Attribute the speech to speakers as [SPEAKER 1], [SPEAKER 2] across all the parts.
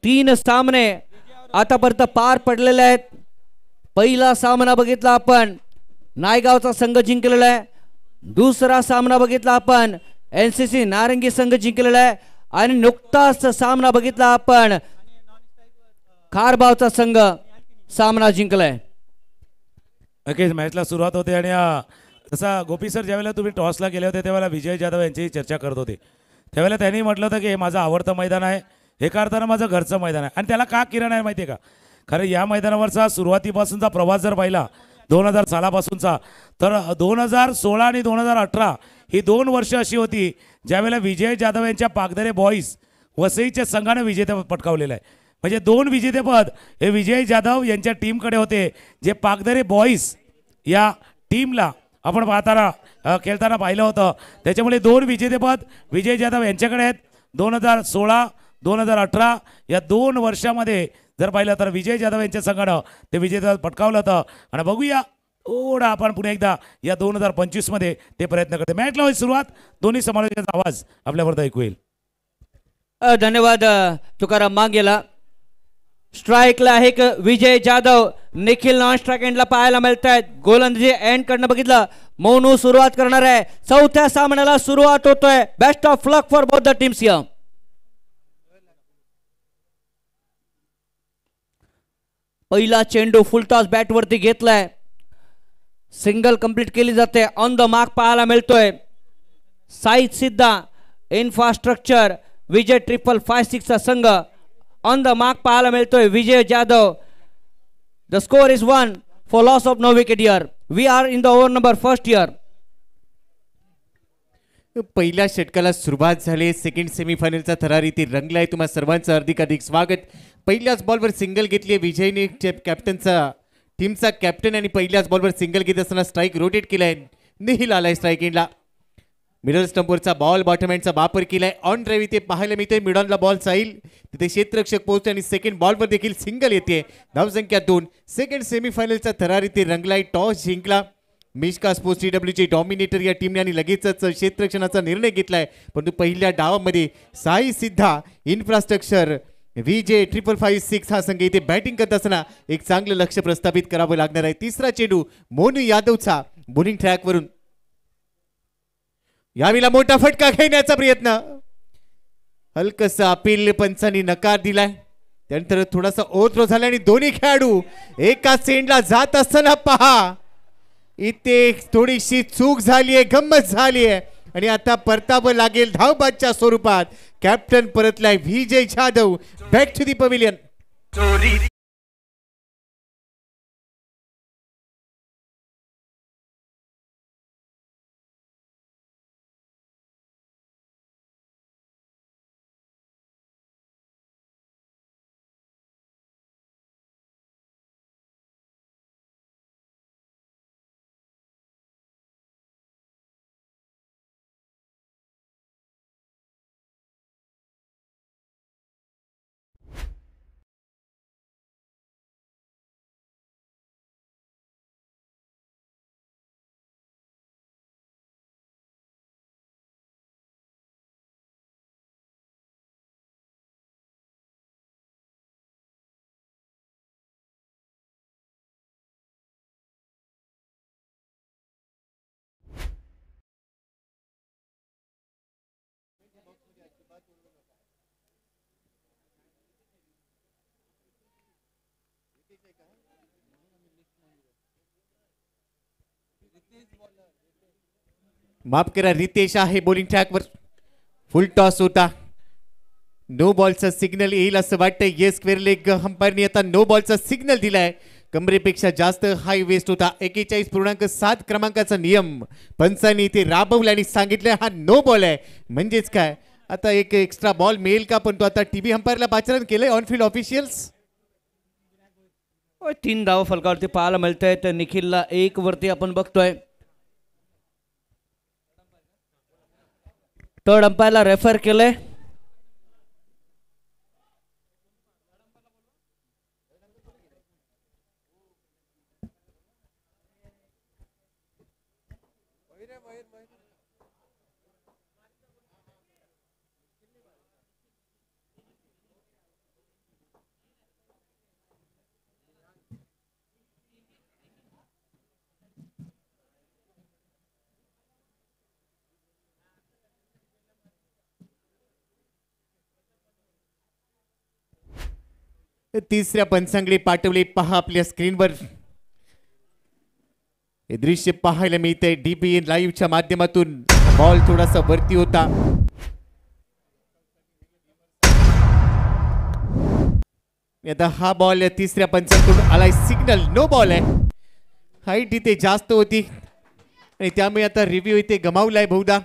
[SPEAKER 1] 3 सामने आतापर्यंत पार पडलेले आहेत। पहिला सामना बघितला आपण नायगावचा संघ जिंकलेला आहे। दुसरा सामना बघितला आपण एनसीसी नारंगी संघ जिंकलेला आहे आणि नुकताच सामना बघितला आपण खारबावचा संघ सामना जिंकलाय।
[SPEAKER 2] नक्कीच मॅचला सुरुवात होते आणि तसा गोपी सर ज्यावेळेला तुम्ही टॉसला गेले होते त्यावेळेला विजय जाधव यांची चर्चा करत होते, त्यावेळेला त्यांनी म्हटलं होतं की हे माझं आवडतं मैदान आहे, हे करताना माझं घरचं मैदान आहे। आणि त्याला का किरण आहे माहिती आहे का? खरं या मैदानावरचा सुरुवातीपासूनचा प्रवास जर पाहिला 2000 सालापासूनचा, तर 2016 आणि 2018 ही 2 वर्ष अशी होती ज्यावेळेला विजय जाधव यांच्या पागदरे बॉईज वसईच्या संघाने विजेतेपद पटकावलेलं आहे। म्हणजे 2 विजेतेपद हे विजय जाधव यांच्या टीमकडे होते, जे पागदरे बॉईज या टीमला आपण पाहताना खेळताना पाहिलं होतं। त्याच्यामुळे 2 विजेतेपद विजय जाधव यांच्याकडे आहेत। 2016 2018 या 2 वर्षामध्ये जर पाहिलं तर विजय जाधव यांच्या संघानं ते विजेतेपद पटकावलं होतं। आणि बघूया थोडा आपण पुन्हा एकदा या 2025 मध्ये ते प्रयत्न करते। मॅचला होईल सुरुवात, दोन्ही समालोचकांचा आवाज आपल्यावर ऐकू येईल।
[SPEAKER 1] धन्यवाद तुकाराम मांगेला। स्ट्राईकला आहे विजय जाधव, निखिल नॉन स्ट्राईक एंडला पाहायला मिळत आहेत। गोलंदाजी एंड कडनं बघितलं मोनू सुरुवात करणार आहे। चौथ्या सामन्याला सुरुवात होतोय। Best of luck for both the teams here. पहिला चेंडू फुल टॉस बॅट वरती घेतलाय, सिंगल कंप्लीट केली जाते। ऑन द मार्क पाहायला मिळतोय साईद सिद्धा इन्फ्रास्ट्रक्चर विजय 5556 चा संघ ऑन द मार्क पाहायला मिळतोय Vijay Jadhav. The score is 1 for loss of no wicket here. We are in the over number first here.
[SPEAKER 3] पहिल्या षटकाला सुरुवात झाली। सेकंड सेमीफायनलचा थरार इथे रंगलाय। तुम्हा सर्वांचं हार्दिक स्वागत। पहिल्याच बॉलवर सिंगल घेतली विजयने, कॅप्टनचा टीमचा कॅप्टन, आणि पहिल्याच बॉलवर सिंगल घेत असताना स्ट्राईक रोटेट केलाय। निखिल आलाय स्ट्राईक एंडला। मिडल स्टंपवरचा बॉल बॉटम एंडचा वापर केलाय। ऑन ड्राईव्ह इथे पाहायला मिळते। मिडॉनला बॉल जाईल तिथे क्षेत्ररक्षक पोहोचते आणि सेकंड बॉलवर देखील सिंगल येते। धावसंख्या 2। सेकंड सेमीफायनलचा थरार इथे रंगलाय। टॉस जिंकला मिश्का स्पोर्ट्स TWचे डॉमिनेटर या टीमने आणि लगेचच क्षेत्ररक्षणाचा निर्णय घेतलाय। परंतु पहिल्या डावामध्ये साई सिद्धा इन्फ्रास्ट्रक्चर विजय 5556 हा संघ इथे बॅटिंग करत असताना एक चांगलं लक्ष प्रस्थापित करावं लागणार आहे। तिसरा चेंडू मोनू यादवचा बॉलिंग ट्रॅकवरून, यावेळेला मोठा फटका घेण्याचा प्रयत्न, हलकसा अपील पंचांनी नकार दिलाय। त्यानंतर थोडासा ओव्हरथ्रो झाला आणि दोन्ही खेळाडू एका सेंडला जात असताना पहा इथे थोडीशी चूक झालीये, गंमत झालीये आणि आता परतावं लागेल धावबादच्या स्वरूपात। कॅप्टन परतलाय Vijay Jadhav back to the pavilion. माफ करा, रितेश आहे बॉलिंग ट्रॅकवर। फुल टॉस होता, नो बॉलचा सिग्नल येईल असं वाटतं। येस स्क्वेअर लेग अंपायरने आता नो बॉलचा सिग्नल दिलाय। कमरेपेक्षा जास्त हाय वेस्ट होता। 41.7 क्रमांकाचा नियम पंचांनी इथे राबवला आणि सांगितलं हा नो बॉल आहे। म्हणजेच काय, आता एक एक्स्ट्रा बॉल मिळेल का? पण तो आता टीव्ही अंपायरला पाचारण केलंय ऑनफिल्ड ऑफिशियल्स।
[SPEAKER 1] 3 धाव फलकावरती पाहायला मिळत आहेत। निखिलला 1 वरती आपण बघतोय। थर्ड अंपायरला रेफर केलंय।
[SPEAKER 3] तिसऱ्या पंचांकडे पाठवले पहा आपल्या स्क्रीनवर. हे दृश्य पाहायला मिळतंय DPN लाईव्हच्या माध्यमातून. बॉल थोडासा वरती होता. आता हा बॉल तिसऱ्या पंचांकडून आलाय. सिग्नल नो बॉल आहे. हाईट इथे जास्त होती आणि त्यामुळे आता रिव्ह्यू इथे गमावलाय बहुधा.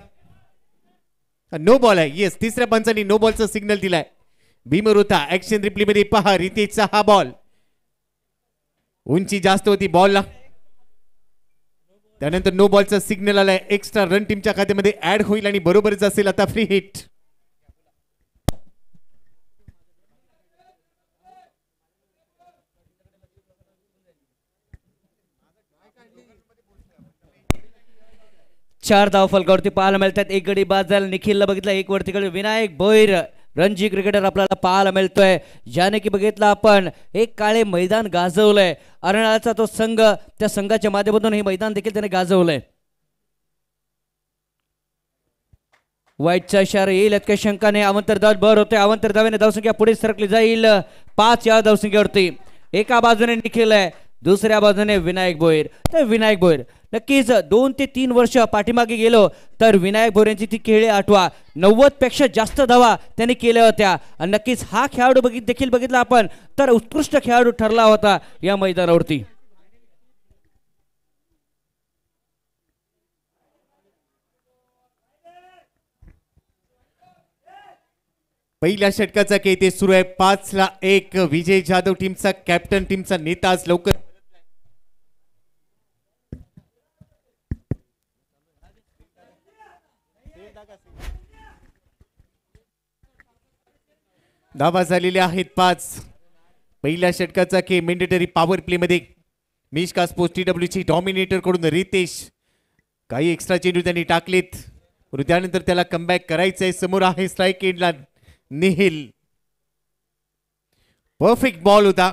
[SPEAKER 3] नो बॉल आहे. येस, तिसऱ्या पंचांनी नो बॉलचा सिग्नल दिलाय. भीमर होता. ऍक्शन रिप्ले मध्ये पहा रितेशचा हा बॉल. उंची जास्त होती बॉलला. त्यानंतर नो बॉलचा सिग्नल आलाय. एक्स्ट्रा रन टीमच्या खात्यामध्ये ऍड होईल आणि बरोबरच असेल आता फ्री हिट.
[SPEAKER 1] चार धाव फलकावरती पाहायला मिळतात. एक गडी बाद झाला. निखिलला बघितलं एक वरतीकडे. विनायक भोईर रणजी क्रिकेटर आपल्याला पाहायला मिळतोय, ज्याने की बघितलं आपण एक काळे मैदान गाजवलंय. अर्नाळाचा तो संघ, त्या संघाच्या माध्यमातून हे मैदान देखील त्याने गाजवलंय. वाईटचा इशारा येईल इतक्या शंकाने. अवंतर धाव बर होते. अवंतर धावेने धावसंख्या पुढे सरकली जाईल 5 या धावसंख्येवरती. एका बाजूने निखिल आहे, दुसऱ्या बाजूने विनायक भोईर. तर विनायक भोईर नक्कीच 2 ते 3 वर्ष पाठीमागे गेलो तर विनायक भोईर यांची ती खेळी आठवा. 90 पेक्षा जास्त धावा त्यांनी केल्या होत्या आणि नक्कीच हा खेळाडू देखील बघितला आपण तर उत्कृष्ट खेळाडू ठरला होता या मैदानावरती.
[SPEAKER 3] पहिल्या षटकाचा खेळ ते सुरू आहे. 5-1 विजय जाधव टीमचा कॅप्टन, टीमचा नेता आज लवकर धावा झालेल्या आहेत 5. पहिल्या षटकाचा खेळ मेंडेटरी पॉवर प्ले मध्ये मिश्का स्पोर्ट्स TW ची डॉमिनेटर कडून रितेश काही एक्स्ट्रा चेंडू त्यांनी टाकलेत, पण त्यानंतर त्याला कमबॅक करायचंय. समोर आहे स्ट्राईक एंडला निहिल. परफेक्ट बॉल होता.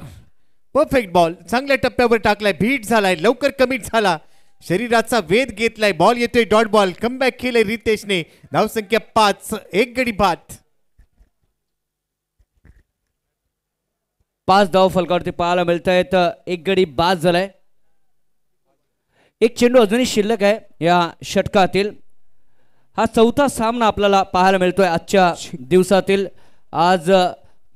[SPEAKER 3] परफेक्ट बॉल चांगल्या टप्प्यावर टाकलाय. बीट झालाय, लवकर कमिट झाला, शरीराचा वेध घेतलाय. बॉल येतोय डॉट बॉल. कमबॅक केलंय रितेशने. धावसंख्या 5. एक गडी बाद.
[SPEAKER 1] 5 धाव फलकावरती पाहायला मिळत आहेत. एक गडी बाद झालाय. एक चेंडू अजूनही शिल्लक आहे या षटकातील. हा 4था सामना आपल्याला पाहायला मिळतोय आजच्या दिवसातील. आज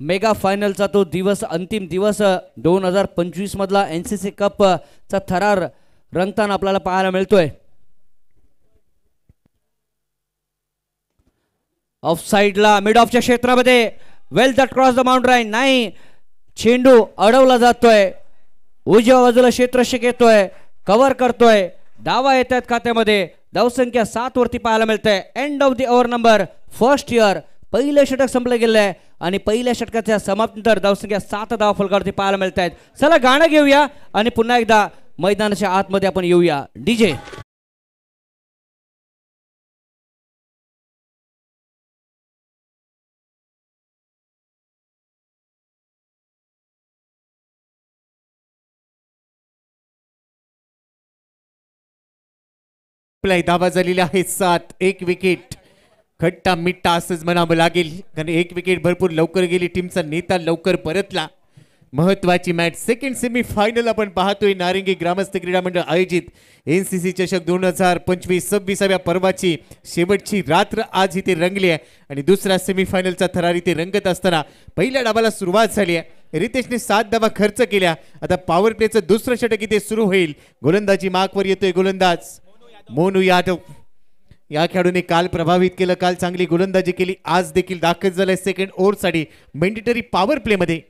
[SPEAKER 1] मेगा फायनलचा तो दिवस, अंतिम दिवस 2025 मधला NCC कप चा थरार रंगताना आपल्याला पाहायला मिळतोय. ऑफ साइडला मिड ऑफच्या क्षेत्रामध्ये वेल दॅट क्रॉस द बाउंड्री. नाही, चेंडू अडवला जातोय. उजव्या बाजूला क्षेत्ररक्षक येतोय, कव्हर करतोय. डावा येत आहेत खात्यामध्ये. धावसंख्या 7 वरती पाहायला मिळतंय. End of the over number first year. पहिलं षटक संपलं गेलंय आणि पहिल्या षटकाच्या समाप्तीनंतर धावसंख्या 7 धाव फलकावरती पाहायला मिळत आहेत. चला गाणं घेऊया आणि पुन्हा एकदा मैदानाच्या आतमध्ये आपण येऊया. DJ
[SPEAKER 3] धावा झालेल्या आहेत 7. एक विकेट खट्टा मिट्टा असंच म्हणावं लागेल, कारण एक विकेट भरपूर लवकर गेली. टीमचा नेता लवकर परतला. महत्वाची मॅच सेकंड सेमी फायनल आपण पाहतोय. नारिंगी ग्रामस्थ क्रीडा मंडळ आयोजित NCC चषक 2025 26व्या पर्वाची शेवटची रात्र आज इथे रंगली आहे आणि दुसरा सेमी फायनलचा थरार इथे रंगत असताना पहिल्या डावाला सुरुवात झाली आहे. रितेशने 7 धावा खर्च केल्या. आता पॉवर प्लेचं दुसरं षटक इथे सुरू होईल. गोलंदाजी मार्कवर येतोय गोलंदाज मोनू यादव. या खेळाडूने काल प्रभावित केलं, काल चांगली गोलंदाजी केली, आज देखील दाखल झालाय सेकंड ओव्हरसाठी मॅन्डेटरी पॉवर प्ले मध्ये.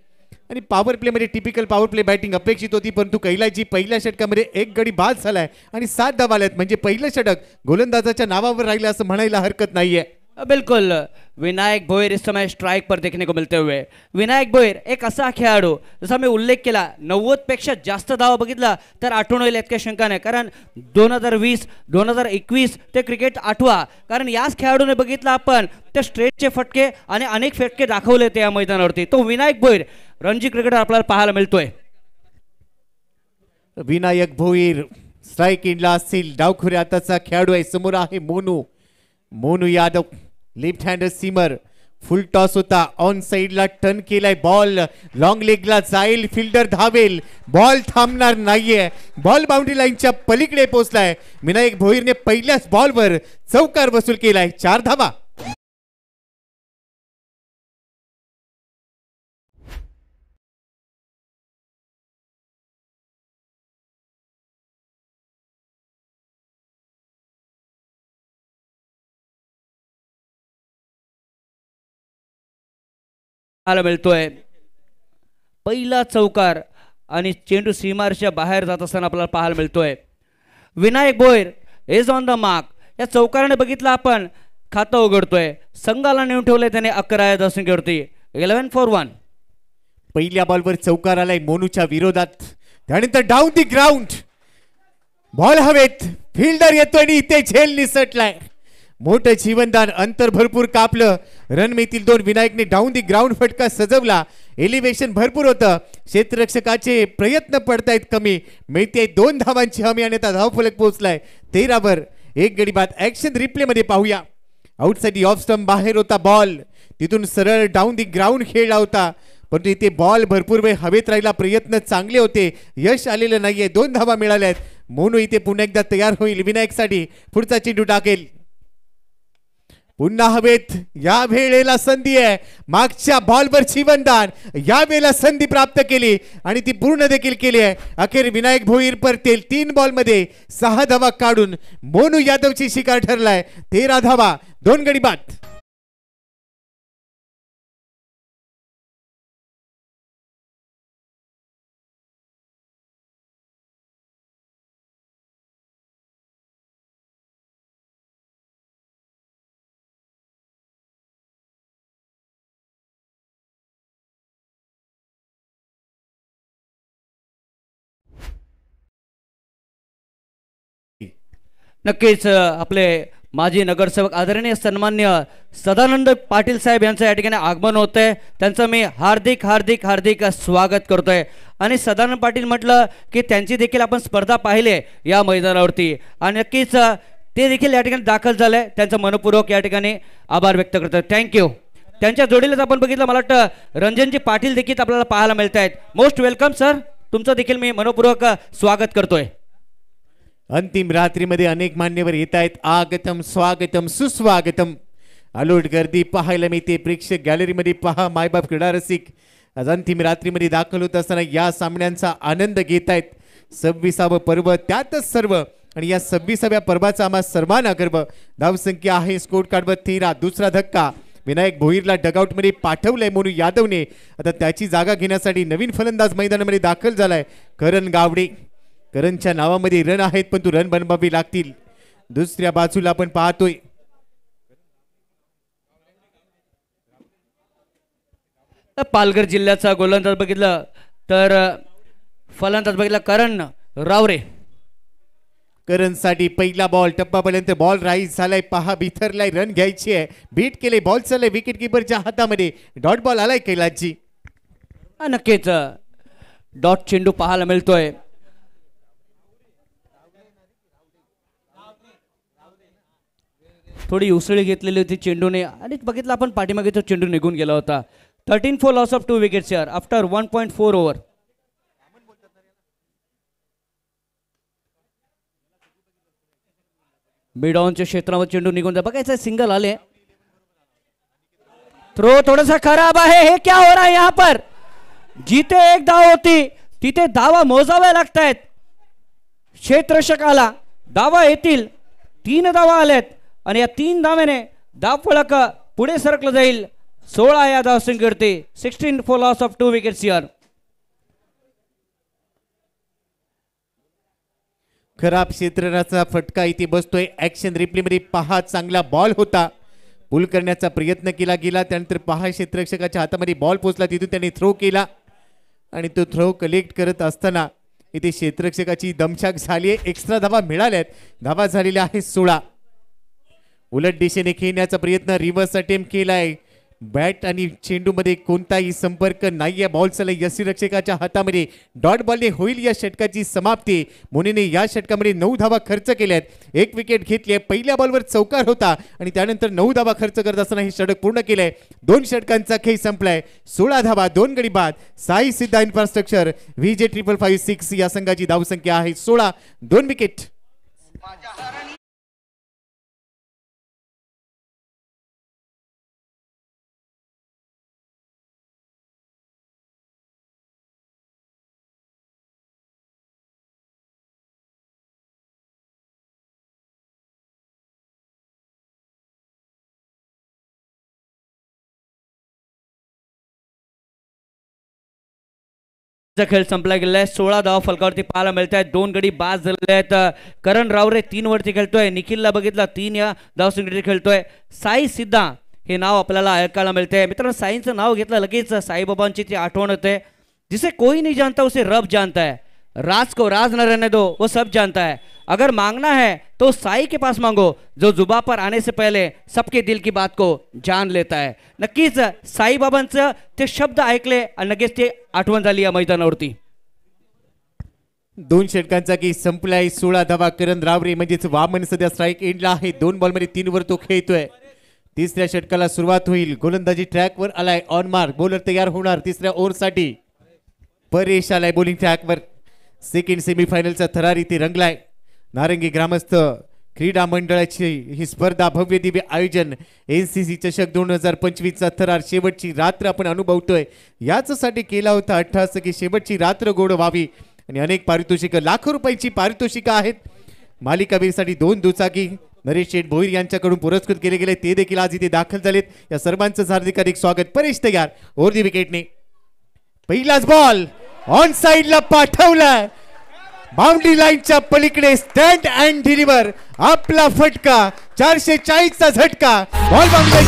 [SPEAKER 3] आणि पॉवर प्ले मध्ये टिपिकल पॉवर प्ले बॅटिंग अपेक्षित होती, परंतु कैलाजी पहिल्या षटकामध्ये एक गडी बाद झालाय आणि 7 धावा आल्यात. म्हणजे पहिलं षटक गोलंदाजाच्या नावावर राहिलं असं म्हणायला हरकत नाहीये.
[SPEAKER 1] बिल्कुल. विनायक भोईर इस समय स्ट्राइक पर देखने को मिलते हुए. विनायक भोईर एक असा खेळाडू, जसा मी उल्लेख केला 90 पेक्षा जास्त धावा बघितला तर आठवण होईल इतक्या शंकाने. कारण 2020 2021 ते क्रिकेट आठवा. कारण याच खेळाडूने बघितला आपण ते स्ट्रेटचे फटके आणि अनेक फटके दाखवले ते या मैदानावरती. तो विनायक भोईर रणजी क्रिकेटर आपल्याला पाहायला मिळतोय.
[SPEAKER 3] विनायक भोईर स्ट्राईक इनला असेल. डावखुरे आताचा खेळाडू आहे. समोर आहे मोनू यादव, लेफ्ट हँडर सीमर. फुल टॉस होता, ऑन साइडला टर्न केलाय, बॉल लॉंग लेगला जाईल, फिल्डर धावेल, बॉल थांबणार नाहीये, बॉल बाउंड्री लाईनच्या पलीकडे पोहोचलाय. विनायक भोईरने पहिल्याच बॉलवर चौकार वसूल केलाय. 4 धावा.
[SPEAKER 1] मिळतोय पहिला चौकार आणि चेंडू सीमारेषेच्या बाहेर जात असताना आपल्याला पाहायला मिळतोय. Vinayak Bhoir is on the mark. या चौकाराने बघितलं आपण खातं उघडतोय. संघाला नेऊन ठेवलंय त्याने 11 धावसंख्येवरती. 11 for 1.
[SPEAKER 3] पहिल्या बॉलवर चौकार आलाय मोनूच्या विरोधात. त्यानंतर डाऊन दी ग्राउंड, बॉल हवेत, फिल्डर येतोय आणि इथे झेल निसटलाय. मोठं जीवनदान, अंतर भरपूर कापलं. रन मिळतील 2. विनायकने डाऊन दी ग्राउंड फटका सजवला. एलिव्हेशन भरपूर होतं. क्षेत्ररक्षकाचे प्रयत्न पडतायत कमी. मिळते 2 धावांची हमी आणि आता धावफलक पोहोचलाय 13 वर 1 गडी बाद. ऍक्शन रिप्ले मध्ये पाहूया. आउटसाइड ऑफ स्टंप बाहेर होता बॉल, तिथून सरळ डाऊन दी ग्राउंड खेळला होता, परंतु इथे बॉल भरपूर वेळ हवेत राहिला. प्रयत्न चांगले होते, यश आलेलं नाहीये. 2 धावा मिळाल्यात. मोनू इथे पुन्हा एकदा तयार होईल. विनायकसाठी पुढचा चेंडू टाकेल. पुन्हा हवेत, या वेळेला संधी आहे. मागच्या बॉलवर जीवनदान, या वेळेला संधी प्राप्त केली आणि ती पूर्ण देखील केली आहे. अखेर विनायक भोईर परतेल. 3 बॉलमध्ये 6 धावा काढून मोनू यादवची शिकार ठरलाय. 13 धावा, 2 गडी बाद.
[SPEAKER 1] नक्कीच आपले माजी नगरसेवक आदरणीय सन्मान्य सदानंद पाटील साहेब यांचं या ठिकाणी आगमन होतंय. त्यांचं मी हार्दिक हार्दिक हार्दिक स्वागत करतोय. आणि सदानंद पाटील म्हटलं की त्यांची देखील आपण स्पर्धा पाहिली या मैदानावरती आणि नक्कीच ते देखील या ठिकाणी दाखल झाले. त्यांचं मनपूर्वक या ठिकाणी आभार व्यक्त करतोय. थँक्यू. त्यांच्या जोडीलाच आपण बघितलं, मला वाटतं रणजनजी पाटील देखील आपल्याला पाहायला मिळत आहेत. मोस्ट वेलकम सर, तुमचं देखील मी मनपूर्वक स्वागत करतोय.
[SPEAKER 3] अंतिम रात्रीमध्ये अनेक मान्यवर येत आहेत. आगतम स्वागतम सुस्वागतम. अलोट गर्दी पाहायला मिळते. प्रेक्षक गॅलरीमध्ये पहा. मायबाप क्रीडा रसिक आज अंतिम रात्रीमध्ये दाखल होत असताना या सामन्यांचा आनंद घेत आहेत. 26वे पर्व त्यातच सर्व आणि या 26व्या पर्वाचा आम्हा सर्वांना गर्व. धावसंख्या आहे स्कोर कार्डवर 13. दुसरा धक्का विनायक भोईरला डगआउटमध्ये पाठवलंय मोनू यादवने. आता त्याची जागा घेण्यासाठी नवीन फलंदाज मैदानामध्ये दाखल झालाय करण गावडे. करणच्या नावामध्ये रन आहेत, पण तू रन बनवावी लागतील. दुसऱ्या बाजूला आपण पाहतोय
[SPEAKER 1] पालघर जिल्ह्याचा गोलंदाज बघितलं तर फलंदाज बघितला करण रावरे.
[SPEAKER 3] करणसाठी पहिला बॉल टप्पापर्यंत बॉल राईज झालाय. पहा बिथरलाय, रन घ्यायची आहे. बीट केले, बॉल चाललाय विकेट किपरच्या हातामध्ये. डॉट बॉल आलाय कैलासजी.
[SPEAKER 1] नक्कीच डॉट चेंडू पाहायला मिळतोय. थोडी उसळी घेतलेली होती चेंडूने आणि बघितलं आपण पाठीमागे तो चेंडू निघून गेला होता. 13 for loss of 2 wickets here after 1.4 over. Mid ऑनच्या क्षेत्रावर चेंडू निघून जा. बघायचं सिंगल आले. थ्रो थोडासा खराब आहे. हे क्या हो रहा है यहाँ पर? जिथे 1 धाव होती तिथे धावा मोजाव्या लागतायत. क्षेत्ररक्षकाला धावा येतील. 3 धावा आल्यात आणि या 3 धाव्याने धावफलक पुढे सरकलं जाईल. 16 या धावसंख्येवरती. 16 for loss of 2 wickets here.
[SPEAKER 3] खराब क्षेत्ररक्षणाचा फटका इथे बसतोय. ऍक्शन रिप्ले मध्ये पहा, चांगला बॉल होता. पुल करण्याचा प्रयत्न केला गेला. त्यानंतर पहा क्षेत्ररक्षकाच्या हातामध्ये बॉल पोहोचला, तिथून त्यांनी थ्रो केला आणि तो थ्रो कलेक्ट करत असताना इथे क्षेत्ररक्षकाची दमछाक झाली आहे. एक्स्ट्रा धावा मिळाल्यात. धावा झालेल्या आहेत 16. उलट दिशेने खेळण्याचा प्रयत्न, रिव्हर्स अटेम्प्ट केलाय. बॅट आणि चेंडूमध्ये कोणताही संपर्क नाहीये. बॉल चालला यष्टीरक्षकाच्या हातामध्ये. डॉट बॉलने होईल या षटकाची समाप्ती. मोनीने या षटकामध्ये 9 धावा खर्च केल्यात. 1 विकेट घेतली आहे. पहिल्या बॉलवर चौकार होता आणि त्यानंतर 9 धावा खर्च करत असताना हे षटक पूर्ण केलंय. 2 षटकांचा खेळ संपलाय. 16 धावा 2 गडी बाद. साई सिद्धा इन्फ्रास्ट्रक्चर VJ 555 या संघाची धावसंख्या आहे 16. 2 विकेट.
[SPEAKER 1] खेळ संपला गेला आहे. 16 धावा फलकावरती पाहायला मिळत आहेत. 2 गडी बाद झाले आहेत. करण रावरे 3 वरती खेळतोय. निखिलला बघितला 3 या धावसंख्येवरती खेळतोय. साई सिद्धा हे नाव आपल्याला ऐकायला मिळते. मित्रांनो, साईंचं नाव घेतलं लगेच साईबाबांची ती आठवण होते. जिसे कोई नहीं जानता उसे रब जानता है. राज को राज न रहने दो, वो सब जानता है. अगर मांगना है तो साई के पास मांगो, जो जुबा पर आने से पहले सबके दिल की बात को जान लेता है. नक्कीच साईबाबांचं ते शब्द ऐकले आणि लगेच ते आठवण झाली या मैदानावरती.
[SPEAKER 3] 2 षटकांचा की संपलाय. 16 धावा. करण रावरे म्हणजेच वामन सध्या स्ट्राईक एंडला आहे. 2 बॉलमध्ये 3 वर तो खेळतोय. तिसऱ्या षटकाला सुरुवात होईल. गोलंदाजी ट्रॅकवर आलाय. On mark. बॉलर तयार होणार तिसऱ्या ओव्हरसाठी. परेश आलाय बॉलिंग ट्रॅकवर. सेकंड सेमीफायनलचा थरार इथे रंगलाय. नारंगी ग्रामस्थ क्रीडा मंडळाची ही स्पर्धा भव्य दिव्य आयोजन. NCC चषक 2025 चा थरार शेवटची रात्र आपण अनुभवतोय. याचसाठी केला होता 88 की शेवटची रात्र गोड व्हावी आणि अनेक पारितोषिक लाखो रुपयाची पारितोषिकं आहेत. मालिकावीरसाठी 2 दुचाकी नरेश शेठ भोईर यांच्याकडून पुरस्कृत केले गेले. ते देखील आज इथे दाखल झालेत. या सर्वांचं हार्दिक स्वागत. परेश तयार. ओव्हर दी विकेटने पहिलाच बॉल ऑन साइडला पाठवलाय. बाउंड्री लाईनच्या पलीकडे स्टँड अँड डिलिव्हर. आपला फटका 440 चा झटका. Ball boundary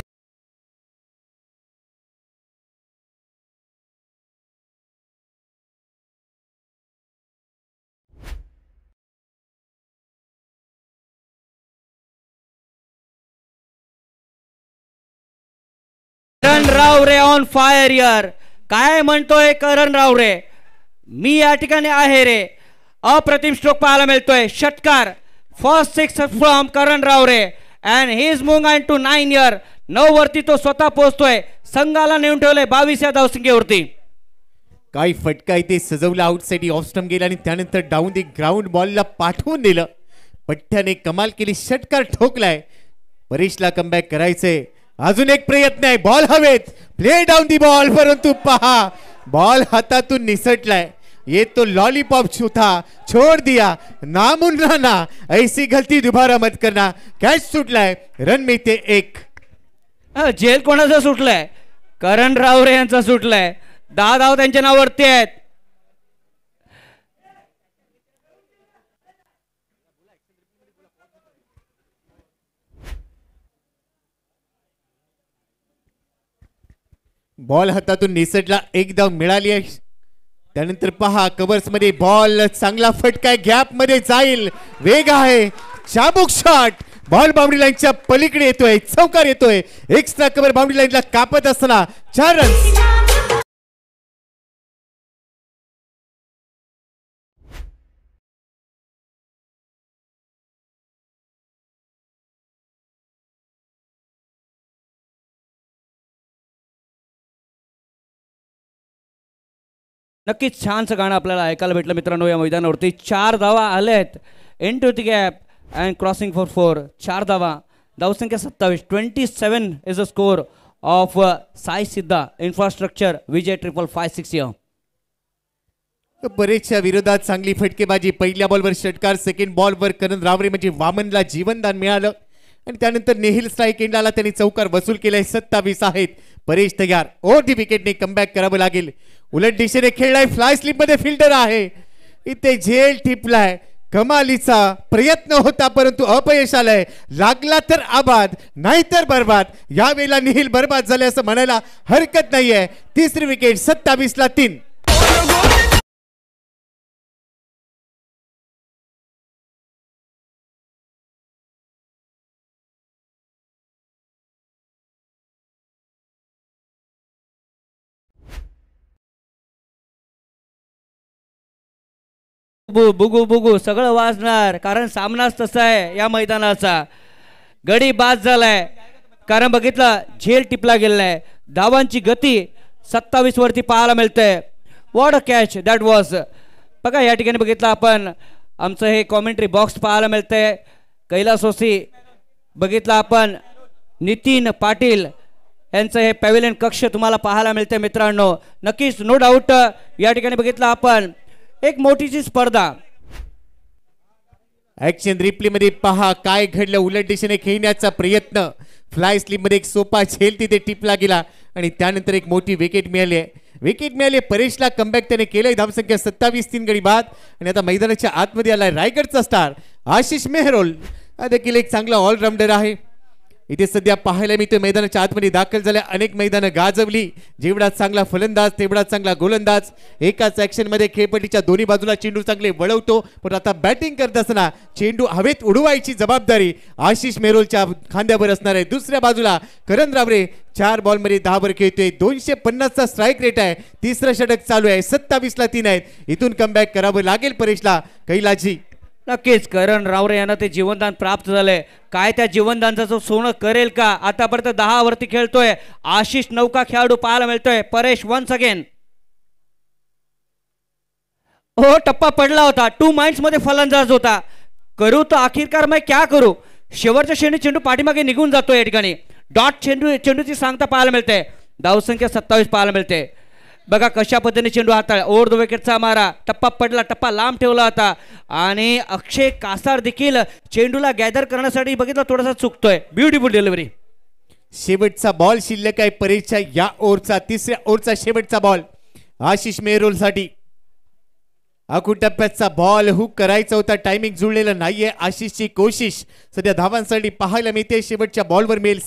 [SPEAKER 1] Karan Raware on fire यार. काय म्हणतोय करण रावरे? मी या ठिकाणी आहे रे. अप्रतिम स्ट्रोक पाहायला मिळतोय. षटकार first 6 from Karan Raware and he is moving on to 9 here. 9 वरती तो स्वतः पोहोचतोय. संघाला नेऊन ठेवलंय 22 या धावसंख्येवरती.
[SPEAKER 3] काय फटका इथे सजवला. आउटसाइड ऑफ स्टंप गेला आणि त्यानंतर डाऊन दी ग्राउंड बॉलला पाठवून दिलं. पठ्ठ्याने कमाल केली. षटकार ठोकलाय. परेशला कमबॅक करायचंय. अजून एक प्रयत्न आहे. बॉल हवेत. Play down the ball. परंतु पहा बॉल हातातून निसटलाय. ये तो लॉलीपॉप था, छोड़ दिया नामुमकिन ना. ऐसी गलती दोबारा मत करना. कॅच सुटलाय. रन मिळते 1.
[SPEAKER 1] जेल कोणाचा सुटलाय? करण रावरे यांचा सुटलाय. 10 धाव त्यांच्या नावावरती आहेत.
[SPEAKER 3] बॉल हातातून निसटला. एक धाव मिळाली आहे. त्यानंतर पहा कव्हर्स मध्ये बॉल चांगला फटका. गॅप मध्ये जाईल. वेग आहे. चाबूक शॉट. बॉल बाउंड्री लाईनच्या पलीकडे येतोय. चौकार येतोय. एक्स्ट्रा कव्हर बाउंड्री लाईनला कापत असताना 4 रन.
[SPEAKER 1] नक्कीच छानसं गाणं आपल्याला ऐकायला भेटलं मित्रांनो या मैदानावरती. 4 धावा आल्या आहेत. Into the gap and crossing for 4. 4 धावा. धावसंख्या 27. 27 is a score of Sai सिद्धा इन्फ्रास्ट्रक्चर VJ 555.
[SPEAKER 3] बरेचच्या विरोधात चांगली फटकेबाजी. पहिल्या बॉलवर षटकार. सेकंड बॉलवर करण रावरे म्हणजे वामनला जीवनदान मिळालं आणि त्यानंतर नेहिल स्ट्राईक एंडला त्यांनी चौकार वसूल केलाय. 27 आहेत. परेश तयार. ओव्हर दी विकेटने कमबॅक करावं लागेल. उलट दिशेने खेळलाय. फ्लाय स्लिप मध्ये फिल्डर आहे. इथे झेल टिपलाय. कमालीचा प्रयत्न होता परंतु अपयश आलंय. लागला तर आबाद नाहीतर बरबाद. यावेळेला निहिल बरबाद झाले असं म्हणायला हरकत नाहीये. तिसरी विकेट. 27 ला 3.
[SPEAKER 1] बुगू बुगू सगळं वाजणार, कारण सामनाच तसा आहे या मैदानाचा. गडी बाद झालाय, कारण बघितलं झेल टिपला गेलाय. धावांची गती 27 वरती पाहायला मिळते. What a catch that was. बघा या ठिकाणी बघितलं आपण आमचं हे कॉमेंट्री बॉक्स पाहायला मिळतंय. कैलास ओसी बघितलं आपण, नितीन पाटील यांचं हे पॅव्हिलियन कक्ष तुम्हाला पाहायला मिळते मित्रांनो. नक्कीच नो डाऊट या ठिकाणी बघितलं आपण एक मोठीची स्पर्धा.
[SPEAKER 3] ऍक्शन रिप्ले मध्ये पहा काय घडलं. उलट दिशेने खेळण्याचा प्रयत्न, फ्लाय स्लिप मध्ये एक सोपा झेल तिथे टिपला गेला आणि त्यानंतर एक मोठी विकेट मिळाली. विकेट मिळाली परेशला. कमबॅक त्याने केलंय. धावसंख्या 27, 3 गडी बाद. आणि आता मैदानाच्या आतमध्ये आलाय रायगडचा स्टार आशिष मेहरोल. हा देखील एक चांगला ऑलराऊंडर आहे. इथे सध्या पाहायला मी तो मैदानाच्या आतमध्ये दाखल झाल्या. अनेक मैदानं गाजवली. जेवढा चांगला फलंदाज तेवढा चांगला गोलंदाज. एकाच ऍक्शन मध्ये खेळपट्टीच्या दोन्ही बाजूला चेंडू चांगले वळवतो, पण आता बॅटिंग करत असताना चेंडू हवेत उडवायची जबाबदारी आशिष मेहरोलच्या खांद्यावर असणार आहे. दुसऱ्या बाजूला करण रावरे 4 बॉलमध्ये 10 वर खेळतोय. 250चा स्ट्राईक रेट आहे. तिसरं षटक चालू आहे. 27ला 3 आहेत. इथून कमबॅक करावं लागेल परेशला. कैलासजी
[SPEAKER 1] नक्कीच करण रावरे यांना ते जीवनदान प्राप्त झालंय. काय त्या जीवनदानचं सोनं करेल का. आतापर्यंत 10 वरती खेळतोय आशिष. नौका खेळाडू पाहायला मिळतोय. Paresh once again. हो टप्पा पडला होता. 2 माइंड्स मध्ये फलंदाज होता. करू तो आखिरकार मैं क्या करू. शेवटच्या श्रेणी चेंडू पाठीमागे निघून जातो. या ठिकाणी डॉट चेंडूची सांगता पाहायला मिळते. धावसंख्या 27 पाहायला मिळते. बघा कशा पद्धतीने चेंडू हाताळला. ओव्हर द विकेटचा मारा. टप्पा पडला. टप्पा लांब ठेवला होता आणि अक्षय कासार देखील चेंडूला गॅदर करण्यासाठी बघितलं थोडासा चुकतोय. Beautiful delivery.
[SPEAKER 3] शेवटचा बॉल शिल्लक आहे परेशच्या या ओव्हरचा. तिसऱ्या ओव्हरचा शेवटचा बॉल आशिष मेहरोल साठी. अकू टप्प्याचा बॉल हुक करायचा होता. टायमिंग जुळलेलं नाहीये. आशिषची कोशिश सध्या धावांसाठी पाहायला मिळते. शेवटच्या बॉलवर मिळेल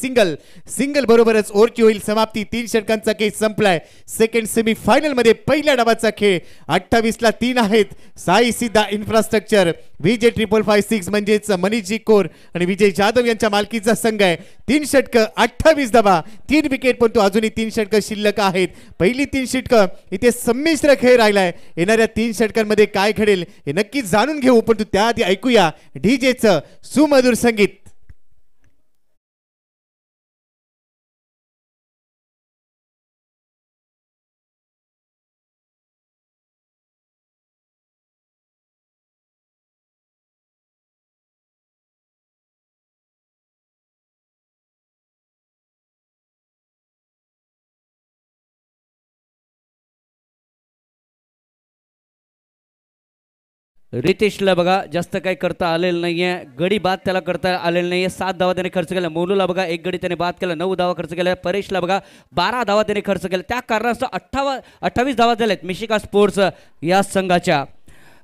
[SPEAKER 3] सिंगल बरोबरच ओव्हरची होईल समाप्ती. 3 षटकांचा खेळ संपलाय. सेकंड सेमी फायनल मध्ये पहिल्या डावाचा खेळ. 28ला 3 आहेत. साई सिद्धा इन्फ्रास्ट्रक्चर, विजय 5556 म्हणजेच मनीषजी कोर आणि विजय जाधव यांच्या मालकीचा संघ आहे. 3 षटकं 28 धावा 3 विकेट, पण तो अजूनही 3 षटकं शिल्लक आहेत. पहिली 3 षटकं इथे संमिश्र खेळ राहिलाय. येणाऱ्या 3 षटकांमध्ये काय घडेल हे नक्कीच जाणून घेऊ, पण त्याआधी ऐकूया डीजेचं सुमधुर संगीत.
[SPEAKER 1] रितेशला बघा जास्त काही करता आलेलं नाहीये. गडी बाद त्याला करता आलेलं नाहीये. 7 धावा त्याने खर्च केला. मोनूला बघा 1 गडी त्याने बाद केला. 9 धावा खर्च केल्या. परेशला बघा 12 धावा त्याने खर्च केल्या. त्या कारणास्तव 28 धावा झाल्यात मिशिका स्पोर्ट्स या संघाच्या.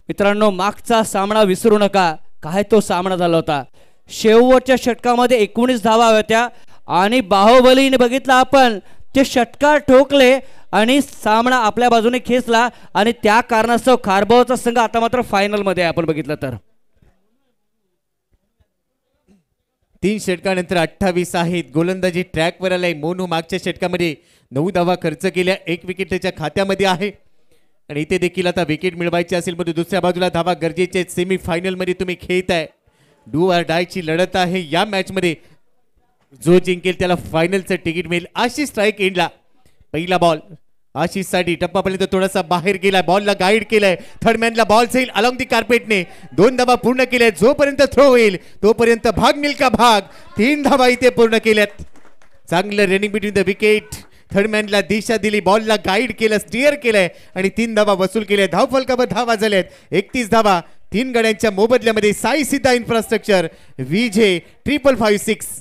[SPEAKER 1] मित्रांनो मागचा सामना विसरू नका. काय तो सामना झाला होता. शेवटच्या षटकामध्ये 19 धावा होत्या आणि बाहुबलीने बघितला आपण ते षटकार ठोकले आणि सामना आपल्या बाजूने खेचला आणि त्या कारणास्तव खारबावचा संघ आता मात्र फायनल मध्ये आपण बघितलं तर.
[SPEAKER 3] 3 षटकानंतर 28 आहेत. गोलंदाजी ट्रॅकवर आलाय. मोनू मागच्या षटकामध्ये 9 धावा खर्च केल्या. 1 विकेट त्याच्या खात्यामध्ये आहे आणि इथे देखील आता विकेट मिळवायची असेल पण दुसऱ्या बाजूला धावा गरजेचे आहेत. सेमी फायनल मध्ये तुम्ही खेळताय. डू ऑर डाय ची लढत आहे या मॅच मध्ये. जो जिंकेल त्याला फायनलचं तिकीट मिळेल. आशिष स्ट्राईक एंडला. पहिला बॉल आशिष साठी. टप्पापर्यंत थोडासा बाहेर गेलाय. बॉलला गाईड केलाय. थर्ड मॅनला बॉल जाईल अलॉंग दी कार्पेटने. 2 धावा पूर्ण केल्या. जोपर्यंत थ्रो होईल तोपर्यंत भाग मिल का भाग. 3 धावा इथे पूर्ण केल्यात. चांगलं running between the wicket. Third मॅनला दिशा दिली. बॉलला गाईड केलं. स्टिअर केलंय आणि 3 धावा वसूल केल्या. धावफलकावर धावा झाल्यात 31 धावा. 3 गड्यांच्या मोबदल्यामध्ये साई सिद्धा इन्फ्रास्ट्रक्चर, विजय 5556.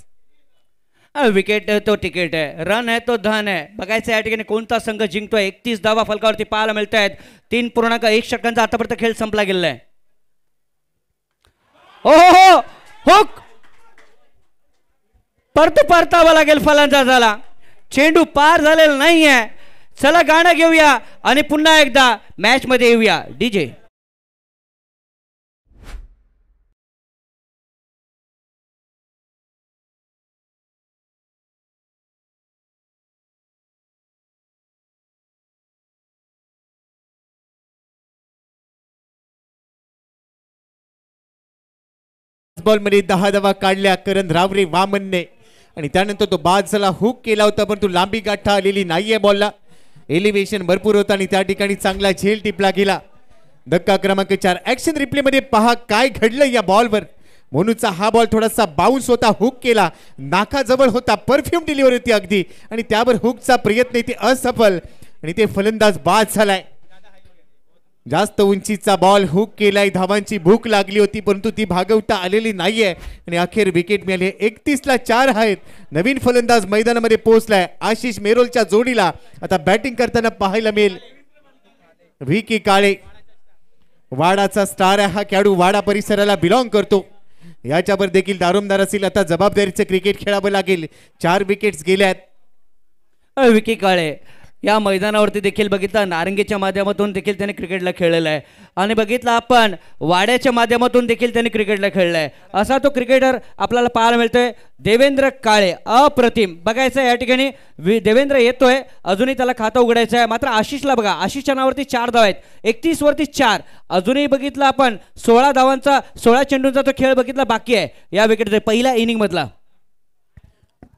[SPEAKER 1] विकेट है तो तिकीट है. रन है तो धन है. बघायचं या ठिकाणी कोणता संघ जिंकतोय. 31 धावा फलकावरती पाहायला मिळत आहेत. 3.1 षटकांचा आतापर्यंत खेळ संपला गेलेला आहे. हो हो हो परतावा लागेल फलंदाजाला. चेंडू पार झालेला नाहीये. चला गाणं घेऊया आणि पुन्हा एकदा मॅच मध्ये येऊया. डीजे
[SPEAKER 3] बॉल मध्ये 10 धावा काढल्या करण रावरे वामनने आणि त्यानंतर तो बाद झाला. हुक केला होता पण तो लांबी गाठा आलेली नाहीये. बॉलला एलिव्हेशन भरपूर होता आणि त्या ठिकाणी चांगला झेल टिपला गेला. धक्का क्रमांक 4 ऍक्शन रिप्ले मध्ये पहा काय घडलं या बॉलवर. मोनूचा हा बॉल थोडासा बाउन्स होता, हुक केला, नाकाजवळ होता, परफ्यूम डिलिव्हरी होती अगदी आणि त्यावर हुकचा प्रयत्न इथे असफल आणि ते फलंदाज बाद झालाय. जास्त उंचीचा बॉल हुक केलाय. धावांची भूक लागली होती परंतु ती भागवता आलेली नाहीये आणि अखेर विकेट मिळाली. 31 ला 4 आहेत. नवीन फलंदाज मैदानामध्ये पोहोचलाय. आशिष मेरोलच्या जोडीला आता बॅटिंग करताना पाहायला मिळेल व्ही.के. काळे. वाडाचा स्टार आहे हा खेळाडू, वाडा परिसराला बिलॉंग करतो. याच्यावर देखील दारोमदार असेल. आता जबाबदारीचं क्रिकेट खेळावं लागेल. 4 विकेट्स गेल्यात.
[SPEAKER 1] व्ही.के. काळे या मैदानावरती देखील बघितलं नारंगीच्या माध्यमातून देखील त्यांनी क्रिकेटला खेळलेला आहे आणि बघितलं आपण वाड्याच्या माध्यमातून देखील त्यांनी क्रिकेटला खेळलं आहे. असा तो क्रिकेटर आपल्याला पाहायला मिळतोय देवेंद्र काळे. अप्रतिम बघायचं या ठिकाणी देवेंद्र येतोय, अजूनही त्याला खातं उघडायचं आहे. मात्र आशिषला बघा, आशिषच्या नावावरती 4 धावा आहेत. 31 वरती 4. अजूनही बघितलं आपण 16 धावांचा 16 चेंडूंचा तो खेळ बघितला बाकी आहे या विकेट पहिल्या इनिंग मधला.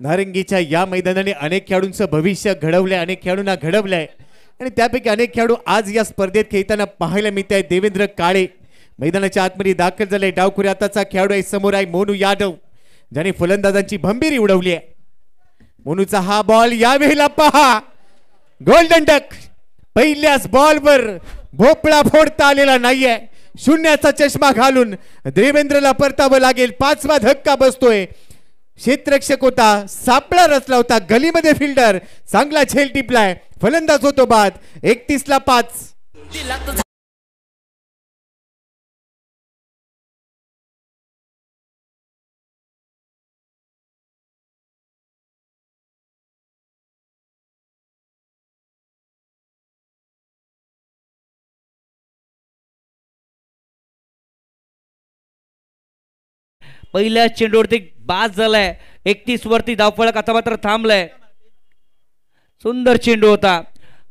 [SPEAKER 3] नारंगीच्या या मैदानाने अनेक खेळाडूंचं भविष्य घडवलंय, अनेक खेळाडूंना घडवलंय आणि त्यापैकी अनेक खेळाडू आज या स्पर्धेत खेळताना पाहायला मिळत आहेत. देवेंद्र काळे मैदानाच्या आतमध्ये दाखल झाले. डावखुरी आताचा खेळाडू आहे, समोर आहे मोनू यादव ज्याने फलंदाजांची भंबीरी उडवली आहे. मोनूचा हा बॉल यावेळेला पहा, गोल्डन डक. पहिल्याच बॉलवर भोपळा फोडता आलेला नाहीये. शून्याचा चष्मा घालून देवेंद्रला परतावं लागेल. 5वा धक्का बसतोय. क्षेत्ररक्षक होता, सापळा रचला होता, गलीमध्ये फिल्डर, चांगला झेल टिपलाय, फलंदाज होतो बाद. 31 ला 5.
[SPEAKER 1] पहिल्या चेंडूवरती बाद झालाय. 31 वरती धावफलक आता मात्र थांबलाय. सुंदर चेंडू होता.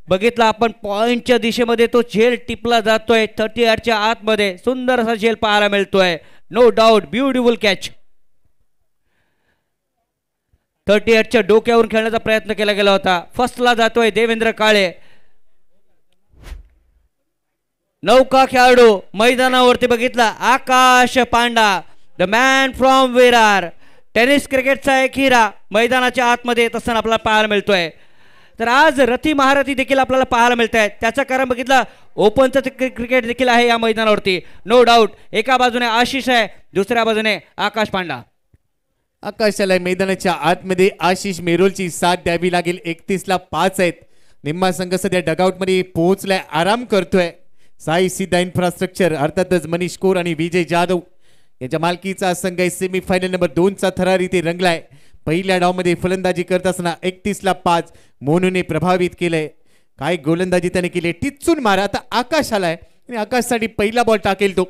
[SPEAKER 1] बघितला आपण पॉइंटच्या दिशेमध्ये तो झेल टिपला जातोय. 38च्या आतमध्ये सुंदर असा झेल पाहायला मिळतोय. No doubt beautiful catch. 38च्या डोक्यावरून खेळण्याचा प्रयत्न केला गेला होता. फर्स्टला जातोय देवेंद्र काळे. नौका खेळाडू मैदानावरती बघितला Akash Panda, the man from Virar. Tennis क्रिकेटचा एक हिरा मैदानाच्या आतमध्ये येत असताना आपल्याला पाहायला मिळतोय. तर आज रथी महारथी देखील आपल्याला पाहायला मिळत आहेत. त्याचं कारण बघितलं ओपनचं क्रिकेट देखील आहे या मैदानावरती. नो डाऊट एका बाजूने आशिष आहे, दुसऱ्या बाजूने आकाश पांडा.
[SPEAKER 3] आकाशाला मैदानाच्या आतमध्ये आशिष मेरोलची साथ द्यावी लागेल. 31 ला 5 आहेत. निम्मा संघ सध्या डगआउट मध्ये पोहोचलाय, आराम करतोय. साई सिद्धा इन्फ्रास्ट्रक्चर अर्थातच मनीष कोर आणि विजय जाधव यांच्या मालकीचा संघ आहे. सेमीफायनल नंबर 2चा थरार इथे रंगलाय. पहिल्या डावमध्ये फलंदाजी करत असताना 31 ला 5 मोनूने प्रभावित केलंय. काय गोलंदाजी त्याने केली, टिचून मारा. आता आकाश आलाय आणि आकाशसाठी पहिला बॉल टाकेल तो.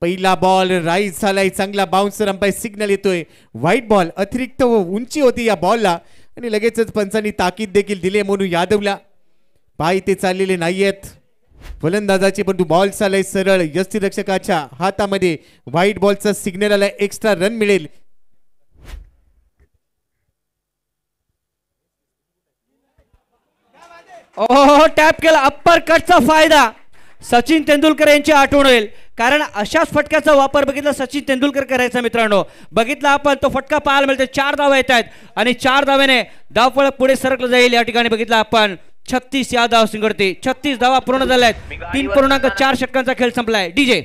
[SPEAKER 3] पहिला बॉल राईज झालाय, चांगला बाउन्सर, अंपायर सिग्नल येतोय. व्हाईट बॉल, अतिरिक्त उंची होती या बॉलला आणि लगेचच पंचांनी ताकीद देखील दिली मोनू यादवला. पाय ते चाललेले नाहीयेत फलंदाजाचे पण तू बॉल चालय सरळ. यष्टिरक्षकाच्या हातामध्ये व्हाईट बॉलचा सिग्नल आलाय, एक्स्ट्रा रन मिळेल.
[SPEAKER 1] ओहो टॅप केला. अप्पर कटचा फायदा सचिन तेंडुलकर यांची आठवण होईल, कारण अशाच फटक्याचा वापर बघितला सचिन तेंडुलकर करायचा. मित्रांनो बघितला आपण तो फटका पाहायला मिळतो. 4 धावा येत आहेत आणि 4 धाव्याने धावफलक पुढे सरकलं जाईल. या ठिकाणी बघितला आपण 36 या धाव संघटती. 36 धावा पूर्ण झाल्या आहेत. 3.4 षटकांचा खेळ संपलाय. डीजे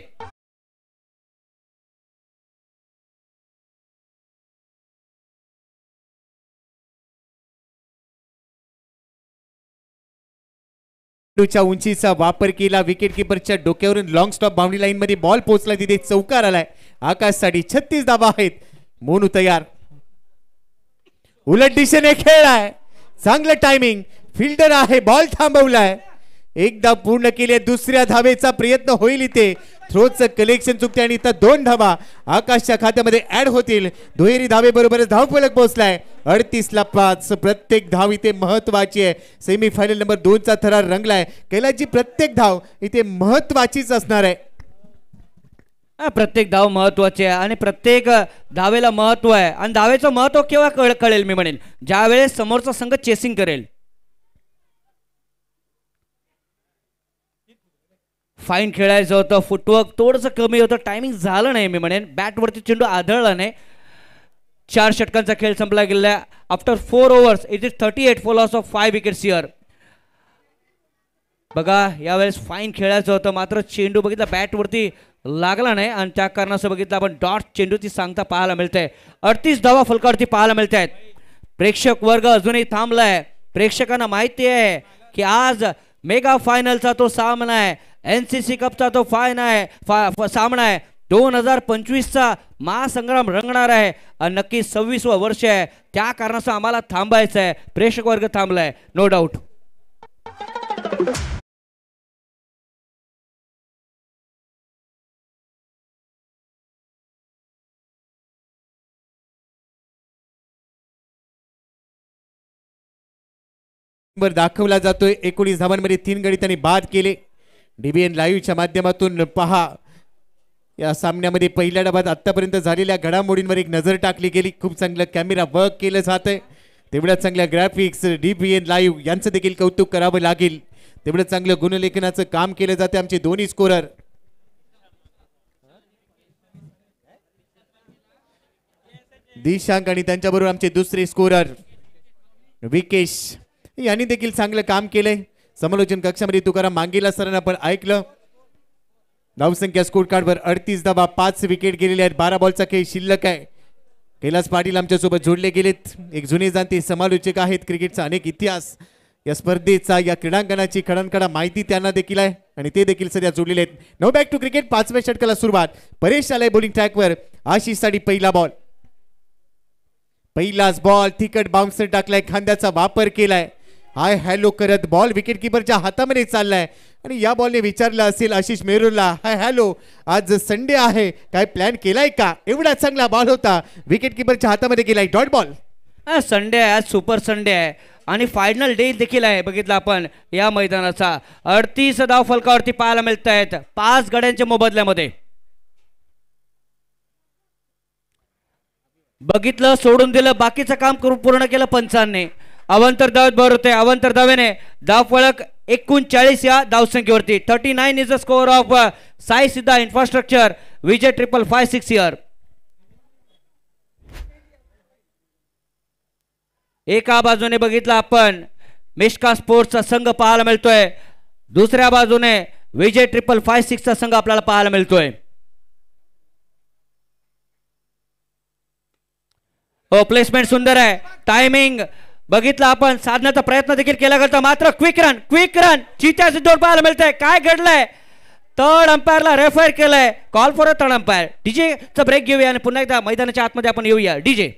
[SPEAKER 3] च्या उंचीचा वापर केला. विकेट किपरच्या डोक्यावरून लॉंग स्टॉप बाउंड्री लाईन मध्ये बॉल पोहोचला, तिथे चौकार आलाय. आकाशसाठी 36 धावा आहेत. मोनू तयार. उलट दिशेने खेळलाय, चांगलं टायमिंग, फिल्डर आहे, बॉल थांबवलाय. एकदा पूर्ण केले. दुसऱ्या धावेचा प्रयत्न होईल इथे. थ्रोचं कलेक्शन चुकते आणि इथं 2 धावा आकाशच्या खात्यामध्ये ऍड होतील. दुहेरी धावे बरोबरच धावफलक पोहोचलाय. 38 ला 5. प्रत्येक धाव इथे महत्वाची आहे. सेमीफायनल नंबर 2चा थरार रंगलाय. कैलासची प्रत्येक धाव इथे महत्वाचीच असणार आहे.
[SPEAKER 1] प्रत्येक धाव महत्वाची आहे आणि प्रत्येक धावेला महत्व आहे आणि धावेचं महत्व केव्हा कळेल मी म्हणेन ज्या वेळेस समोरचा संघ चेसिंग करेल. फाईन खेळायचं होतं, फुटवर्क थोडंसं कमी होतं, टायमिंग झालं नाही मी म्हणेन. बॅटवरती चेंडू आदळला नाही. 4 षटकांचा खेळ संपला गेला. After 4 overs it is 38 for loss of 5 wickets here. बघा यावेळेस फाईन खेळायचं होतं मात्र चेंडू बघितला बॅटवरती लागला नाही आणि त्या कारणाचं बघितलं आपण डॉट चेंडूची सांगता पाहायला मिळते. 38 धावा फलकावरती पाहायला मिळत आहेत. प्रेक्षक वर्ग अजूनही थांबलाय. प्रेक्षकांना माहिती आहे की आज मेगा फायनलचा तो सामना आहे, NCC कपचा तो सामना आहे. 2025चा महासंग्राम रंगणार आहे आणि नक्की 26वं वर्ष आहे. त्या कारणाचं आम्हाला थांबायचं आहे. प्रेक्षक वर्ग थांबलाय नो डाऊट.
[SPEAKER 3] दाखवला जातोय. 19 धावांमध्ये 3 गडी त्यांनी बाद केले. DBN लाईव्हच्या माध्यमातून पहा या सामन्यामध्ये पहिल्या डावात आतापर्यंत झालेल्या घडामोडींवर एक नजर टाकली गेली. खूप चांगलं कॅमेरा वर्क केलं जात आहे. तेवढ्या चांगल्या ग्राफिक्स DBN लाईव्ह यांचं देखील कौतुक करावं लागेल. तेवढं चांगलं गुणलेखनाचं काम केलं जाते. आमचे दोन्ही स्कोरर दिशांक आणि त्यांच्याबरोबर आमचे दुसरे स्कोरर विकेश यांनी देखील चांगलं काम केलंय. समालोचन कक्षामध्ये तुकाराम मांगेला सरांना आपण ऐकलं. धावसंख्या स्कोर कार्डवर 38 धावा, 5 विकेट गेलेले आहेत. 12 बॉलचा खेळ शिल्लक आहे. कैलास पाटील आमच्यासोबत जोडले गेलेत. एक जुने जाणते समालोचक आहेत. क्रिकेटचा अनेक इतिहास, या स्पर्धेचा, या क्रीडांगणाची खडानखडा माहिती त्यांना देखील आहे आणि ते देखील सध्या जोडलेले आहेत. No back to cricket. 5व्या षटकाला सुरुवात. परेश आलाय बॉलिंग ट्रॅकवर. आशिषसाठी पहिला बॉल. पहिलाच बॉल तिकट बाउन्सर टाकलाय. खांद्याचा वापर केलाय. हाय हॅलो करत बॉल विकेट किपरच्या हातामध्ये चाललाय आणि या बॉलने विचारलं असेल आशिष मेहरूला, हाय हॅलो आज संडे आहे, काय प्लॅन केलाय का? एवढा चांगला बॉल होता, विकेट किपरच्या हातामध्ये गेलाय. Dot ball.
[SPEAKER 1] संडे आहे, आज सुपर संडे आहे आणि फायनल डे देखील आहे. बघितलं आपण या मैदानाचा. 38 धाव फलकावरती पाहायला मिळत आहेत 5 गड्यांच्या मोबदल्यामध्ये. बघितलं, सोडून दिलं, बाकीचं काम पूर्ण केलं पंचांनी. अवंतर धावेत भर होते. अवंतर धावेने धाव फलक 39 या धावसंख्येवरती. 39 is the score of Sai सिद्धा इन्फ्रास्ट्रक्चर विजय 555 हिअर. एका बाजूने बघितलं आपण मिश्का स्पोर्ट्सचा संघ पाहायला मिळतोय, दुसऱ्या बाजूने विजय 555 चा संघ आपल्याला पाहायला मिळतोय. हो, प्लेसमेंट सुंदर आहे. टायमिंग बघितलं आपण, साधण्याचा प्रयत्न देखील केला करतो मात्र क्विक रन चित्याचे जोड पाहायला मिळतंय. काय घडलंय? थर्ड अंपायरला रेफर केलंय. Call for a third umpire. DJ चा ब्रेक घेऊया आणि पुन्हा एकदा मैदानाच्या आतमध्ये आपण येऊया. डीजे.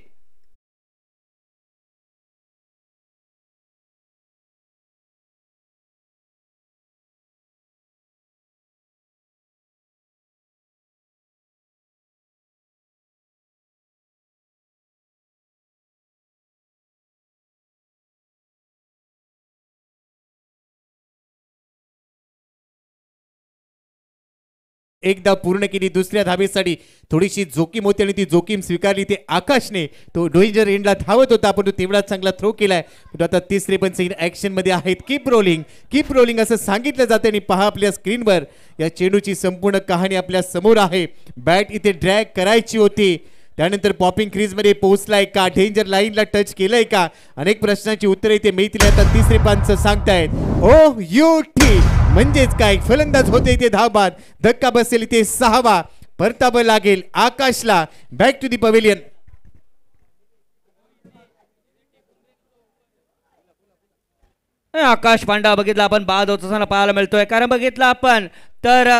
[SPEAKER 3] एकदा पूर्ण केली. दुसऱ्या धावेसाठी थोडीशी जोखीम होती आणि ती जोखीम स्वीकारली. ते आकाशने तो डेंजर एंडला धावत होता पण तो तेवढा चांगला थ्रो केलाय. पण आता तिसरे पण सैन ऍक्शन मध्ये आहेत. कीप रोलिंग असं सांगितलं जाते आणि पहा आपल्या स्क्रीनवर या चेंडूची संपूर्ण कहाणी आपल्या समोर आहे. बॅट इथे ड्रॅग करायची होती, त्यानंतर पॉपिंग क्रीज मध्ये पोहोचलाय का, डेंजर लाईनला टच केलंय का, अनेक प्रश्नांची उत्तरे इथे मिळतील. आता तिसरे पंच सांगतायत ओ यू टी म्हणजेच काय, फलंदाज होते इथे धावबाद. धक्का बसेल इथे 6वा. परतावं लागेल आकाशला. Back to the pavilion.
[SPEAKER 1] Akash Panda बघितला आपण बाद होत असताना पाहायला मिळतोय, कारण बघितलं आपण तर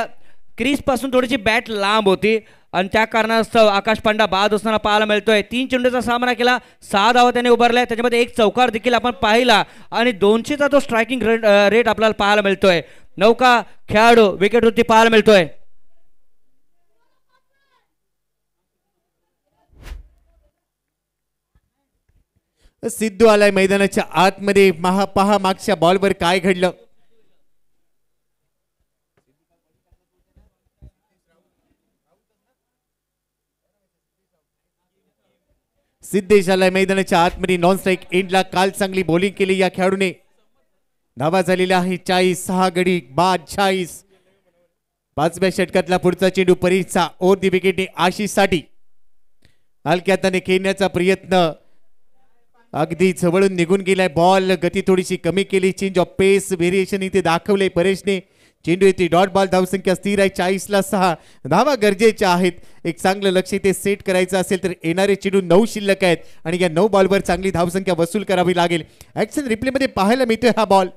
[SPEAKER 1] क्रीज पासून थोडीशी बॅट लांब होती आणि त्या कारणास्तव आकाश पांडा बाद असताना पाहायला मिळतोय. 3 चेंडूचा सामना केला, 6 धावा त्याने उभारल्या, त्याच्यामध्ये एक चौकार देखील आपण पाहिला आणि 200चा तो स्ट्रायकिंग रेट आपल्याला पाहायला मिळतोय. नौका खेळाडू विकेटवरती पाहायला मिळतोय.
[SPEAKER 3] सिद्धू आलाय मैदानाच्या आतमध्ये. पहा मागच्या बॉलवर काय घडलं. सिद्धेश आलाय मैदानाच्या आतमध्ये नॉन स्ट्राईक एंडला. काल चांगली बॉलिंग केली या खेळाडूने. धावा झालेल्या आहे 40, 6 गडी बाद 40. 5व्या षटकातला पुढचा चेंडू परीक्षचा ओव्हर दी विकेटने आशिषसाठी. हलक्या हाताने खेळण्याचा प्रयत्न अगदी जवळून निघून गेलाय. बॉल गती थोडीशी कमी केली. चेंज ऑफ पेस व्हेरिएशन इथे दाखवले परेशने. चेंडू येते डॉट बॉल. धावसंख्या स्थिर आहे 40 ला 6. धावा गरजेच्या आहेत. एक चांगलं लक्ष इथे सेट करायचं असेल तर येणारे चेंडू 9 शिल्लक आहेत आणि या 9 बॉलवर चांगली धावसंख्या वसूल करावी लागेल. ऍक्शन रिप्लेमध्ये पाहायला मिळतोय हा बॉल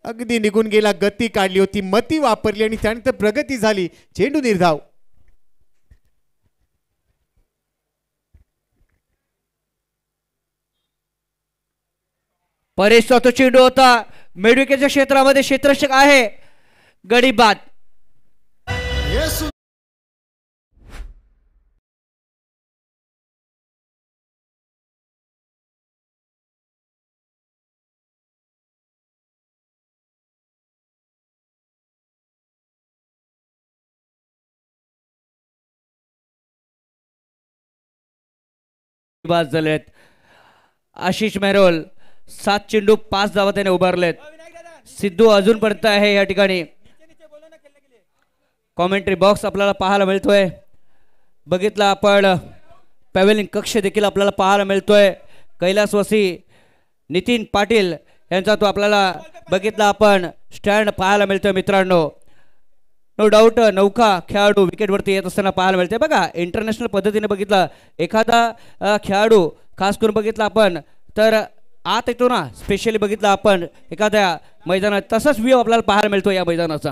[SPEAKER 3] अगदी निघून गेला. गती काढली होती, मती वापरली आणि त्यानंतर प्रगती झाली. चेंडू निर्धाव.
[SPEAKER 1] परेशचा तो चेंडू होता मेडविकेच्या क्षेत्रामध्ये. क्षेत्ररक्षक आहे. गडी बाद. बाद झालेत. आशिष मेहरोल 7 चेंडू 5 धावा त्याने उभारलेत. सिद्धू अजूनपर्यंत आहे या ठिकाणी. कॉमेंट्री बॉक्स आपल्याला पाहायला मिळतोय. बघितला आपण पॅव्हेलियन कक्ष देखील आपल्याला पाहायला मिळतोय. कैलासवासी नितीन पाटील यांचा तो आपल्याला बघितला आपण स्टँड पाहायला मिळतोय मित्रांनो. नो डाऊट नौका खेळाडू विकेटवरती येत असताना पाहायला मिळते. बघा इंटरनॅशनल पद्धतीने बघितला एखादा खेळाडू खास करून बघितला आपण तर आत येतो ना. स्पेशली बघितला आपण एखाद्या मैदानात तसाच व्ह्यू आपल्याला पाहायला मिळतो या मैदानाचा.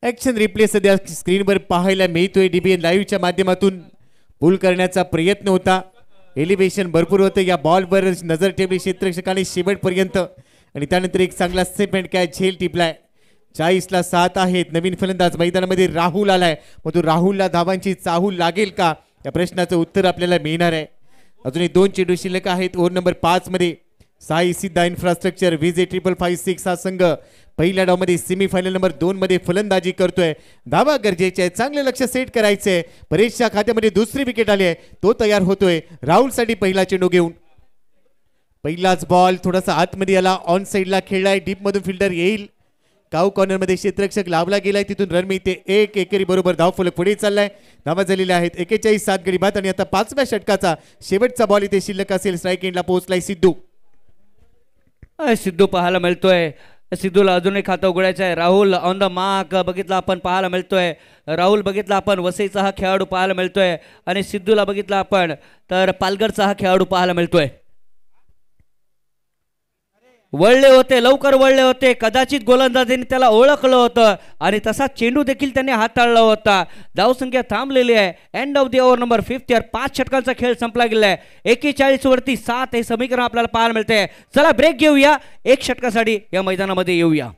[SPEAKER 3] ऍक्शन रिप्ले सध्या स्क्रीनवर पाहायला मिळतोय. डीबीएन लाईव्हच्या माध्यमातून पुल करण्याचा प्रयत्न होता. एलिव्हेशन भरपूर होतं. या बॉलवर नजर ठेवली क्षेत्ररक्षकाने शेवटपर्यंत आणि त्यानंतर एक चांगला सेपमेंट कॅच झेल टिपलाय. 40 ला 7 आहेत. नवीन फलंदाज मैदानामध्ये राहुल आलाय. मग तो राहुलला धावांची चाहूल लागेल का या प्रश्नाचं उत्तर आपल्याला मिळणार आहे. अजूनही 2 चेंडू शिल्लक आहेत. ओव्हर नंबर 5 मध्ये साई सिद्धा इन्फ्रास्ट्रक्चर विजे 555 हा संघ पहिल्या डावमध्ये सेमीफायनल नंबर 2 मध्ये फलंदाजी करतोय. धावा गरजेचे आहे. चांगले लक्ष सेट करायचंय. परेशच्या खात्यामध्ये दुसरी विकेट आली आहे. तो तयार होतोय राहुलसाठी पहिला चेंडू घेऊन. पहिलाच बॉल थोडासा आतमध्ये आला. ऑन साईडला खेळलाय. डीप मधून फिल्डर येईल. काऊ कॉर्नर मध्ये क्षेत्ररक्षक लावला गेलाय. तिथून रन मिळते 1 एकेरी बरोबर. धावफलक पुढे चाललाय. धावा झालेल्या आहेत 41 7 गडी बाद आणि आता 5व्या षटकाचा शेवटचा बॉल इथे शिल्लक असेल. स्ट्राईक एंडला पोहोचलाय सिद्धू.
[SPEAKER 1] सिद्धू पाहायला मिळतोय. सिद्धूला अजूनही खातं उघडायचं आहे. राहुल ऑन द मार्क बघितला आपण पाहायला मिळतोय. राहुल बघितला आपण वसईचा हा खेळाडू पाहायला मिळतोय आणि सिद्धूला बघितला आपण तर पालघरचा हा खेळाडू पाहायला मिळतोय. वळले होते, लवकर वळले होते. कदाचित गोलंदाजीने त्याला ओळखलं होतं आणि तसा चेंडू देखील त्यांनी हाताळला होता. धावसंख्या थांबलेली आहे. End of the over number 5 5 षटकांचा खेळ संपला गेला आहे. 41 वरती 7 हे समीकरण आपल्याला पाहायला मिळते. चला ब्रेक घेऊया. 1 षटकासाठी या मैदानामध्ये येऊया.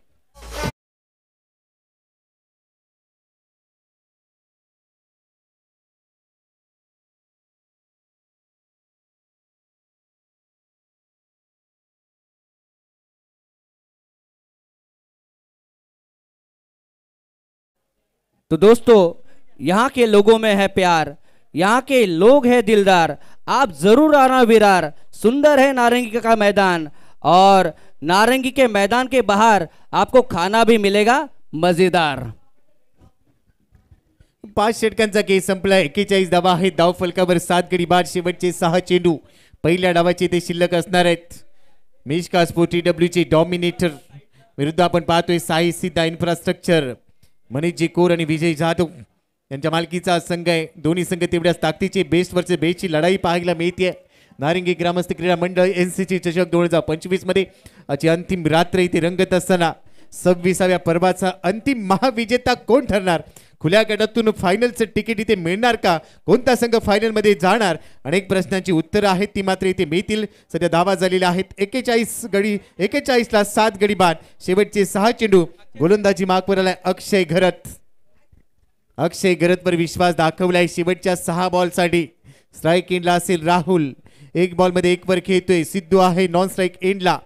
[SPEAKER 1] तो दोस्तों यहाँ के लोगों में है प्यार, यहाँ के लोग हैं दिलदार. आप जरूर आना विरार. सुंदर है नारंगी का मैदान और नारंगी के मैदान के बाहर आपको खाना भी मिलेगा मजेदार.
[SPEAKER 3] 5 षटकांचा खेळ संपला. 41 धावा आहेत. धाव फलकावर 7 गडी बाद. शेवटचे 6 चेंडू पहिल्या डावाचे ते शिल्लक असणार आहेत. मिश्का स्पोर्ट TW डॉमिनेटर विरुद्ध आपण पाहतोय साई सिद्धा इन्फ्रास्ट्रक्चर. मनीषजी कोर आणि विजय जाधव यांच्या मालकीचा संघ आहे. दोन्ही संघ तेवढ्याच ताकदीचे बेस्ट वर्सेस बेस्टची लढाई पाहायला मिळते. नारंगी ग्रामस्थ क्रीडा मंडळ NCC चषक 2025 मध्ये आजची अंतिम रात्र इथे रंगत असताना 26व्या पर्वाचा अंतिम महाविजेता कोण ठरणार. खुल्या गटातून फायनलचं तिकीट इथे मिळणार का. कोणता संघ फायनल मध्ये जाणार. अनेक प्रश्नांची उत्तरं आहेत ती मात्र इथे मिळतील. सध्या धावा झालेल्या आहेत 41 ला 7 गडी बाद. शेवटचे 6 चेंडू गोलंदाजी मार्कवर आलाय अक्षय घरत. अक्षय घरतवर विश्वास दाखवलाय. शेवटच्या 6 बॉलसाठी स्ट्राईक एंडला असेल राहुल. 1 बॉल मध्ये 1 वर खेळतोय. सिद्धू आहे नॉन स्ट्राईक एंडला.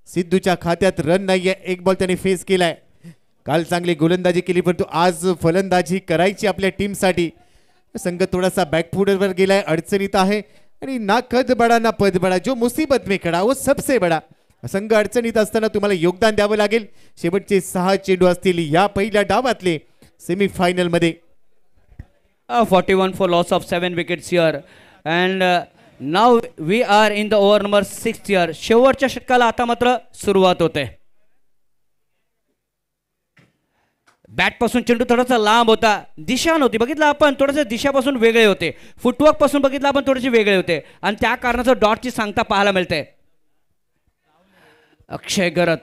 [SPEAKER 3] सिद्धूच्या खात्यात रन नाहीये. 1 बॉल त्याने फेस केलाय. काल चांगली गोलंदाजी केली परंतु आज फलंदाजी करायची आपल्या टीमसाठी. संघ थोडासा बॅकफुटवर गेलाय. अडचणीत आहे. आणि ना कद बडा ना पद बडा, जो मुसीबत में खडा वो सबसे बडा. संघ अडचणीत असताना तुम्हाला योगदान द्यावं लागेल. शेवटचे 6 चेंडू असतील या पहिल्या डावातले सेमीफायनल मध्ये.
[SPEAKER 1] 41 for loss of 7 wickets here and now we are in the over number 6 here. शेवटच्या षटकाला आता मात्र सुरुवात होते. बॅट पासून चेंडू थोडासा लांब होता, दिशा नव्हती बघितलं आपण, थोडेसे दिशापासून वेगळे होते, फुटवर्क पासून बघितलं आपण थोडेसे वेगळे होते आणि त्या कारणाचं डॉटची सांगता पाहायला मिळते. अक्षय घरत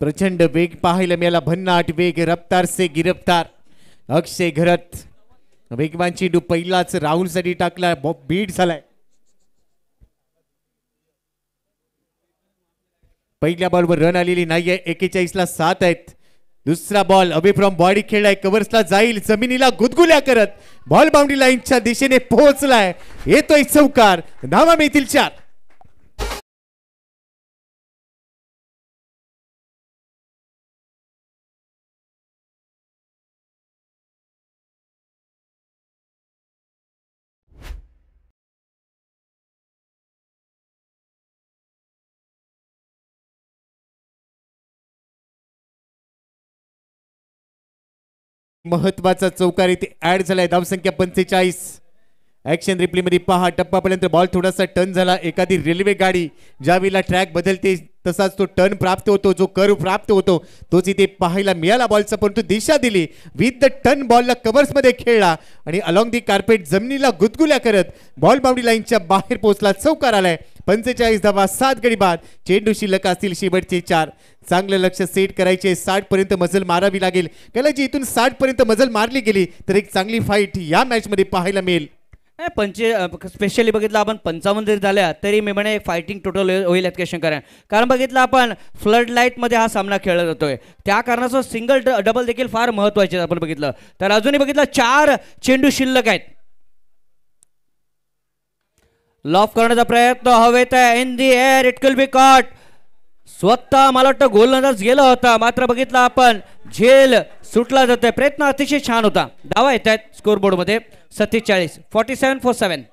[SPEAKER 3] प्रचंड वेग पाहायला मिळाला, भन्नाट वेग, रफ्तार से गिरफ्तार. अक्षय घरत वेगवान चेंडू पहिलाच राहुल साठी टाकला, बीट झालाय. पहिल्या बॉलवर रन आलेली नाहीये, 41 ला 7 आहेत. दुसरा बॉल अवे फ्रॉम बॉडी खेळलाय, कव्हर्सला जाईल, जमिनीला गुदगुल्या करत बॉल बाउंड्री लाईनच्या दिशेने पोहोचलाय. येतोय चौकार, धावा मिळतील 4. महत्वाचा चौकार इथे ऍड झालाय, धावसंख्या 45. ऍक्शन रिप्ले मध्ये पहा, टप्पापर्यंत बॉल थोडासा टर्न झाला. एखादी रेल्वे गाडी ज्यावेळेला ट्रॅक बदलते तसाच तो टर्न प्राप्त होतो, जो कर्व प्राप्त होतो तोच इथे पाहायला मिळाला बॉलचा, परंतु दिशा दिली. विथ द टर्न बॉलला कव्हर्स मध्ये खेळला आणि अलॉंग दी कार्पेट जमिनीला गुदगुल्या करत बॉल बाउंड्री लाईनच्या बाहेर पोहोचला. चौकार आलाय. 45 धावा, 7 गडी बाद. चेंडू शिल्लक असतील शेवटचे 4. चांगलं लक्ष सेट करायचे, 60 पर्यंत मजल मारावी लागेल. जी इथून 60 पर्यंत मजल मारली गेली तर एक चांगली फाईट या मॅच मध्ये पाहायला मिळेल.
[SPEAKER 1] स्पेशली बघितलं आपण 55 जरी झाल्या तरी मी म्हणे फायटिंग टोटल होईल यात काही शंका नाही. कारण बघितलं आपण फ्लड लाईट मध्ये हा सामना खेळला जातोय, त्या कारणाचं सिंगल डबल देखील फार महत्वाचे आपण बघितलं तर. अजूनही बघितलं 4 चेंडू शिल्लक आहेत. लॉफ करण्याचा प्रयत्न हवेत आहे, in the air, it will be caught. स्वतः मला वाटतं गोलंदाज गेला होता, मात्र बघितलं आपण झेल सुटला जातोय. प्रयत्न अतिशय छान होता. धावा येत आहेत स्कोरबोर्ड मध्ये 47, 47 for 7.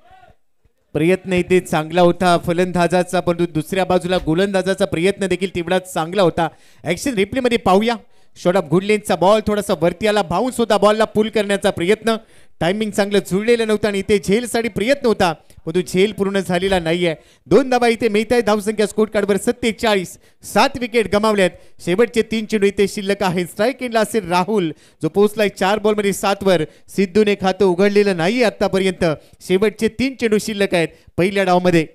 [SPEAKER 3] प्रयत्न इथे चांगला होता फलंदाजाचा, परंतु दुसऱ्या बाजूला गोलंदाजाचा प्रयत्न देखील तेवढाच चांगला होता. ऍक्शन रिप्ले मध्ये पाहूया, शॉट ऑफ गुड लेन्थचा बॉल थोडासा वरती आला, बाउन्स होता, बॉलला पुल करण्याचा प्रयत्न, टायमिंग चांगलं जुळलेलं नव्हतं आणि इथे झेलसाठी प्रयत्न होता परंतु झेल पूर्ण झालेला नाहीये. 2 धावा इथे मिळत आहे. धावसंख्या स्कोर कार्डवर 47, 7 विकेट गमावल्यात. शेवटचे 3 चेंडू इथे शिल्लक आहेत. स्ट्राईक एंडला असेल राहुल, जो पोहोचलाय 4 बॉलमध्ये 7 वर. सिद्धूने खातं उघडलेलं नाही आतापर्यंत. शेवटचे 3 चेंडू शिल्लक आहेत पहिल्या डावमध्ये.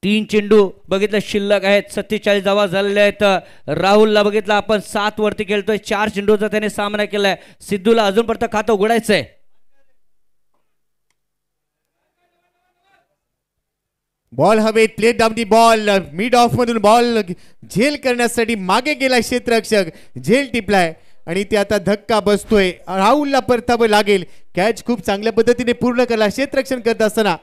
[SPEAKER 1] 3 चेंडू बघितलं शिल्लक आहेत, 47 धावा झालेल्या आहेत. राहुलला बघितलं आपण 7 वरती खेळतोय, 4 चेंडूचा त्याने सामना केलाय. सिद्धूला अजूनपर्यंत खातं उघडायचंय.
[SPEAKER 3] बॉल हवेत, plate down the ball, mid of मधून बॉल झेल करण्यासाठी मागे गेला क्षेत्ररक्षक, झेल टिपलाय आणि ते आता धक्का बसतोय. राहुलला परतावं लागेल. कॅच खूप चांगल्या पद्धतीने पूर्ण केला क्षेत्ररक्षण करत असताना.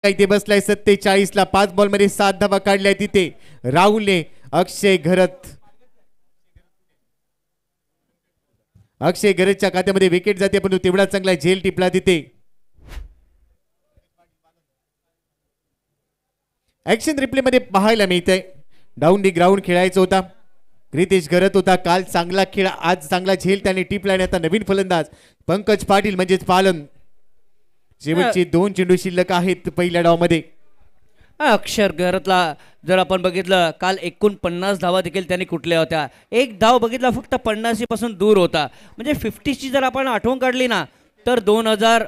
[SPEAKER 3] इथे बसलाय 47 ला, 5 बॉल मध्ये 7 धावा काढल्या तिथे राहुलने. अक्षय घरत, अक्षय घरतच्या खात्यामध्ये विकेट जाते पण तेवढा चांगला झेल टिपला तिथे. ऍक्शन रिप्ले मध्ये पाहायला मिळतंय, डाऊन दी ग्राउंड खेळायचं होता. रितेश घरत होता, काल चांगला खेळ, आज चांगला झेल त्याने टिपला आणि आता नवीन फलंदाज पंकज पाटील म्हणजेच पालन. शेवटचे 2 चेंडू शिल्लक आहेत पहिल्या डावमध्ये.
[SPEAKER 1] अक्षर घरातला जर आपण बघितलं काल 49 धावा देखील त्यांनी कुठल्या होत्या. एक धाव बघितला फक्त 50 पासून दूर होता. म्हणजे 50ची जर आपण आठवण काढली ना तर 2000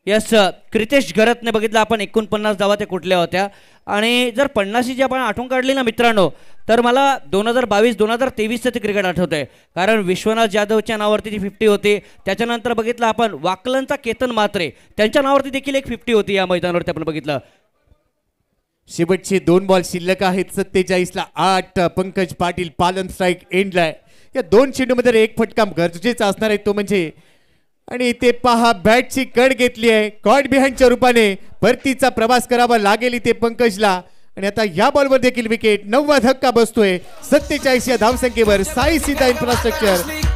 [SPEAKER 1] यस क्रितेश घरतने बघितलं आपण 49 धावा ते कुठल्या होत्या. आणि जर 50ची आपण आठवण काढली ना मित्रांनो तर मला 2022-2023चं ते क्रिकेट आठवत आहे. कारण विश्वनाथ जाधवच्या नावावरती ती 50 होती. त्याच्यानंतर बघितलं आपण वाकलनचा केतन मात्रे त्यांच्या नावावरती देखील एक 50 होती या मैदानावरती आपण बघितलं.
[SPEAKER 3] शेवटचे 2 बॉल शिल्लक आहेत. 47 ला 8. पंकज पाटील पालन स्ट्राईक एंडला. या 2 चेंडूमध्ये एक फटका गरजेचा असणार आहे तो म्हणजे, आणि इथे पहा बॅटची कड घेतली आहे, कॉट बिहाइंडच्या रूपाने परतीचा प्रवास करावा लागेल इथे पंकजला. आणि आता या बॉलवर देखील विकेट. 9वा धक्का बसतोय 47 या धावसंख्येवर. साई सीधा इन्फ्रास्ट्रक्चर.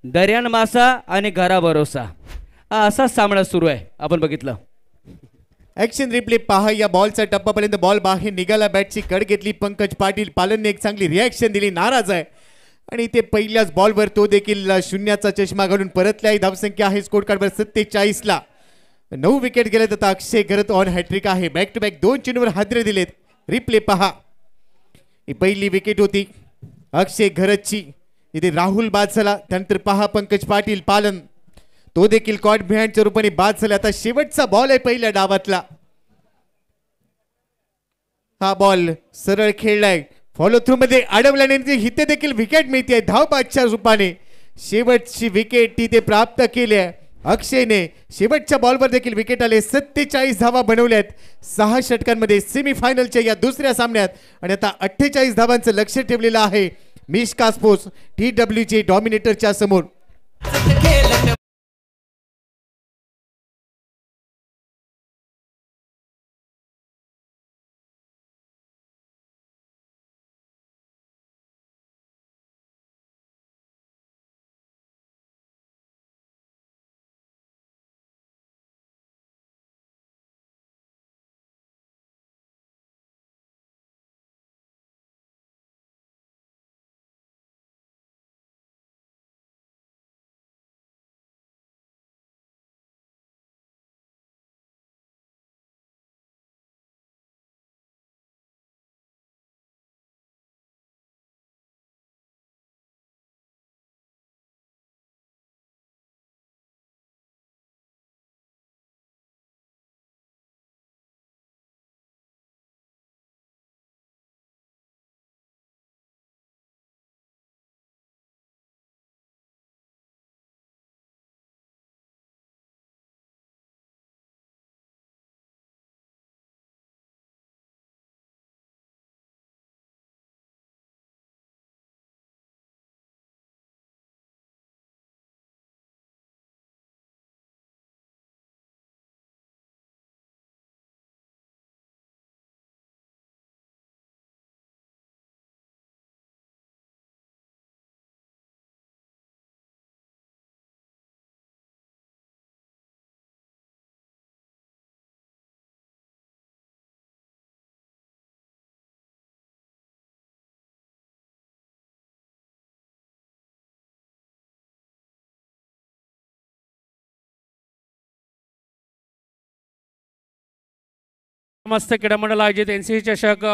[SPEAKER 1] दर्यान मासा आणि घरा भरोसा असाच सामना सुरू आहे. आपण बघितलं
[SPEAKER 3] ऍक्शन रिप्ले पहा. या बॉलचा टप्पापर्यंत बॉल बाहेर निघाला, बॅटची कड घेतली पंकज पाटील. पालनने एक चांगली रिॲक्शन दिली, नाराज आहे. आणि ते पहिल्याच बॉलवर तो देखील शून्याचा चष्मा घालून परतल्या. धावसंख्या आहे स्कोर कार्डवर 47 ला. 9 विकेट गेलेत. आता अक्षय घरत ऑन हॅट्रिक आहे. बॅक टू बॅक 2 चेंडूवर हादरे दिलेत. रिप्ले पहा. ही पहिली विकेट होती अक्षय घरतची. इथे राहुल बाद झाला. त्यानंतर पहा पंकज पाटील पालन, तो देखील कॉट बिहाइंडच्या रूपाने बाद झाला. आता शेवटचा बॉल आहे पहिल्या डावातला. हा बॉल सरळ खेळलाय, फॉलो थ्रू मध्ये अडवल्याने इथे देखील विकेट मिळते धाव बादच्या रूपाने. शेवटची विकेट तिथे प्राप्त केली आहे अक्षयने. शेवटच्या बॉलवर देखील विकेट आले. 47 धावा बनवल्यात 6 षटकांमध्ये सेमीफायनलच्या या दुसऱ्या सामन्यात. आणि आता 48 धावांचं लक्ष ठेवलेलं आहे मिश्का स्पोर्ट्स TWJ डॉमिनेटरच्या समोर.
[SPEAKER 4] मस्त क्रीडा मंडळ आयोजित NCC चषक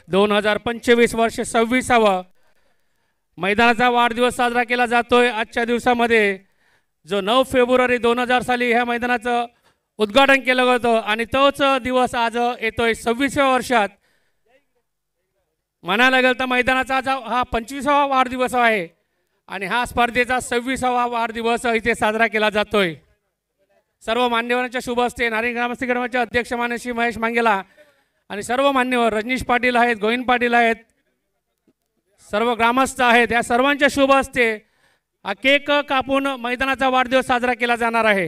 [SPEAKER 4] 2025 वर्ष 26वा मैदानाचा वाढदिवस साजरा केला जातोय आजच्या दिवसामध्ये, जो 9 फेब्रुवारी 2000 साली ह्या मैदानाचं उद्घाटन केलं होतं. आणि तोच दिवस आज येतोय 26व्या वर्षात. म्हणायला गेलं तर मैदानाचा आज हा 25वा वाढदिवस आहे आणि हा स्पर्धेचा 26वा वाढदिवस इथे साजरा केला जातोय. सर्व मान्यवरांच्या शुभ हस्ते नारिंग ग्रामस्थ गणाचे अध्यक्ष मान्य श्री महेश मांगेला आणि सर्व मान्यवर रजनीश पाटील आहेत, गोविंद पाटील आहेत, सर्व ग्रामस्थ आहेत, या सर्वांच्या शुभ हस्ते हा केक कापून मैदानाचा वाढदिवस साजरा केला जाणार आहे.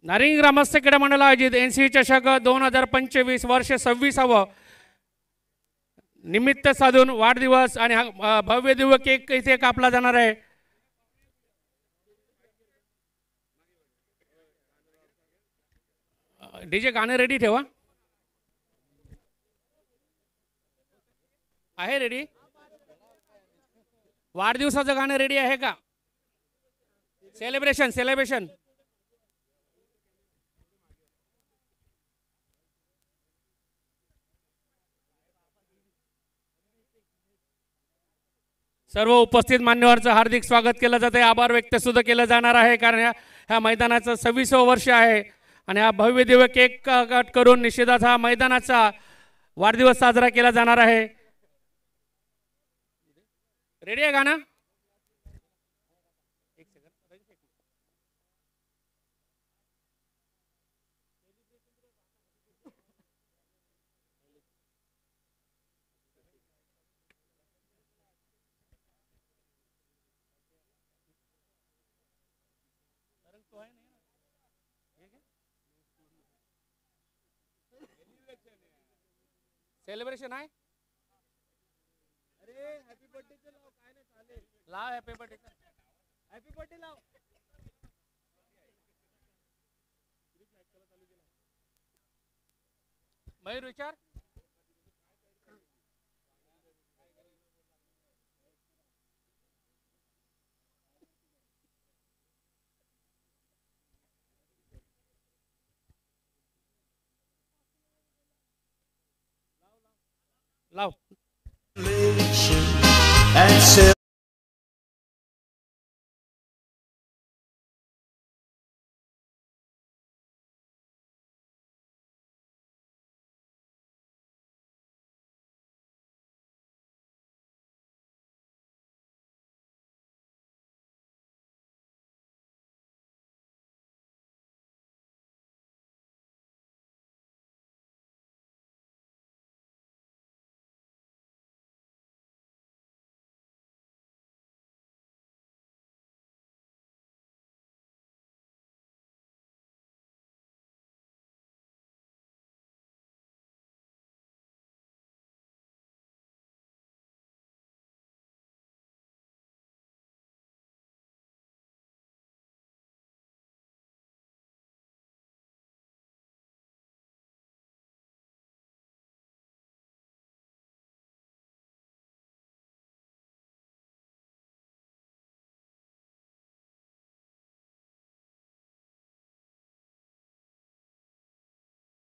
[SPEAKER 4] नारिंग ग्रामस्थ क्रीडा मंडळ आयोजित NCC चषक 2025 वर्ष 26वा निमित्त साधून वाढदिवस आणि हा भव्य दिव्य केक इथे कापला जाणार आहे. डीजे गाणं रेडी ठेवा. आहे रेडी? वाढदिवसाचं गाणं रेडी आहे का? सेलिब्रेशन सेलिब्रेशन सर्व उपस्थित मान्यवरांचं हार्दिक स्वागत केलं जातं आहे. आभार व्यक्त सुद्धा केलं जाणार आहे, कारण ह्या मैदानाचं 26वं वर्ष आहे आणि हा भव्य दिव्य केक कट करून निश्चितच हा मैदानाचा वाढदिवस साजरा केला जाणार आहे. रेडी आहे गाणं? सेलिब्रेशन आहे. अरे हॅपी बर्थडे लाव, काय नाही चालेल, लाव हॅपी बर्थडे, हॅपी बर्थडे लाव. मयूर विचार. लाव.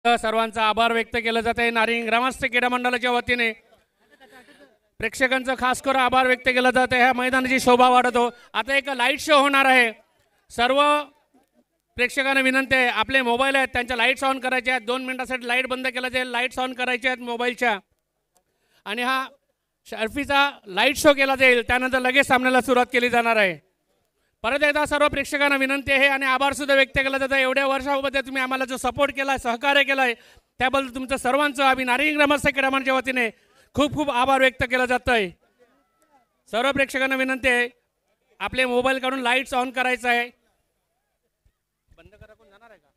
[SPEAKER 4] सर्वांचा आभार व्यक्त केला जात आहे. नारिंग ग्रामस्थ क्रीडा मंडळाच्या वतीने प्रेक्षकांचा खास करून आभार व्यक्त केला जात आहे. ह्या मैदानाची शोभा वाढतो. आता एक लाईट शो होणार आहे. सर्व प्रेक्षकांना विनंती आहे, आपले मोबाईल आहेत त्यांच्या लाईट्स ऑन करायचे आहेत. 2 मिनिटासाठी लाईट बंद केला जाईल, लाईट्स ऑन करायचे आहेत मोबाईलच्या, आणि हा शर्फीचा लाईट शो केला जाईल. त्यानंतर लगेच सामन्याला सुरुवात केली जाणार आहे. परत एकदा सर्व प्रेक्षकांना विनंती आहे आणि आभार सुद्धा व्यक्त केला जातं. एवढ्या वर्षामध्ये तुम्ही आम्हाला जो सपोर्ट केला, सहकार्य केलं, त्याबद्दल तुमचं सर्वांचं आम्ही नारिंग ग्रामस्थ क्रीडा मंडळाच्या वतीने खूप खूप आभार व्यक्त केला जात आहे. सर्व प्रेक्षकांना विनंती आहे, आपले मोबाईल काढून लाईट्स ऑन करायचं आहे. बंद करा, कोण जाणार आहे का?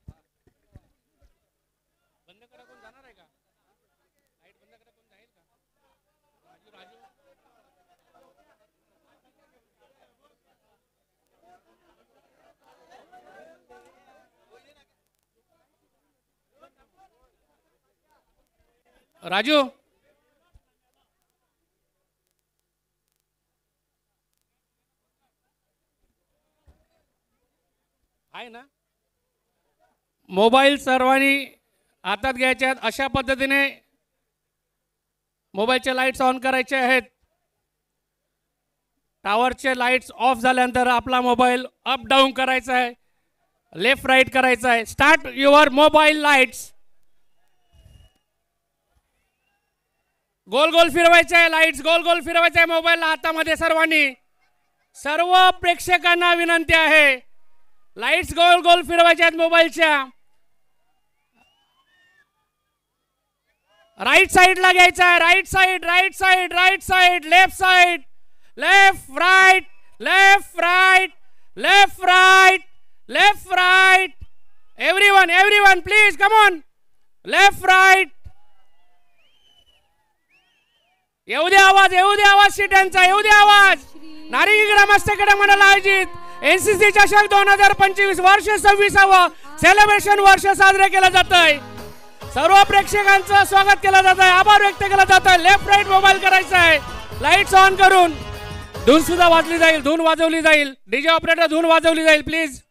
[SPEAKER 4] बंद करा, कोण जाणार आहे का? लाईट बंद करा, कोण जाईल का? राजू राजू राजू आहे ना? मोबाईल सर्वांनी हातात घ्यायचे आहेत. अशा पद्धतीने मोबाईलचे लाईट्स ऑन करायचे आहेत. टावरचे लाईट्स ऑफ झाल्यानंतर आपला मोबाईल अप डाऊन करायचा आहे, लेफ्ट राईट करायचा आहे. Start your mobile lights. गोल गोल फिरवायचे आहे लाईट्स, गोल गोल फिरवायचे आहे मोबाईल हातामध्ये. सर्व प्रेक्षकांना विनंती आहे, लाईट्स गोल गोल फिरवायच्या आहेत मोबाईलच्या. राईट साईडला घ्यायचा आहे, right side, right side, right side, left side, left right, left right, left right, left right. Everyone everyone please come on. Left right. येऊ दे आवाज, येऊ दे आवाज सीटांचा, येऊ दे आवाज. नारिंग ग्रामस्थ क्रीडा मंडळ आयोजित NCC चषक 2025 वर्ष 26वा सेलिब्रेशन वर्ष साजरे केलं जात आहे. सर्व प्रेक्षकांचं स्वागत केलं जात आहे, आभार व्यक्त केला जात आहे. लेफ्ट राईट मोबाईल करायचा आहे, लाईट्स ऑन करून. धून सुद्धा वाजली जाईल, धून वाजवली जाईल. डीजे ऑपरेटर धून वाजवली जाईल प्लीज.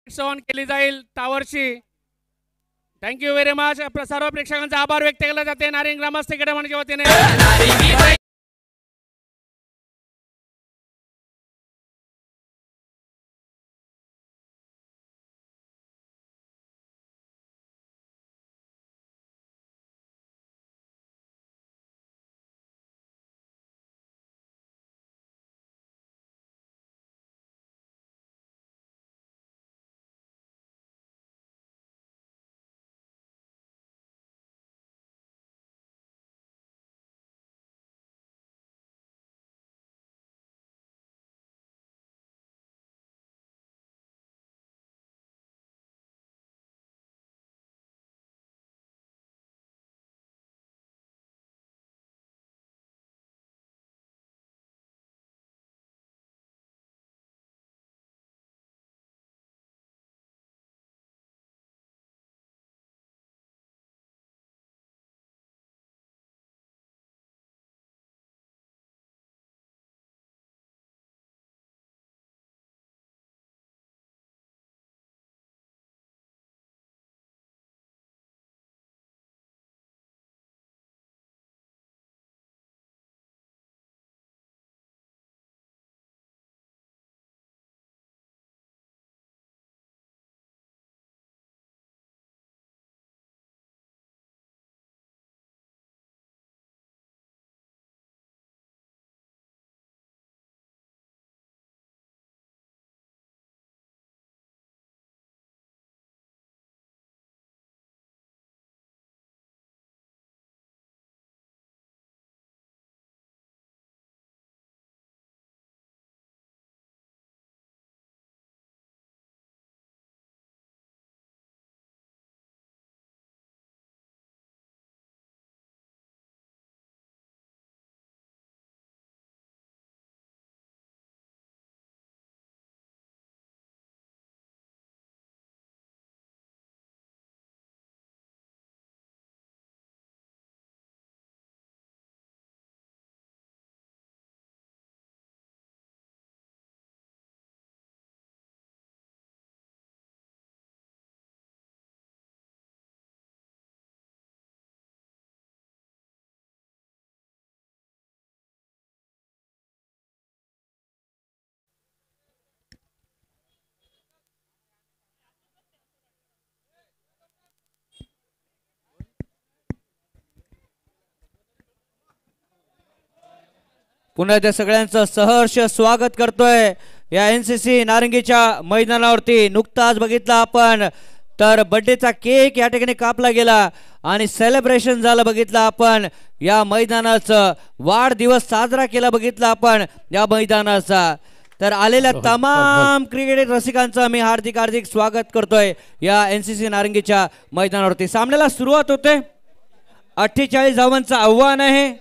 [SPEAKER 4] ऑन केली जाईल टावरची. Thank you very much. सर्व प्रेक्षकांचा आभार व्यक्त केला जाते नारिंग ग्रामस्थ क्रीडामंडळाच्या वतीने.
[SPEAKER 1] पुन्हा त्या सगळ्यांचं सहर्ष स्वागत करतोय या NCC नारंगीच्या मैदानावरती. नुकताच बघितला आपण तर बर्थडेचा केक या ठिकाणी कापला गेला आणि सेलिब्रेशन झालं बघितलं आपण. या मैदानाचं वाढदिवस साजरा केला बघितला आपण या मैदानाचा. तर आलेल्या तमाम क्रिकेट रसिकांचं मी हार्दिक हार्दिक स्वागत करतोय या NCC नारंगीच्या मैदानावरती. सामन्याला सुरुवात होते. 48 धावांचं आव्हान आहे.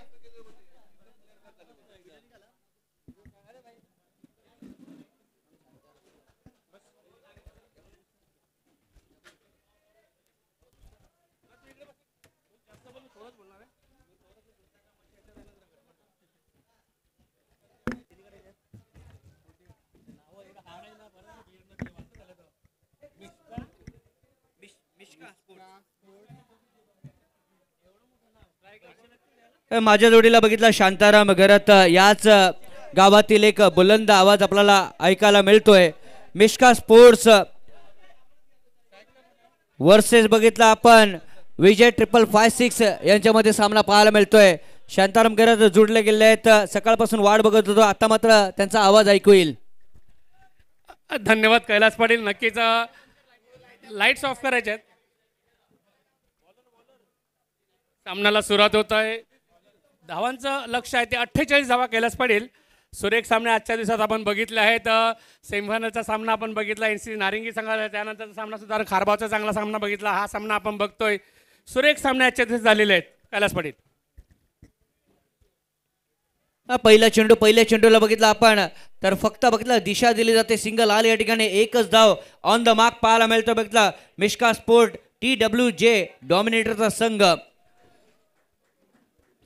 [SPEAKER 1] माझ्या जोडीला बघितला शांताराम गरत. याच गावातील एक बुलंद आवाज आपल्याला ऐकायला मिळतोय. मिश्का स्पोर्ट्स वर्सेस बघितला आपण विजय 5556 यांच्यामध्ये सामना पाहायला मिळतोय. शांताराम गरत जोडले गेले आहेत. सकाळपासून वाट बघत होतो, आता मात्र त्यांचा आवाज ऐकू येईल.
[SPEAKER 4] धन्यवाद कैलास पाटील. नक्कीच लाईट्स ऑफ करायचे आहेत. सामन्याला सुरुवात होत आहे. धावांचं लक्ष आहे ते 48 धावा कैलास पाटील. सुरेख सामने आजच्या दिवसात आपण बघितले आहेत. सेमीफायनलचा सामना आपण बघितला NCC नारिंगी संघाचा, त्यानंतरचा सामना सुद्धा खारबावचा चांगला सामना बघितला. हा सामना आपण बघतोय. सुरेख सामने आजच्या दिवसात झालेले आहेत कैलास पाटील.
[SPEAKER 1] पहिल्या चेंडूला बघितला आपण तर फक्त बघितलं दिशा दिली जाते. सिंगल आले या ठिकाणी. एकच धाव ऑन द मार्क पाहायला मिळतो. बघितला मिश्का स्पोर्ट TWJ डॉमिनेटरचा संघ.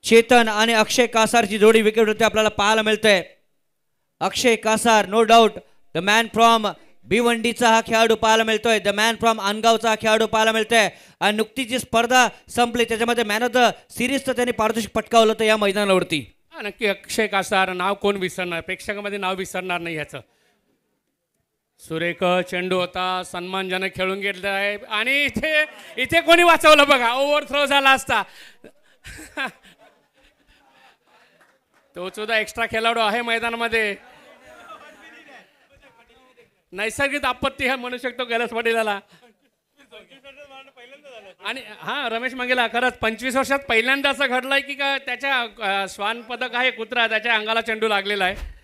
[SPEAKER 1] चेतन आणि अक्षय कासारची जोडी विकेट होते आपल्याला पाहायला मिळतंय. Akshay Kasar no doubt the man from भिवंडीचा हा खेळाडू पाहायला मिळतोय. द मॅन फ्रॉम अनगावचा हा खेळाडू पाहायला मिळतोय. आणि नुकतीच जी स्पर्धा संपली त्याच्यामध्ये मॅन ऑफ द सिरीजचं त्यांनी पारितोषिक पटकावलं होतं या मैदानावरती.
[SPEAKER 4] नक्की अक्षय कासार, नाव कोण विसरणार, प्रेक्षकामध्ये नाव विसरणार नाही याचं. सुरेख चेंडू होता, सन्मानजनक खेळून घेतला आहे आणि इथे इथे कोणी वाचवलं बघा, ओव्हरथ्रो झाला असता. तो सुद्धा एक्स्ट्रा खेळाडू आहे मैदानामध्ये. नैसर्गिक आपत्ती हा म्हणू शकतो कैलास पाटीलला. आणि हा रमेश मंगेला, खरंच 25 वर्षात पहिल्यांदा असं घडलंय की का त्याच्या श्वान पदक आहे कुत्रा, त्याच्या अंगाला चेंडू लागलेला आहे.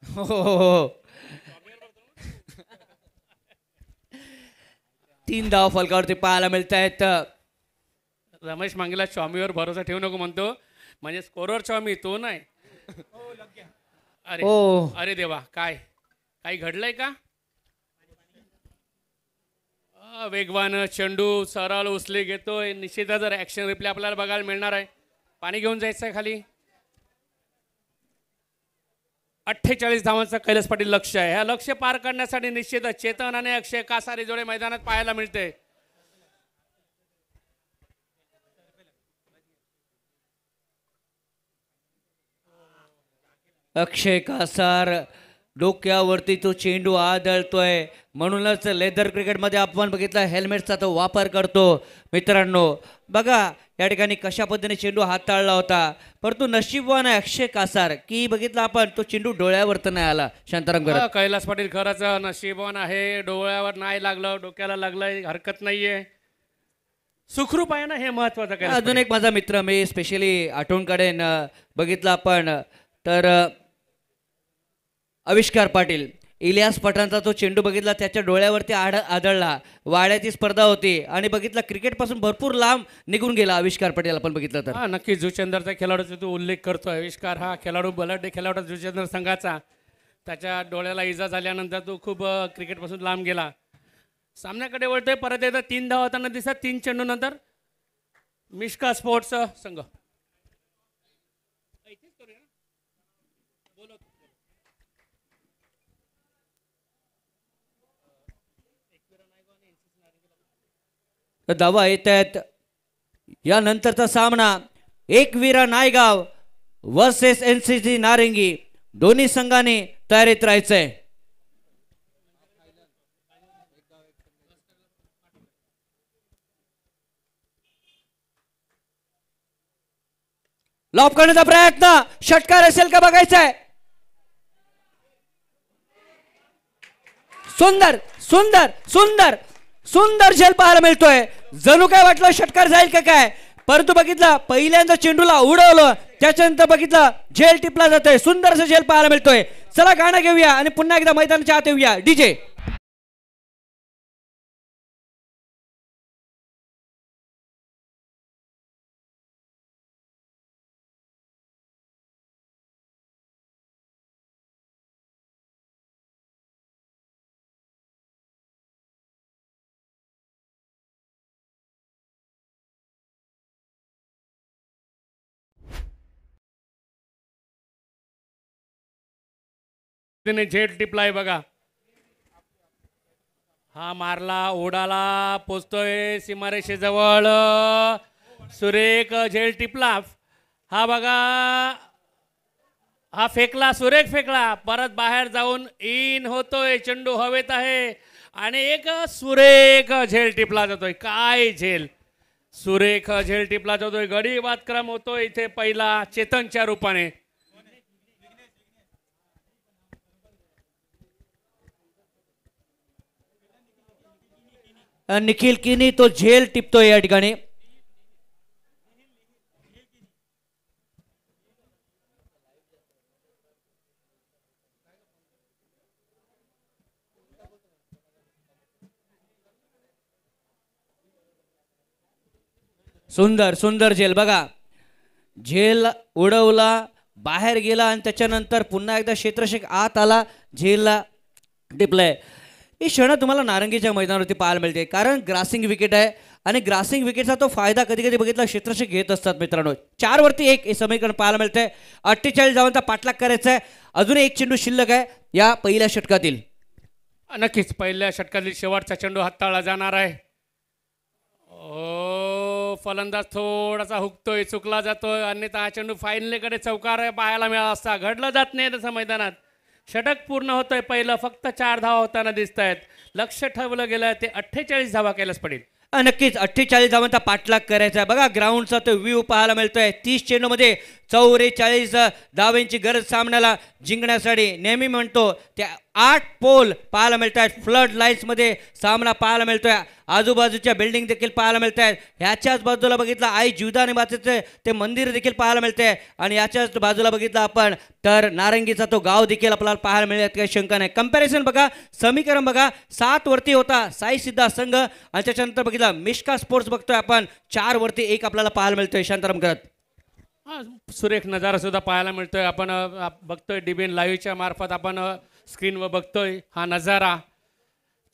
[SPEAKER 1] हो 3 धाव फलकावरती पाहायला मिळत आहेत.
[SPEAKER 4] रमेश मांगेला स्वामीवर भरोसा ठेवू नको म्हणतो, म्हणजे स्कोरवर स्वामी तो नाही. अरे अरे देवा, काय काही घडलंय का. वेगवान चेंडू सरळ उचले घेतोय. निश्चितच जर ऍक्शन रिप्ले आपल्याला बघायला मिळणार आहे. पाणी घेऊन जायचं आहे खाली. 48 धावांचं कैलास पाटील लक्ष आहे. ह्या लक्ष पार करण्यासाठी निश्चितच चेतन आणि अक्षय कासारे जोडे मैदानात पाहायला मिळते.
[SPEAKER 1] अक्षय कासार डोक्यावरती तो चेंडू आदळतोय. म्हणूनच लेदर क्रिकेटमध्ये आपण बघितलं हेल्मेटचा तो वापर करतो. मित्रांनो बघा या ठिकाणी कशा पद्धतीने चेंडू हाताळला होता. परंतु नशीबवान आहे अक्षय कासार की बघितलं आपण तो चेंडू डोळ्यावर तर नाही आला. शांताराम कर
[SPEAKER 4] कैलास पाटील खरंच नशीबवान आहे. डोळ्यावर नाही लागलं, डोक्याला लागलंय, हरकत नाहीये. सुखरूप आहे ना, हे महत्वाचं.
[SPEAKER 1] अजून एक माझा मित्र मी स्पेशली आठवण काढेन. बघितलं आपण तर आविष्कार पाटील, इलियास पठाणचा तो चेंडू बघितला त्याच्या डोळ्यावरती आदळला. वाड्याची स्पर्धा होती आणि बघितला क्रिकेट पासून भरपूर लांब निघून गेला आविष्कार पटेल आपण बघितलं तर.
[SPEAKER 4] हा नक्की जुचंदरचा खेळाडूचा तू उल्लेख करतोय. आविष्कार हा खेळाडू बलाढ्य खेळाडू जुचंदर संघाचा. त्याच्या डोळ्याला इजा झाल्यानंतर तो खूप क्रिकेट पासून लांब गेला. सामन्याकडे वळतोय. परत एकदा 3 धावा होताना दिसत 3 चेंडू नंतर. मिश्का स्पोर्ट्स संघ
[SPEAKER 1] धावा येत आहेत. यानंतरचा सामना एकविरा नायगाव वर्सेस NCC नारिंगी. दोन्ही संघांनी तयारीत राहायचंय. लॉप करण्याचा प्रयत्न, षटकार असेल का बघायचा आहे. सुंदर सुंदर सुंदर सुंदर झेल पाहायला मिळतोय. जणू काय वाटलं षटकार जाईल का काय, परंतु बघितला पहिल्यांदा चेंडूला उडवलं, त्याच्यानंतर बघितलं झेल टिपला जातोय. सुंदरसं झेल पाहायला मिळतोय. चला गाणं घेऊया आणि पुन्हा एकदा मैदानाच्या आत येऊया. डीजे
[SPEAKER 4] झेल टिपलाय बघा. हा मारला, ओढाला, पोचतोय सीमारेषेजवळ. सुरेख झेल टिपला. हा बघा, हा फेकला, सुरेख फेकला, परत बाहेर जाऊन इन होतोय. चेंडू हवेत आहे आणि एक सुरेख झेल टिपला जातोय. काय झेल, सुरेख झेल टिपला जातोय. गडी बाद क्रम होतोय इथे पहिला चेतनच्या रूपाने.
[SPEAKER 1] निखिल किनी तो झेल टिपतोय या ठिकाणी. सुंदर सुंदर झेल बघा. झेल उडवला, बाहेर गेला आणि त्याच्यानंतर पुन्हा एकदा क्षेत्ररक्षक आत आला, झेलला टिपलाय. ही क्षणं तुम्हाला नारंगीच्या मैदानावरती पाहायला मिळते, कारण ग्रासिंग विकेट आहे आणि ग्रासिंग विकेटचा तो फायदा कधी कधी बघितला क्षेत्ररक्षक घेत असतात मित्रांनो. 4वरती 1 हे समीकरण पाहायला मिळतंय. 48 धावांचा पाठलाग करायचा आहे. अजून एक चेंडू शिल्लक आहे या पहिल्या षटकातील.
[SPEAKER 4] नक्कीच पहिल्या षटकातील शेवटचा चेंडू हाताळला जाणार आहे. ओ फलंदाज थोडासा हुकतोय, चुकला जातोय, अन्यथा हा चेंडू फायनलीकडे चौकार पाहायला मिळाला असता. घडलं जात नाही तसं मैदानात. षटक पूर्ण होतंय पहिलं, फक्त 4 धावा होताना दिसत आहेत. लक्ष ठेवलं गेलं ते 48 धावा केल्याच पडेल.
[SPEAKER 1] नक्कीच 48 धावांचा पाठलाग करायचा आहे. बघा ग्राउंडचा तो व्ह्यू पाहायला मिळतोय. 30 चेंडूमध्ये 44 धावांची गरज सामन्याला जिंकण्यासाठी. नेहमी म्हणतो त्या 8 पोल पाहायला मिळत आहेत. फ्लड लाईट्समध्ये सामना पाहायला मिळतोय. आजूबाजूच्या बिल्डिंग देखील पाहायला मिळत आहेत. ह्याच्याच बाजूला बघितलं आई जीवदानी मातेचे ते मंदिर देखील पाहायला मिळते आणि याच्याच बाजूला बघितलं आपण तर नारंगीचा तो गाव देखील आपल्याला पाहायला मिळत काही शंका नाही. कंपॅरिझन बघा, समीकरण बघा. 7वरती होता साई सिद्धा संघ आणि त्याच्यानंतर बघितलं मिश्का स्पोर्ट्स बघतोय आपण 4वरती 1 आपल्याला पाहायला मिळतोय. शांताराम करत
[SPEAKER 4] सुरेख नजारा सुद्धा पाहायला मिळतोय. आपण बघतोय डीबीएन लाईव्हच्या मार्फत आपण स्क्रीनवर बघतोय हा नजारा.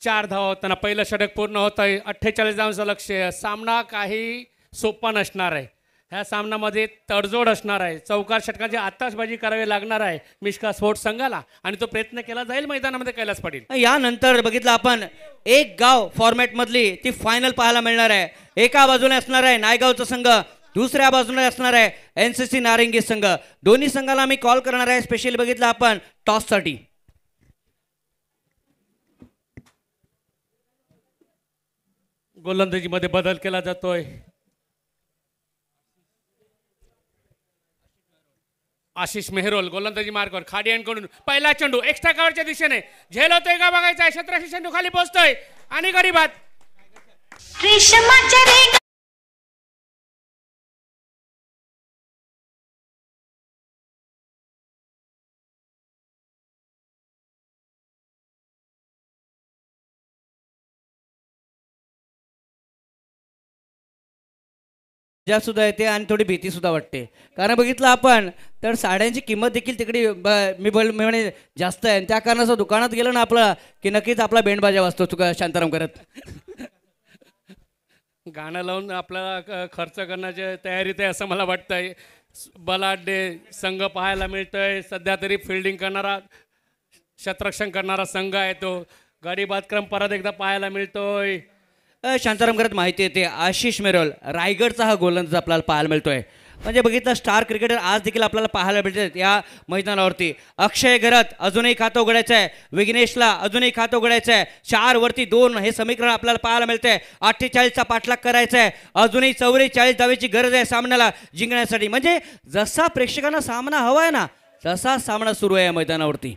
[SPEAKER 4] 4 धावा होताना पहिलं षटक पूर्ण होत आहे. 48 धावांचं लक्ष. सामना काही सोपा नसणार आहे. ह्या सामन्यामध्ये तडजोड असणार आहे. चौकार षटकाची आताशबाजी करावी लागणार आहे मिश्का स्पोर्ट्स संघाला आणि तो प्रयत्न केला जाईल मैदानामध्ये केलाच पडेल.
[SPEAKER 1] यानंतर बघितलं आपण एक गाव फॉर्मॅट मधली ती फायनल पाहायला मिळणार आहे. एका बाजूने असणार आहे नायगावचा संघ, दुसऱ्या बाजूने असणार आहे एनसीसी नारंगी संघ. दोन्ही संघाला मी कॉल करणार आहे स्पेशली बघितलं आपण टॉससाठी.
[SPEAKER 4] गोलंदाजीमध्ये बदल केला जातोय. आशिष मेहरोल गोलंदाजी मार्कवर खाडी कडून पहिला चेंडू एक्स्ट्रा कव्हरच्या दिशेने झेल होतोय का बघायचा आहे. क्षेत्ररक्षक चेंडू खाली पोहोचतोय आणि गरीबात
[SPEAKER 1] मजा सुद्धा येते आणि थोडी भीती सुद्धा वाटते. कारण बघितलं आपण तर साड्यांची किंमत देखील तिकडे मी म्हणे जास्त आहे. त्या कारणाचं दुकानात गेलं ना आपलं की नक्कीच आपला बेंडबाजा वाजतो. चुका शांताराम करत
[SPEAKER 4] गाणं लावून आपल्याला खर्च करण्याची तयारीत आहे असं मला वाटतंय. बलाढ्य संघ पाहायला मिळतोय. सध्या तरी फिल्डिंग करणारा क्षेत्ररक्षण करणारा संघ आहे तो. गडी बादक्रम परत एकदा पाहायला मिळतोय.
[SPEAKER 1] शांताराम करत माहिती येते आशिष मेरोल रायगडचा हा गोलंदाज आपल्याला पाहायला मिळतोय. म्हणजे बघितलं स्टार क्रिकेटर आज देखील आपल्याला पाहायला मिळतात या मैदानावरती. अक्षय घरत अजूनही खातं उघडायचं आहे. विघ्नेशला अजूनही खातं उघडायचं आहे. 4वरती 2 हे समीकरण आपल्याला पाहायला मिळतंय. 48चा पाठलाग करायचा आहे. अजूनही 44 धावेची गरज आहे सामन्याला जिंकण्यासाठी. म्हणजे जसा प्रेक्षकांना सामना हवा आहे ना तसा सामना सुरू आहे या मैदानावरती.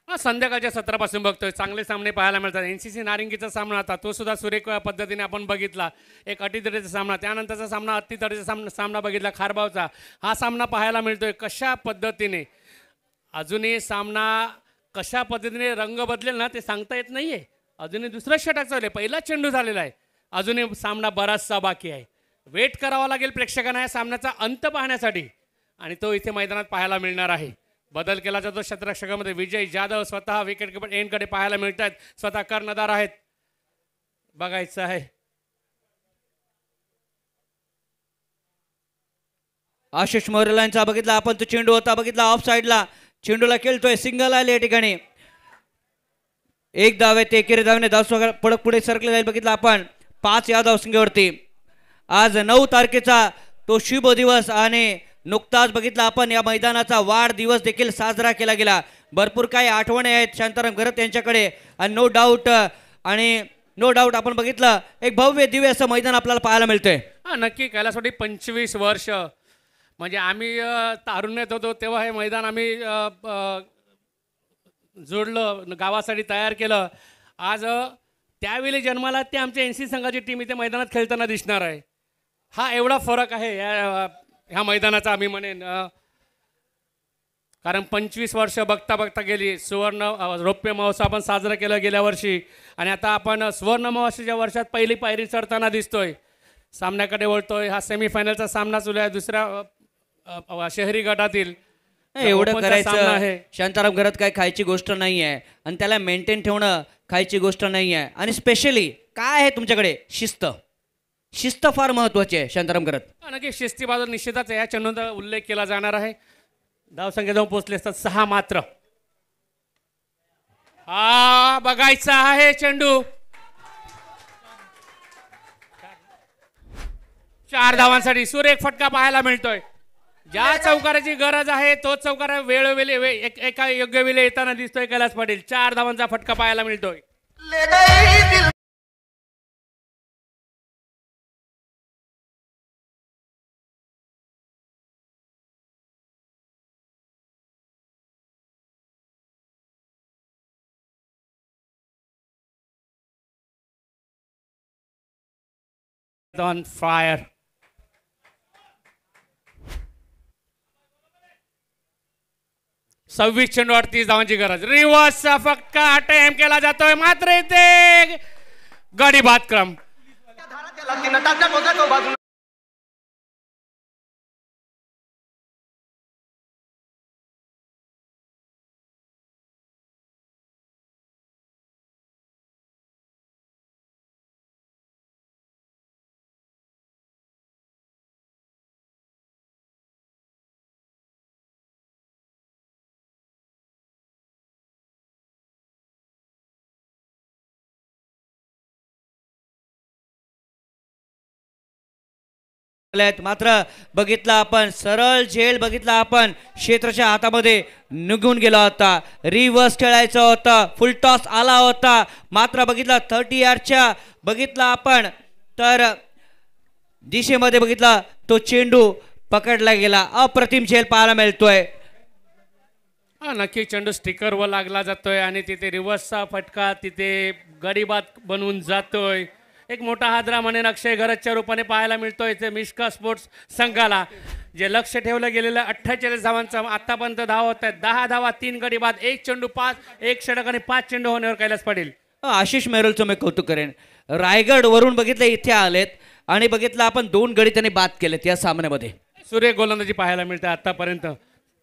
[SPEAKER 4] संध्याकाळच्या सत्रापासून बघतोय चांगले सामने पाहायला मिळतात. एनसीसी नारंगीचा सामना होता तो सुद्धा सुरेख पद्धतीने आपण बघितला. एक अटीतटीचा सामना, त्यानंतरचा सामना अटीतटीचा सामना बघितला खारबावचा. हा सामना पाहायला मिळतोय कशा पद्धतीने. अजूनही सामना कशा पद्धतीने रंग बदलेल ना ते सांगता येत नाहीये. अजूनही दुसरं षटक चालू आहे. पहिला चेंडू झालेला आहे. अजूनही सामना बराचसा बाकी आहे. वेट करावा लागेल प्रेक्षकांना या सामन्याचा अंत पाहण्यासाठी आणि तो इथे मैदानात पाहायला मिळणार आहे. बदल केला जातो क्षेत्ररक्षकामध्ये. विजय जाधव स्वतः विकेट एंडकडे पाहायला मिळत आहेत. स्वतः कर्णधार आहेत. बघायचं आहे
[SPEAKER 1] आशिष मोरेलांचा बघितला आपण तो चेंडू होता बघितला ऑफ साईडला. चेंडूला खेळतोय सिंगल आले या ठिकाणी. 1 धाव आहे ते एकेरी धावने धाव पडक पुढे सरकले जाईल. बघितलं आपण 5 या धावसंख्येवरती. आज 9 तारखेचा तो शुभ दिवस आणि नुकताच बघितला आपण या मैदानाचा वाढदिवस देखील साजरा केला गेला. भरपूर काही आठवणी आहेत शांताराम घरत यांच्याकडे आणि नो डाऊट आपण बघितलं एक भव्य दिव्य असं मैदान आपल्याला पाहायला मिळतंय.
[SPEAKER 4] नक्की कैलासवाडी 25 वर्ष म्हणजे आम्ही तारुण्यात होतो तेव्हा हे मैदान आम्ही जोडलं गावासाठी तयार केलं. आज त्यावेळी जन्माला ते आमच्या एनसी संघाची टीम इथे मैदानात खेळताना दिसणार आहे. हा एवढा फरक आहे ह्या मैदानाचा आम्ही म्हणेन. कारण 25 वर्ष बघता बघता गेली. रौप्य महोत्सव आपण साजरा केला गेल्या वर्षी आणि आता आपण सुवर्ण महोत्सवाच्या वर्षात पहिली पायरी चढताना दिसतोय. सामन्याकडे वळतोय. हा सेमीफायनलचा सामना सुरू आहे दुसऱ्या शहरी गटातील.
[SPEAKER 1] एवढं करायचं शांताराम घरात काय खायची गोष्ट नाही आहे आणि त्याला मेंटेन ठेवणं खायची गोष्ट नाही आहे. आणि स्पेशली काय आहे तुमच्याकडे? शिस्त. शिस्त फार महत्वाची आहे शांताराम करत.
[SPEAKER 4] नक्की शिस्तीबाजू निश्चितच या चेंडूचा उल्लेख केला जाणार आहे. धावसंख्या जाऊन पोहोचले असतात 6 मात्र. हा बघायचा आहे चेंडू. 4 धावांसाठी सुरेख फटका पाहायला मिळतोय. ज्या चौकाराची गरज आहे तो चौकार वेळोवेळी एका योग्य वेळी येताना दिसतोय कैलास पाटील. 4 धावांचा फटका पाहायला मिळतोय. On fire. सव्वीस चेंडू 38 धावांची गरज. रिव्हर्सचा फटका अटेम्प्ट केला जातोय मात्र इथे गडी बाद क्रम.
[SPEAKER 1] मात्र बघितला आपण सरळ झेल बघितला आपण क्षेत्राच्या हातामध्ये निघून गेला होता. रिव्हर्स खेळायचं होतं. फुल टॉस आला होता मात्र बघितला 30 यार्डच्या बघितला आपण तर दिशेमध्ये बघितला तो चेंडू पकडला गेला. अप्रतिम झेल पाहायला मिळतोय.
[SPEAKER 4] नक्की चेंडू स्टिकरवर लागला जातोय आणि तिथे रिव्हर्सचा फटका तिथे गडीबाद बनवून जातोय. एक मोठा हादरा म्हणून अक्षय गरजच्या रूपाने पाहायला मिळतोय इथे मिश्का स्पोर्ट्स संघाला. जे लक्ष ठेवलं गेलेलं 48 धावांचं आतापर्यंत धाव होत आहेत. 10 धावा 3 गडीबाद 1 चेंडू 5 1 षटक आणि 5 चेंडू होण्यावर कैलास पाटील.
[SPEAKER 1] आशिष मेहरोलचं मी कौतुक करेन. रायगड वरून बघितलं इथे आलेत आणि बघितलं आपण 2 गडी त्यांनी बाद केलेत या सामन्यामध्ये.
[SPEAKER 4] सुरेख गोलंदाजी पाहायला मिळते आतापर्यंत.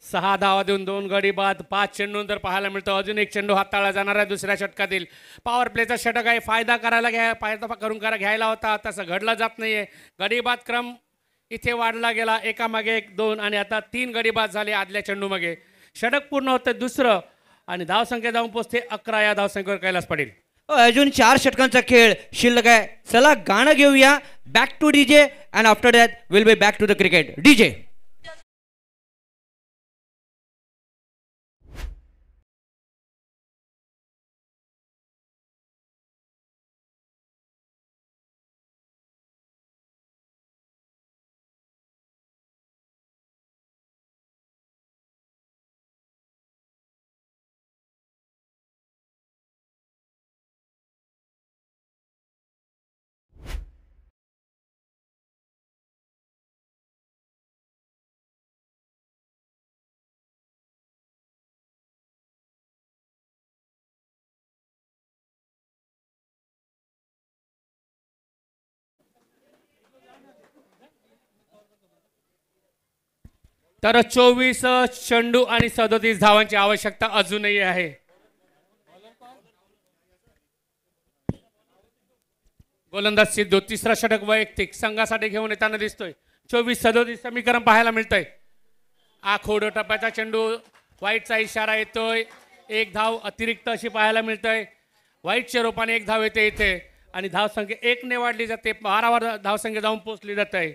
[SPEAKER 4] 6 धावा देऊन 2 गडी बाद 5 चेंडू नंतर पाहायला मिळतो. अजून 1 चेंडू हाताळला जाणार आहे दुसऱ्या षटकातील. पॉवर प्लेचा षटक आहे. फायदा घ्यायला होता तसं घडलं जात नाहीये. गडी बाद क्रम इथे वाढला गेला एकामागे 1 2 आणि आता 3 गडी बाद झाले आदल्या चेंडू मागे. षटक पूर्ण होतं दुसरं आणि धावसंख्या जाऊन पोचते 11 या धावसंख्येवर कैलास पाटील.
[SPEAKER 1] अजून 4 षटकांचा खेळ शिल्लक आहे. चला गाणं घेऊया. Back to DJ and after that will be back to the cricket. DJ.
[SPEAKER 4] तर 24 चेंडू आणि 37 धावांची आवश्यकता अजूनही आहे. गोलंदाज सिद्धू तिसरा षटक वैयक्तिक संघासाठी घेऊन येताना दिसतोय. 24-37 समीकरण पाहायला मिळतंय. आखोड टप्प्याचा चेंडू वाईटचा इशारा येतोय. 1 धाव अतिरिक्त अशी पाहायला मिळतंय. वाईटच्या रूपाने 1 धाव येते इथे आणि धावसंख्या 1 ने वाढली जाते. 12 धावसंख्या जाऊन पोहोचली जाते.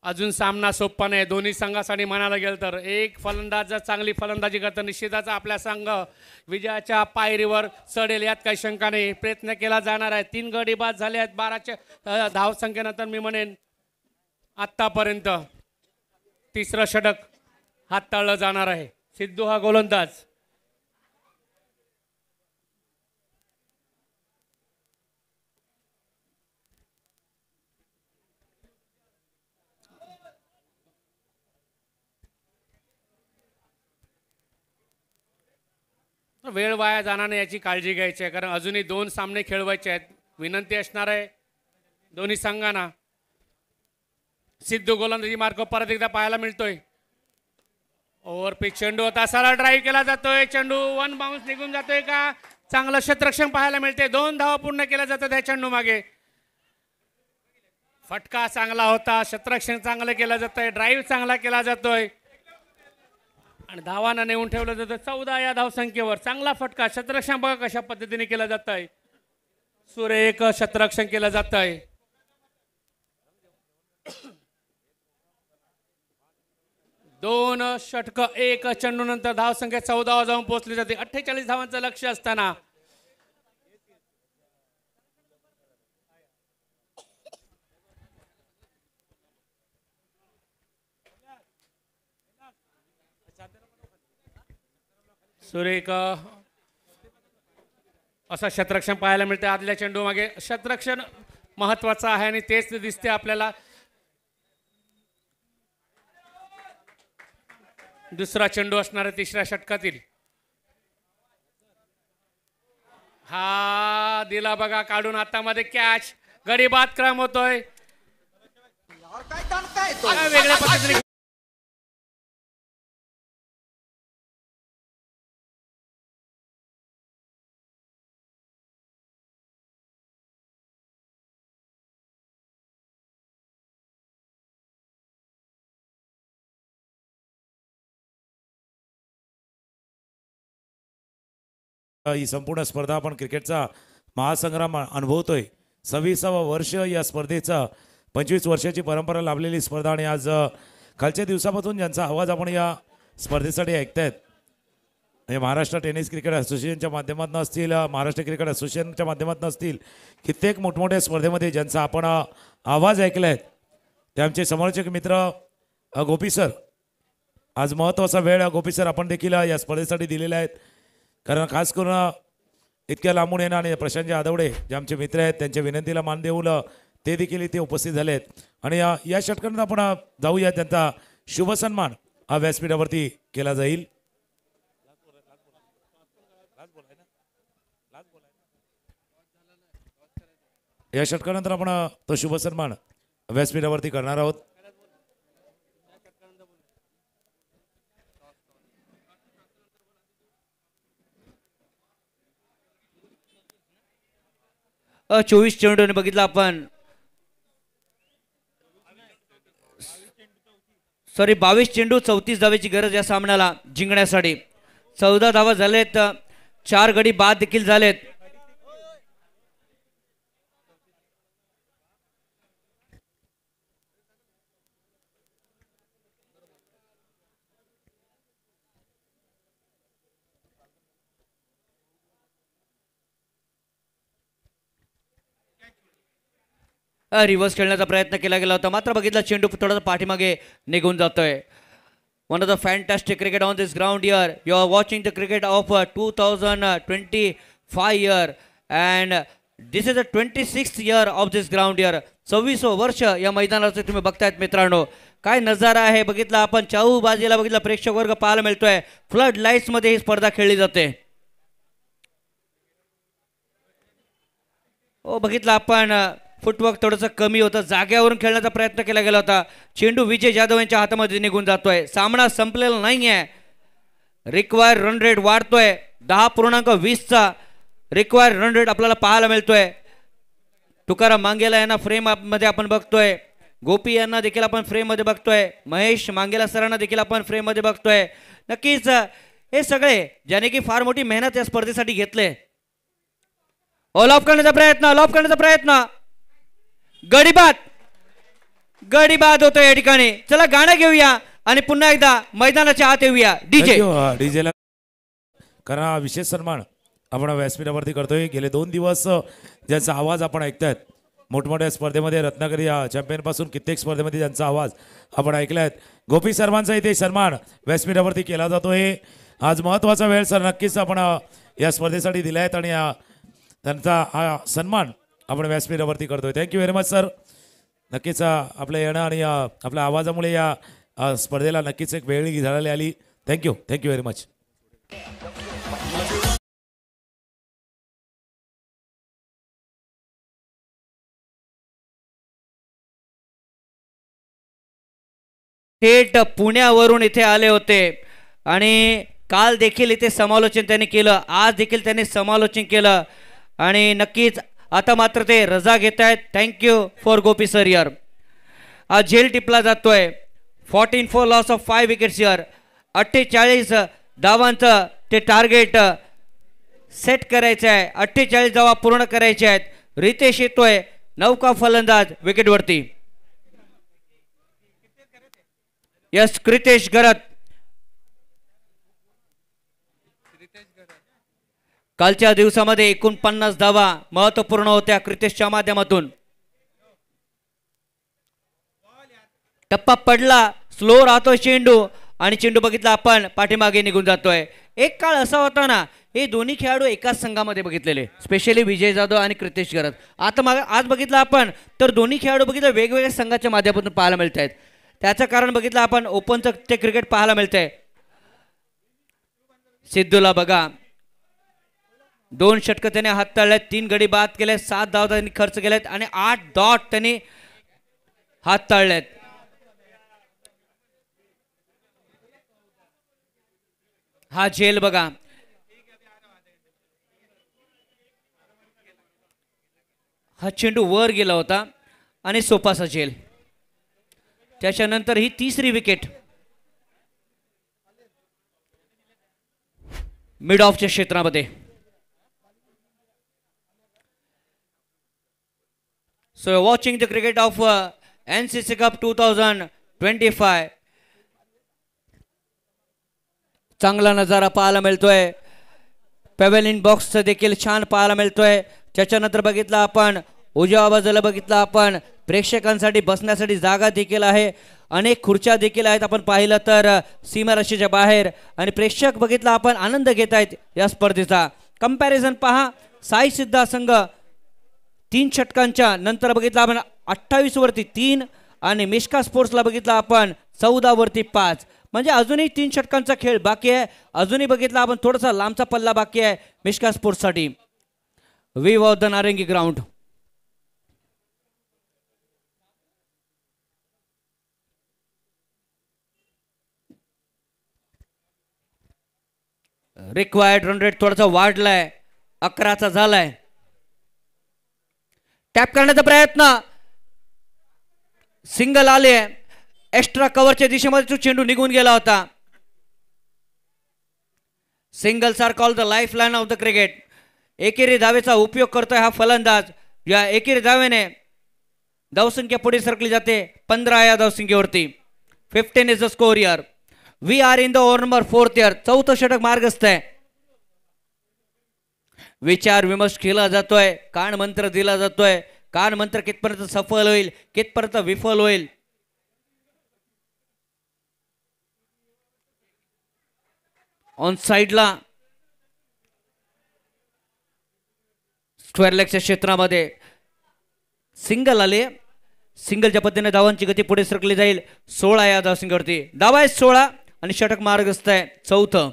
[SPEAKER 4] अजून सामना सोपा नाही दोन्ही संघासाठी म्हणायला गेलं तर. एक फलंदाज चांगली फलंदाजी करतो निश्चितच आपला संघ विजयाच्या पायरीवर चढेल यात काही शंका नाही. प्रयत्न केला जाणार आहे. 3 गडी बाद झाले आहेत 12च्या धावसंख्येनंतर मी म्हणेन आत्तापर्यंत. तिसरं षटक हाताळलं जाणार आहे. सिद्धू हा गोलंदाज. वेळ वाया जाणार नाही याची काळजी घ्यायची आहे कारण अजूनही 2 सामने खेळवायचे आहेत. विनंती असणार आहे दोन्ही संघांना. सिद्धू गोलंदाजी मार्ग परत एकदा पाहायला मिळतोय. ओव्हर पिच चेंडू होता, सरळ ड्राईव्ह केला जातोय, चेंडू वन बाउन्स निघून जातोय का? चांगलं क्षेत्ररक्षण पाहायला मिळते, 2 धावा पूर्ण केल्या जातात त्या चेंडू मागे. फटका चांगला होता, क्षेत्ररक्षण चांगलं केलं जातंय, ड्राईव्ह चांगला केला जातोय आणि धावांना नेऊन ठेवलं जातं 14 या धावसंख्येवर. चांगला फटका, क्षेत्ररक्षण बघा कशा पद्धतीने केलं जात आहे, सुरेख क्षेत्ररक्षण केलं जात आहे. दोन षटक एक चेंडू नंतर धावसंख्या 14 जाऊन पोहोचली जाते. 48 धावांचं लक्ष असताना सुरेख असं क्षेत्ररक्षण पाहायला मिळते. आदल्या चेंडू मागे क्षेत्ररक्षण महत्वाचं आहे आणि तेच दिसते आपल्याला. दुसरा चेंडू असणार आहे तिसऱ्या षटकातील. हा दिला बघा काढून हातामध्ये, कॅच. गडी बाद क्रम होतोय वेगळ्या पद्धतीने.
[SPEAKER 2] ही संपूर्ण स्पर्धा आपण क्रिकेटचा महासंग्राम अनुभवतोय. 26वा वर्ष या स्पर्धेचा, 25 वर्षाची परंपरा लाभलेली स्पर्धा आणि आज कालच्या दिवसापासून ज्यांचा आवाज आपण या स्पर्धेसाठी ऐकतायत, म्हणजे महाराष्ट्र टेनिस क्रिकेट असोसिएशनच्या माध्यमातून असतील, महाराष्ट्र क्रिकेट असोसिएशनच्या माध्यमातून असतील, कित्येक मोठमोठ्या स्पर्धेमध्ये ज्यांचा आपण आवाज ऐकला आहे ते आमचे समालोचक मित्र गोपी सर. आज महत्त्वाचा वेळ गोपी सर आपण देखील या स्पर्धेसाठी दिलेला आहेत, कारण खास करून इतक्या लांबून येणं आणि प्रशांत आदवडे जे आमचे मित्र आहेत त्यांच्या विनंतीला मान देऊन ते देखील इथे उपस्थित झाले आहेत. आणि या षटकांत आपण जाऊया, त्यांचा शुभ सन्मान हा व्यासपीठावरती केला जाईल. या षटकानंतर आपण तो शुभ सन्मान व्यासपीठावरती करणार आहोत.
[SPEAKER 1] चोवीस चेंडूने बघितलं आपण, सॉरी 22 चेंडू 34 धावेची गरज या सामन्याला जिंकण्यासाठी. 14 धावा झालेत, 4 गडी बाद देखील झालेत. रिव्हर्स खेळण्याचा प्रयत्न केला गेला होता, मात्र बघितला चेंडू थोडासा पाठीमागे निघून जातोय. One of the fantastic cricket on this ground here. You are watching the cricket of 2025 year and this is the 26th year of this ground here. 26वं वर्ष या मैदानाचे तुम्ही बघतायत मित्रांनो. काय नजारा आहे बघितला आपण, चाहू बाजूला बघितला प्रेक्षक वर्ग पाहायला मिळतोय. फ्लड लाईट्स मध्ये ही स्पर्धा खेळली जाते. हो बघितला आपण, फुटवर्क थोडंसं कमी होतं, जाग्यावरून खेळण्याचा प्रयत्न केला गेला होता. चेंडू विजय जाधव यांच्या हातामध्ये निघून जातोय. सामना संपलेला नाहीये. रिक्वायर रन रेट वाढतोय. 10.20चा रिक्वायर रन रेट आपल्याला पाहायला मिळतोय. तुकाराम मांगेला यांना फ्रेम मध्ये आपण बघतोय, गोपी यांना देखील आपण फ्रेम मध्ये बघतोय, महेश मांगेला सरांना देखील आपण फ्रेम मध्ये बघतोय. नक्कीच हे सगळे ज्याने की फार मोठी मेहनत या स्पर्धेसाठी घेतले. ऑल ऑफ करण्याचा प्रयत्न, ऑल ऑफ करण्याचा प्रयत्न, गडी बाद होतो या ठिकाणी. चला गाणं घेऊया आणि पुन्हा एकदा मैदानाच्या आत येऊया.
[SPEAKER 2] डीजेला कारण हा विशेष सन्मान आपण व्यासपीठावरती करतोय. गेले 2 दिवस ज्यांचा आवाज आपण ऐकतायत, मोठमोठ्या स्पर्धेमध्ये रत्नागिरी चॅम्पियन पासून कित्येक स्पर्धेमध्ये ज्यांचा आवाज आपण ऐकलायत, गोपी सर्वांचा इथे सन्मान व्यासपीठावरती केला जातोय. आज महत्त्वाचा वेळ सर नक्कीच आपण या स्पर्धेसाठी दिला आहेत आणि त्यांचा हा सन्मान आपण व्यासपीठावरती करतोय. Thank you very much sir. नक्कीच आपलं येणं आणि आपल्या आवाजामुळे या स्पर्धेला नक्कीच एक वेळ झालेली आली. Thank you very much.
[SPEAKER 1] थेट पुण्यावरून इथे आले होते. आणि काल देखील इथे समालोचन त्यांनी केलं, आज देखील त्यांनी समालोचन केलं आणि नक्कीच आता मात्र ते रजा घेत आहेत. थँक्यू फॉर गोपी सर यार. आज झेल टिपला जातोय. 14 फॉर लॉस ऑफ 5 विकेट्स यार. 48 धावांचं ते टार्गेट सेट करायचं आहे. 48 धावा पूर्ण करायचे आहेत. रितेश येतोय नौका फलंदाज विकेटवरती. यस क्रितेश गरत. कालच्या दिवसामध्ये 49 धावा महत्वपूर्ण होत्या क्रितेशच्या माध्यमातून. टप्पा पडला, स्लो राहतोय चेंडू आणि चेंडू बघितला आपण पाठीमागे निघून जातोय. एक काळ असा होता ना, हे दोन्ही खेळाडू एकाच संघामध्ये बघितलेले, स्पेशली विजय जाधव आणि क्रितेश गरत. आता आज बघितलं आपण तर दोन्ही खेळाडू बघितलं वेगवेगळ्या संघाच्या माध्यमातून पाहायला मिळत आहेत. त्याचं कारण बघितलं आपण ओपनचं ते क्रिकेट पाहायला मिळतंय. सिद्धूला बघा 2 षटकं त्याने हाताळलेत, 3 गडी बाद केले, 7 धावा त्यांनी खर्च केलेत आणि 8 डॉट त्यांनी हाताळलेत. हा झेल बघा, हा चेंडू वर गेला होता आणि सोपासा झेल. त्याच्यानंतर ही तिसरी विकेट मिड ऑफच्या क्षेत्रामध्ये. So watching the cricket of NCC cup 2025. चांगला नजारा पाहायला मिळतोय. पॅव्हेलियन बॉक्सचं देखील छान पाहायला मिळतोय. त्याच्यानंतर बघितलं आपण उजव्या बाजूला बघितलं आपण प्रेक्षकांसाठी बसण्यासाठी जागा देखील आहे. अनेक खुर्च्या देखील आहेत आपण पाहिलं तर सीमारेषेच्या बाहेर. आणि प्रेक्षक बघितलं आपण आनंद घेत आहेत या स्पर्धेचा. कंपॅरिझन पहा, साई सिद्धा संघ 3 षटकांच्या नंतर बघितलं आपण 28 वरती 3 आणि मिश्का स्पोर्ट्सला बघितलं आपण 14 वरती 5. म्हणजे अजूनही 3 षटकांचा खेळ बाकी आहे. अजूनही बघितलं आपण थोडासा लांबचा पल्ला बाकी आहे मिश्का स्पोर्ट्ससाठी. वी ऑफ द नारंगी ग्राउंड. रिक्वायर्ड रन रेट थोडासा वाढलाय, 11चा झालाय. टॅप करण्याचा प्रयत्न, सिंगल आले. एक्स्ट्रा कव्हरच्या दिशेमध्ये तो चेंडू निघून गेला होता. Singles are called the life line of the cricket. एकेरी धावेचा उपयोग करतोय हा फलंदाज. या एकेरी धावेने धावसंख्या पुढे सरकली जाते 15 या धावसंख्येवरती. 15 इज द स्कोर यार. We are in the over number 4 यार. 4थं षटक मार्गस्थ आहे. विचार विमर्श केला जातोय, कान मंत्र दिला जातोय. कान मंत्र कितपर्यंत सफल होईल, कितपर्यंत विफल होईल. ऑन साइडला स्क्वेअर लेगच्या क्षेत्रामध्ये सिंगल आले. सिंगलच्या पद्धतीने धावांची गती पुढे सरकली जाईल. 16 या धावसंख्येवरती. धावा आहे 16 आणि षटक मार्गस्थ आहे 4थं.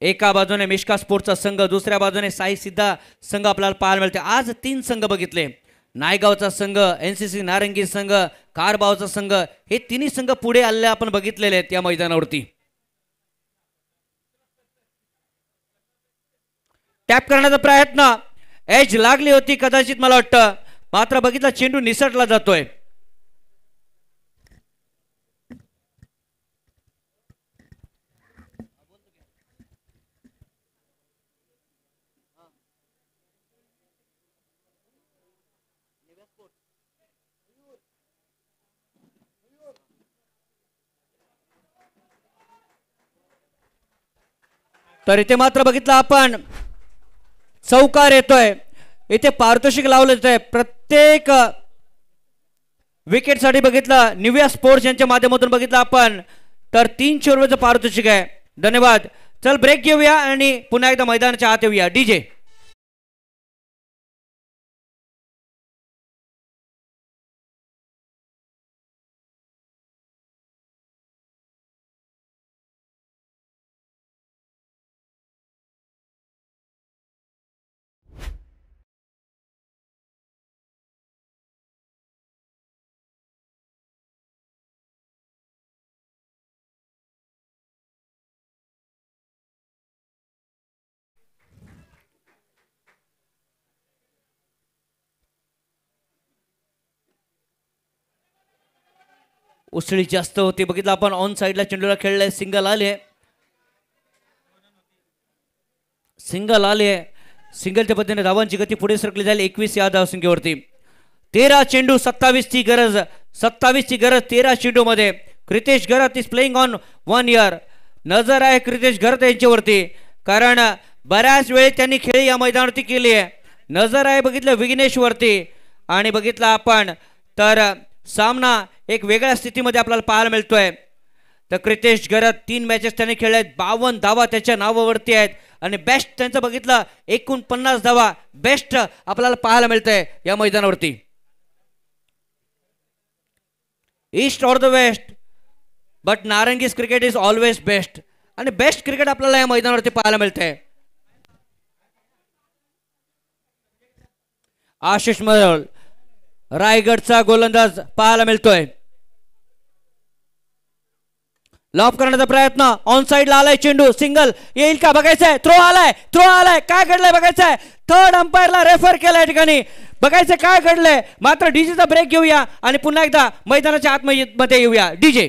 [SPEAKER 1] एका बाजूने मिश्का स्पोर्ट्सचा संघ, दुसऱ्या बाजूने साई सिद्धा संघ आपल्याला पाहायला मिळते. आज 3 संघ बघितले. नायगावचा संघ, NCC नारंगी संघ, कारबावचा संघ, हे तिन्ही संघ पुढे आलेले आपण बघितलेले आहेत या मैदानावरती. टॅप करण्याचा प्रयत्न, एज लागली होती कदाचित मला वाटतं, मात्र बघितला चेंडू निसटला जातोय. तर इथे मात्र बघितलं आपण चौकार येतोय. इथे पारितोषिक लावलं जातंय प्रत्येक विकेट साठी. बघितलं निव्या स्पोर्ट्स यांच्या माध्यमातून बघितलं आपण तर 300 रुपयाचं पारितोषिक आहे. धन्यवाद. चल ब्रेक घेऊया आणि पुन्हा एकदा मैदानाच्या आत येऊया. DJ उसळी जास्त होती. बघितलं आपण ऑन साईडला चेंडूला खेळलाय. सिंगल आले, सिंगल आले. सिंगलच्या पद्धतीने धावांची गती पुढे सरकली जाईल 21 या धावसंख्येवरती. 13 चेंडू 27 ची गरज, 27 ची गरज 13 चेंडू मध्ये. क्रितेश गरत इज प्लेइंग ऑन 1 इयर. नजर आहे क्रितेश गरत यांच्यावरती, कारण बऱ्याच वेळी त्यांनी खेळी या मैदानावरती केली आहे. नजर आहे बघितलं विघ्नेश वरती. आणि बघितलं आपण तर सामना एक वेगळ्या स्थितीमध्ये आपल्याला पाहायला मिळतोय. तर क्रितेश गरत 3 मॅचेस त्यांनी खेळल्या आहेत, 52 धावा त्याच्या नावावरती आहेत. आणि बेस्ट त्यांचं बघितलं 49 धावा बेस्ट आपल्याला पाहायला मिळतंय या मैदानावरती. East or the west, but Narangi's cricket is always best. आणि बेस्ट क्रिकेट आपल्याला या मैदानावरती पाहायला मिळतंय. आशिष मरोल रायगडचा गोलंदाज पाहायला मिळतोय. लॉप करण्याचा प्रयत्न, ऑन साइडला आलाय चेंडू, सिंगल येईल का बघायचंय. थ्रो आलाय, थ्रो आलाय, काय घडलंय बघायचंय. थर्ड अंपायरला रेफर केलं या ठिकाणी, बघायचं काय घडलंय. मात्र डीजेचा ब्रेक घेऊया आणि पुन्हा एकदा मैदानाच्या आतमध्ये येऊया. डीजे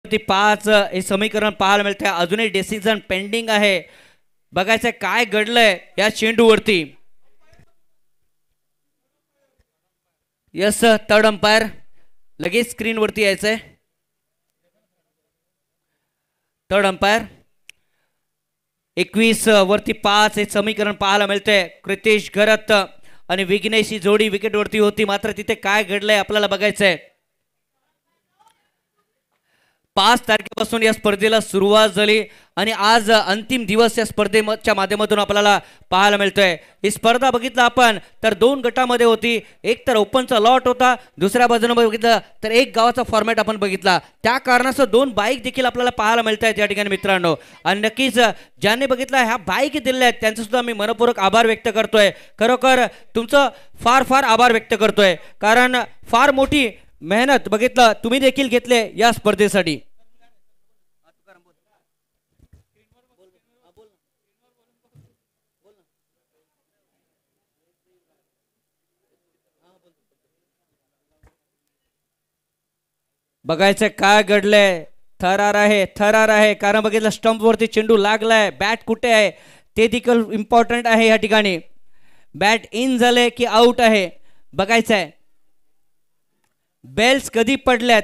[SPEAKER 1] ती 5 हे समीकरण पाहायला मिळते. अजूनही डिसिजन पेंडिंग आहे. बघायचं काय घडलंय या चेंडूवरती. यस, थर्ड अंपायर लगेच स्क्रीन वरती यायचंय. थर्ड अंपायर 21 वरती 5 हे समीकरण पाहायला मिळते. क्रितेश गरत आणि विघ्नेश ही जोडी विकेट वरती होती, मात्र तिथे काय घडलंय आपल्याला बघायचंय. 5 तारखेपासून या स्पर्धेला सुरुवात झाली आणि आज अंतिम दिवस या स्पर्धेच्या माध्यमातून आपल्याला पाहायला मिळतोय. ही स्पर्धा बघितलं आपण तर 2 गटामध्ये होती. एक तर ओपनचा लॉट होता, दुसऱ्या बाजूने बघितलं तर एक गावाचा फॉर्मॅट आपण बघितला. त्या कारणास्तव 2 बाईक देखील आपल्याला पाहायला मिळत आहेत या ठिकाणी मित्रांनो. आणि नक्कीच ज्यांनी बघितलं ह्या बाईक दिल्या आहेत त्यांचं सुद्धा मी मनपूर्वक आभार व्यक्त करतोय. खरोखर तुमचं फार फार आभार व्यक्त करतोय, कारण फार मोठी मेहनत बघितलं तुम्ही देखील घेतले या स्पर्धेसाठी. बघायचं काय घडलंय. थरार आहे, थरार आहे, कारण बघितलं स्टंप वरती चेंडू लागलाय. बॅट कुठे आहे ते देखील इम्पॉर्टंट आहे या ठिकाणी. बॅट इन झाले की आउट आहे बघायचंय. बेल्स कधी पडल्यात.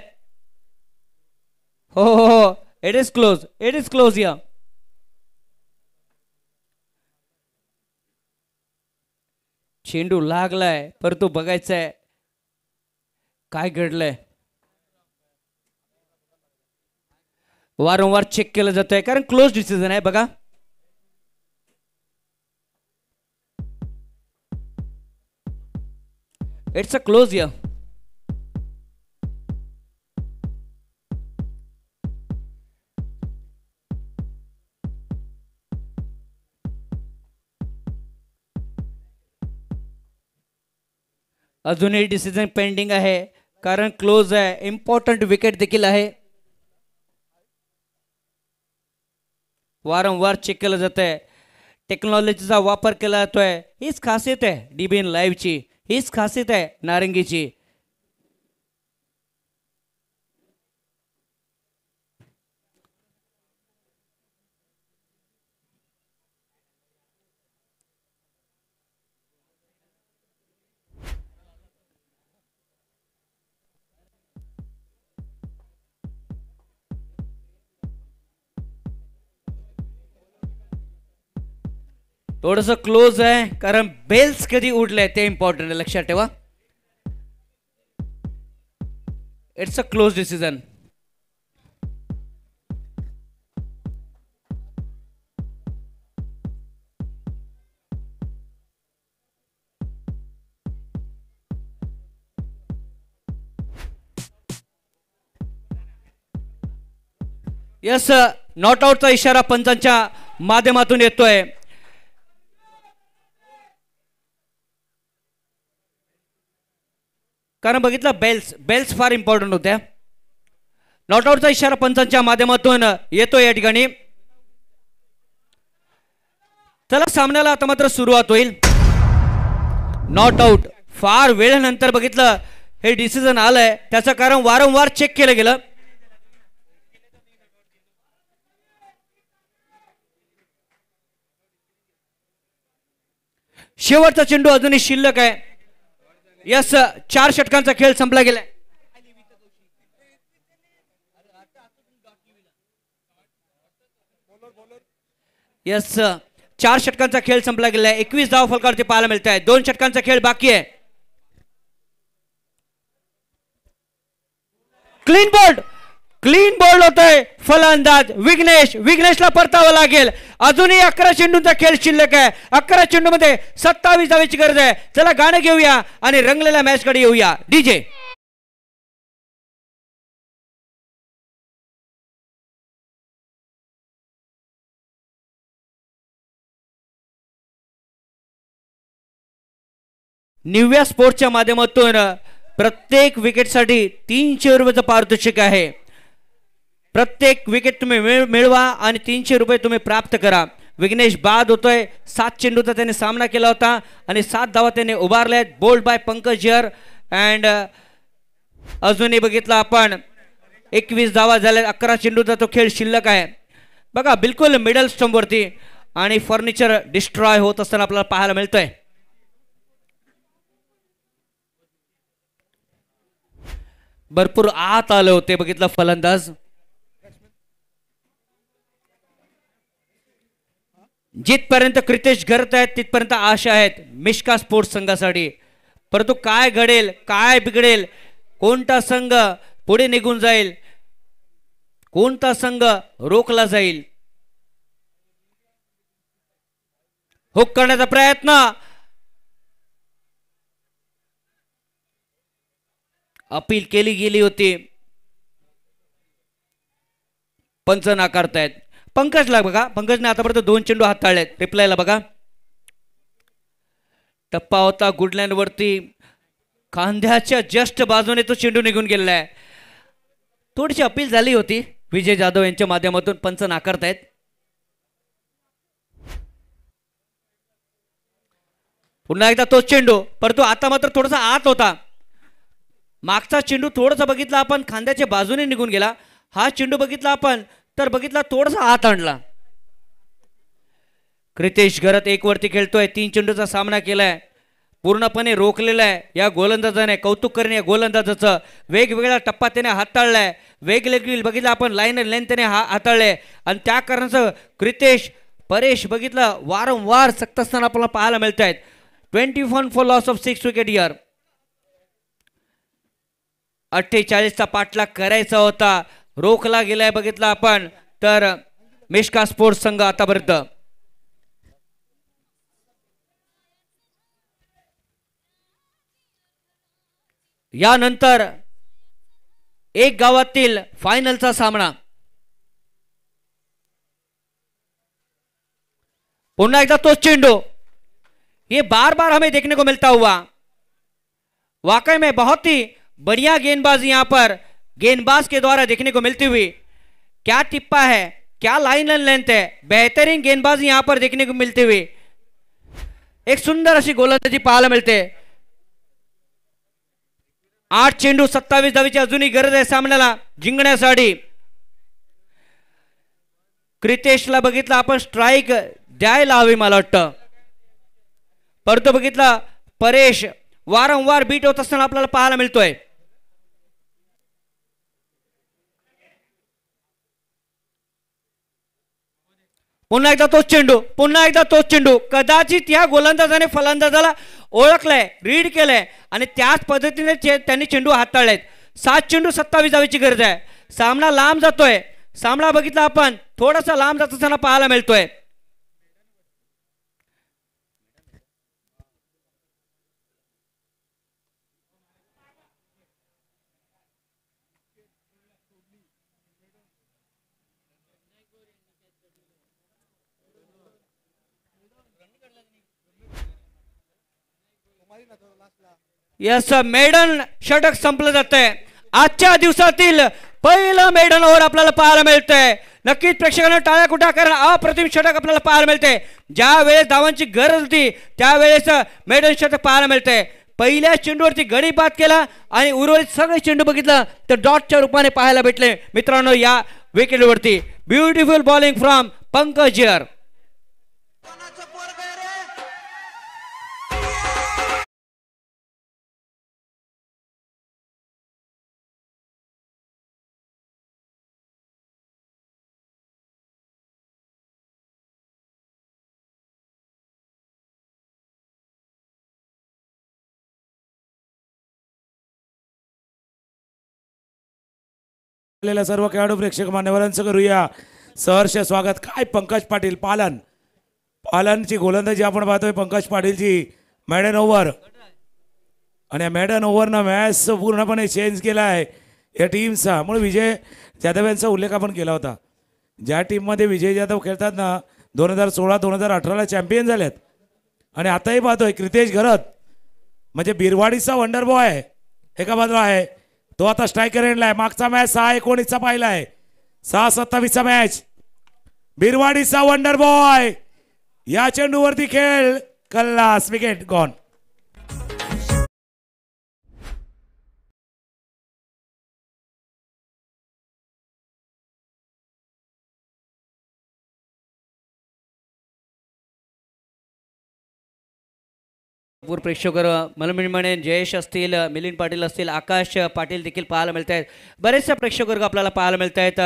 [SPEAKER 1] हो हो हो, it is close, it is close. या चेंडू लागलाय परंतु बघायचंय काय घडलंय. वारंवार चेक केलं जात आहे कारण क्लोज डिसिजन आहे. बघा इट्स अ क्लोज. या अजूनही डिसिजन पेंडिंग आहे कारण क्लोज आहे. इम्पॉर्टंट विकेट देखील आहे. वारंवार चेक केलं जात आहे. टेक्नॉलॉजीचा वापर केला जातोय. हीच खासियत आहे DBN लाईव्हची, हीच खासियत आहे नारंगीची. थोडस क्लोज आहे कारण बेल्स कधी उडले ते इम्पॉर्टंट आहे, लक्षात ठेवा. It's a close decision. Yes, not आउटचा इशारा पंचांच्या माध्यमातून येतोय. कारण बघितलं बेल्स फार इम्पॉर्टंट होत्या. नॉट आउटचा इशारा पंचांच्या माध्यमातून येतोय या ठिकाणी. चला सामन्याला आता मात्र सुरुवात होईल. नॉट आउट फार वेळेनंतर बघितलं हे डिसिजन आलंय. त्याचं कारण वारंवार चेक केलं गेलं. शेवटचा चेंडू अजूनही शिल्लक आहे. यस, 4 षटकांचा खेळ संपला गेलाय. यस, 4 षटकांचा खेळ संपला गेलाय. 21 धाव फलकावरती पाहायला मिळत आहे. 2 षटकांचा खेळ बाकी आहे. क्लीन बोल्ड होतोय फलंदाज विघ्नेशला परतावं लागेल. अजूनही 11 चेंडूंचा खेळ शिल्लक आहे. 11 चेंडू मध्ये 27 धावेची गरज आहे. चला गाणं घेऊया आणि रंगलेल्या मॅच कडे येऊया. डीजे निव्या स्पोर्ट्सच्या माध्यमातून प्रत्येक विकेटसाठी 300 रुपयाचं पारितोषिक आहे. प्रत्येक विकेट तुम्ही मिळवा आणि 300 रुपये तुम्ही प्राप्त करा. विघ्नेश बाद होतोय. 7 चेंडूचा त्याने सामना केला होता आणि 7 धावा त्याने उभारल्या. Bowled by Pankaj here and अजूनही बघितलं आपण 21 धावा झाल्या. 11 चेंडूचा तो खेळ शिल्लक आहे. बघा बिलकुल मिडल स्टंपवरती आणि फर्निचर डिस्ट्रॉय होत असताना आपल्याला पाहायला मिळतंय. भरपूर आत आले होते बघितलं फलंदाज. जिथपर्यंत क्रितेश घरत आहेत तिथपर्यंत आशा आहेत मिश्का स्पोर्ट्स संघासाठी. परंतु काय घडेल, काय बिघडेल, कोणता संघ पुढे निघून जाईल, कोणता संघ रोखला जाईल. हुक करण्याचा प्रयत्न, अपील केली गेली होती. पंच नाकारतायत. पंकजला बघा, पंकजने आतापर्यंत 2 चेंडू हाताळलेत. रिप्लायला बघा, टप्पा होता गुडलँड वरती, खांद्याच्या जस्ट बाजूने तो चेंडू निघून गेलेला आहे. थोडीशी अपील झाली होती विजय जाधव यांच्या माध्यमातून. पंच नाकारतायत. पुन्हा एकदा तोच चेंडू, परंतु आता मात्र थोडासा आत होता. मागचा चेंडू थोडासा बघितला आपण खांद्याच्या बाजूने निघून गेला. हा चेंडू बघितला आपण तर बघितला थोडासा आत आणला. क्रितेश घरत 1 वरती खेळतोय. 3 चेंडूचा सामना केलाय. पूर्णपणे रोखलेला आहे या गोलंदाजाने. कौतुक करणे या गोलंदाजाचं. वेगवेगळा टप्पा त्याने हाताळलाय. वेगवेगळी बघितलं आपण लाईन लेंथ त्याने हाताळले आणि त्या कारणाचं क्रितेश परेश बघितलं वारंवार सक्त असताना आपल्याला पाहायला मिळत आहेत. 21 for loss of 6 wicket here. 48चा पाठलाग करायचा होता, रोखला गेलाय बघितला आपण. तर मिश्का स्पोर्ट्स संघ आतापर्यंत यानंतर एक गावातील फायनलचा सामना. पुन्हा एकदा तोच चेंडू. ये बार बार हमें देखने को मिलता हुआ. वाकई में बहुत ही बढ़िया गेंदबाजी यहां पर गेंदबाज के द्वारा देखने को मिलती हुई. क्या टिप्पा है, क्या लाइन एंड लेंथ है, बेहतरीन गेंदबाजी यहां पर देखने को मिलती हुई. एक सुंदर अशी गोलंदाजी पाहायला मिळते. 8 चेंडू 27 धावेची अजूनही गरज आहे सामन्याला जिंकण्यासाठी. क्रितेशला बघितलं आपण स्ट्राईक द्यायला हवी मला वाटतं. परंतु बघितला परेश वारंवार बीट होत असताना आपल्याला पाहायला मिळतोय. पुन्हा एकदा तोच चेंडू. कदाचित या गोलंदाजाने फलंदाजाला ओळखलंय, रीड केलंय आणि त्याच पद्धतीने त्यांनी चेंडू हाताळलेत. 7 चेंडू 27 धावेची गरज आहे. सामना लांब जातोय. सामना बघितला आपण थोडासा लांब जात असताना पाहायला मिळतोय. यस मेडन षटक संपलं जातंय. आजच्या दिवसातील पहिलं मेडन ओव्हर आपल्याला पाहायला मिळतंय. नक्कीच प्रेक्षकांना टाळ्या कुठा, कारण अप्रतिम षटक आपल्याला पाहायला मिळते. ज्या वेळेस धावांची गरज होती त्यावेळेस मेडन षटक पाहायला मिळते. पहिल्या चेंडूवरती गडी बाद केला आणि उर्वरित सगळे चेंडू बघितलं तर डॉटच्या रूपाने पाहायला भेटले. मित्रांनो, या विकेटवरती ब्युटिफुल बॉलिंग फ्रॉम पंकज जियर.
[SPEAKER 2] सर्व खेळाडू प्रेक्षक मान्यवरांचं करूया सहर्ष स्वागत. काय पंकज पाटील पालनची गोलंदाजी आपण पाहतोय. पंकज पाटीलची मॅडन ओव्हर आणि मॅडन ओव्हरनं मॅच पूर्णपणे चेंज केला आहे या टीमचा. म्हणून विजय जाधव यांचा उल्लेख आपण केला होता. ज्या टीममध्ये विजय जाधव खेळतात ना, 2016-2018ला चॅम्पियन झालेत. आणि आताही पाहतोय क्रितेश घरत म्हणजे बिरवाडीचा वंडर बॉय एका बाजूला आहे, तो आता स्ट्रायकर एंडला आहे. मागचा मॅच 6-19चा पाहिला आहे, 6-27चा मॅच. बिरवाडीचा वंडर बॉय या चेंडूवरती खेळ कल्लास, विकेट गॉन.
[SPEAKER 1] भरपूर प्रेक्षक मला मी म्हणेन जयेश असतील, मिलिंद पाटील असतील, आकाश पाटील देखील पाहायला मिळत आहेत. बरेचसे प्रेक्षक वर्ग आपल्याला पाहायला मिळत आहेत.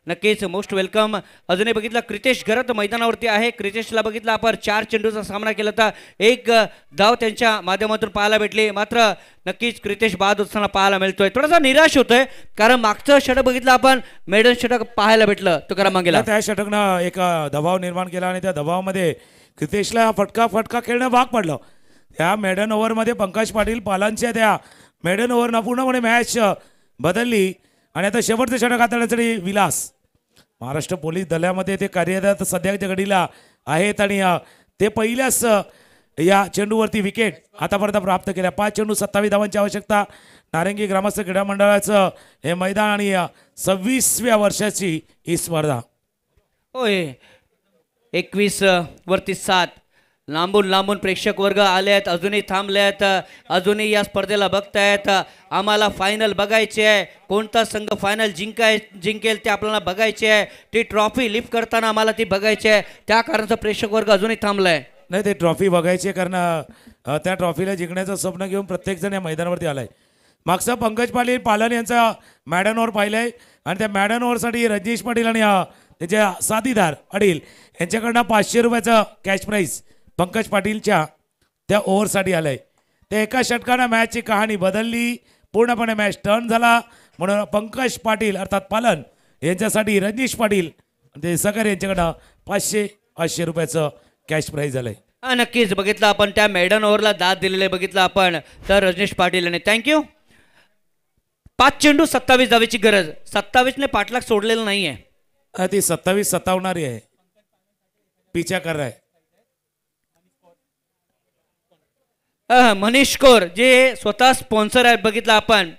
[SPEAKER 1] नक्कीच मोस्ट वेलकम. अजूनही बघितलं क्रितेश घरत मैदानावरती आहे. क्रितेशला बघितलं आपण 4 चेंडूचा सामना केला होता, 1 धाव त्यांच्या माध्यमातून पाहायला भेटली. मात्र नक्कीच क्रितेश बाद असताना पाहायला मिळतोय. थोडासा निराश होतोय कारण मागचं षटक बघितलं आपण, मेडन षटक पाहायला भेटलं तुकाराम मांगेला.
[SPEAKER 2] त्या षटकनं एक दबाव निर्माण केला आणि त्या दबावामध्ये क्रितेशला फटका खेळणं भाग पडलं. त्या मेडन ओव्हरमध्ये पंकज पाटील पालांच्या त्या मेडन ओव्हरनं पूर्णपणे मॅच बदलली. आणि आता शेवटचं षटक हाताळण्यासाठी विलास महाराष्ट्र पोलीस दलामध्ये ते कार्यरत सध्याच्या घडीला आहेत आणि ते पहिल्याच या चेंडूवरती विकेट आतापर्यंत प्राप्त केल्या. 5 चेंडू 27 धावांची आवश्यकता. नारंगी ग्रामस्थ क्रीडा मंडळाचं हे मैदान आणि 26व्या वर्षाची ही स्पर्धा.
[SPEAKER 1] होय, 21 वरती 7 लांबून प्रेक्षक वर्ग आले आहेत, अजूनही थांबले आहेत, अजूनही या स्पर्धेला बघतायत. आम्हाला फायनल बघायची आहे, कोणता संघ फायनल जिंकेल ते आपल्याला बघायचे आहे. ती ट्रॉफी लिफ्ट करताना आम्हाला ती बघायची आहे, त्या कारणाचा प्रेक्षक वर्ग अजूनही थांबलाय.
[SPEAKER 2] नाही, ते ट्रॉफी बघायची कारण त्या ट्रॉफीला जिंकण्याचं स्वप्न घेऊन प्रत्येकजण या मैदानावरती आलाय. मागचा पंकज पाटील पालन यांचा मॅडन ओव्हर पाहिलंय आणि त्या मॅडन ओव्हरसाठी रजनीश पाटील आणि त्याचे साथीदार अडील यांच्याकडनं 500 रुपयाचं कॅश प्राईज पंकज पाटीलच्या त्या ओव्हरसाठी आलंय. त्या एका षटकानं मॅचची कहाणी बदलली, पूर्णपणे मॅच टर्न झाला. म्हणून पंकज पाटील अर्थात पालन यांच्यासाठी रजनीश पाटील ते सगर यांच्याकडनं 500 रुपयाचं कॅश प्राईज आलंय.
[SPEAKER 1] नक्कीच बघितलं आपण त्या मेडन ओव्हरला दाद दिलेले बघितलं आपण तर रजनीश पाटील यांनी थँक्यू. 5 चेंडू 27 धावेची गरज. 27ने पाठलाग सोडलेलं नाहीये.
[SPEAKER 2] ती 27 सतावणारी आहे, पिछा कर रहा है.
[SPEAKER 1] मनीष कौर जे स्वतः स्पॉन्सर आहेत बघितलं आपण,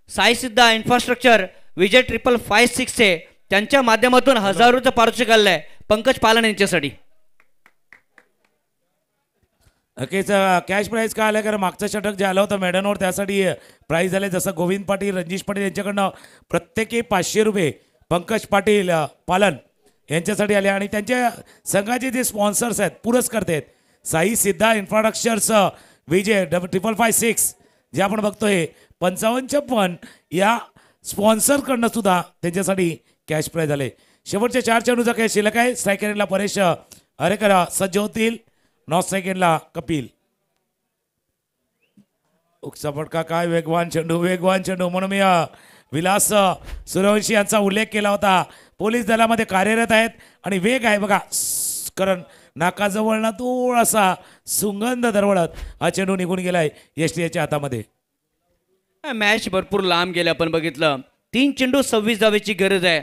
[SPEAKER 1] साई सिद्धा इन्फ्रास्ट्रक्चर, विजय 5556 त्यांच्या माध्यमातून 1000 रुपये पारितोषिक आलंय पंकज पालन यांच्यासाठी.
[SPEAKER 2] नक्कीच कॅश प्राईज काय आलं कारण मागचं षटक जे आलं होतं मॅडनवर त्यासाठी प्राईज झाले. जसं गोविंद पाटील, रजनीश पाटील यांच्याकडनं प्रत्येकी 500 रुपये पंकज पाटील पालन यांच्यासाठी आले. आणि त्यांच्या संघाचे जे स्पॉन्सर्स आहेत, पुरस्कर्ते आहेत, साई सिद्धा इन्फ्रास्ट्रक्चर्स, विजय 5556 जे आपण बघतोय 5556 या स्पॉन्सरकडनं सुद्धा त्यांच्यासाठी कॅश प्राईज आले. शेवटच्या 4 चेंडूचा कॅश शिल्लक आहे. स्ट्रायकर एंडला परेश अरेकर सज्ज होतील, नॉर्थ सेकंडला कपिल. उकसा फटका, काय वेगवान चेंडू. म्हणून मी विलास सूर्यवंशी यांचा उल्लेख केला होता. पोलीस दलामध्ये कार्यरत आहेत आणि वेग आहे बघा, कारण नाकाजवळना थोडासा सुगंध दरवळत हा चेंडू निघून गेलाय एसटीएच्या हातामध्ये.
[SPEAKER 1] मॅच भरपूर लांब गेले आपण बघितलं. 3 चेंडू 26 धावेची गरज आहे.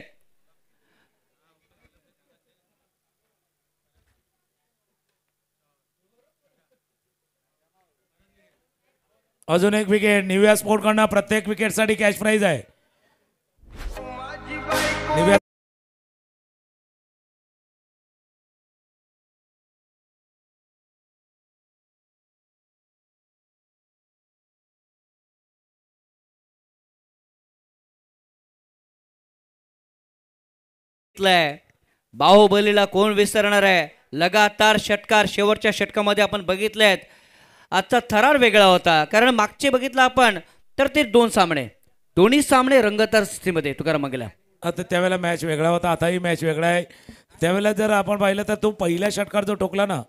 [SPEAKER 2] अजून एक विकेट निव्या स्पोर्ट कडनं प्रत्येक विकेटसाठी कॅश प्राइज आहे. निव्या
[SPEAKER 1] बाहुबलीला कोण विसरणार आहे. लगातार षटकार शेवटच्या षटकामध्ये आपण बघितलेत. आजचा थरार वेगळा होता कारण मागचे बघितलं आपण तर ते दोन्ही सामने रंगतदार स्थितीमध्ये तुकाराम मंगेला.
[SPEAKER 2] आता त्यावेळेला मॅच वेगळा होता, आताही मॅच वेगळा आहे. त्यावेळेला जर आपण पाहिलं तर तो पहिला षटकार जो टोकला ना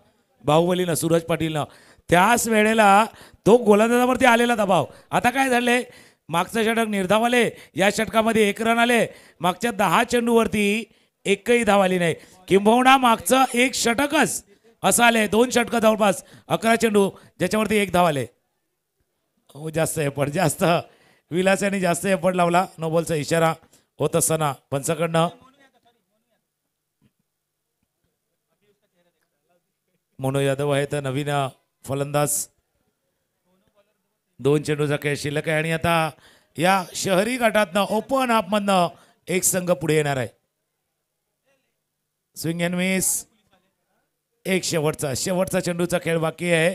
[SPEAKER 2] बाहुबलीनं सूरज पाटीलनं, त्याच वेळेला तो गोलंदाजावरती आलेला दबाव. आता काय झाले, मागचं षटक निर्धाव आले, या षटकामध्ये 1 रन आले. मागच्या 10 चेंडूवरती एकही धाव आली नाही. किंबहुना मागचं एक षटकच असं आले, 2 षटकं जवळपास 11 चेंडू ज्याच्यावरती 1 धाव आले. जास्त एफर्ट, जास्त विलास यांनी जास्त एफर्ट लावला. नो बॉलचा इशारा होत असताना पंचाकडनं मोनो यादव आहे तर नवीन फलंदाज. 2 चेंडूचा खेळ शिल्लक आहे आणि आता या शहरी गटातनं ओपन हाफमधनं एक संघ पुढे येणार आहे. स्विंग अँड मिस, एक शेवटचा चेंडूचा खेळ बाकी आहे.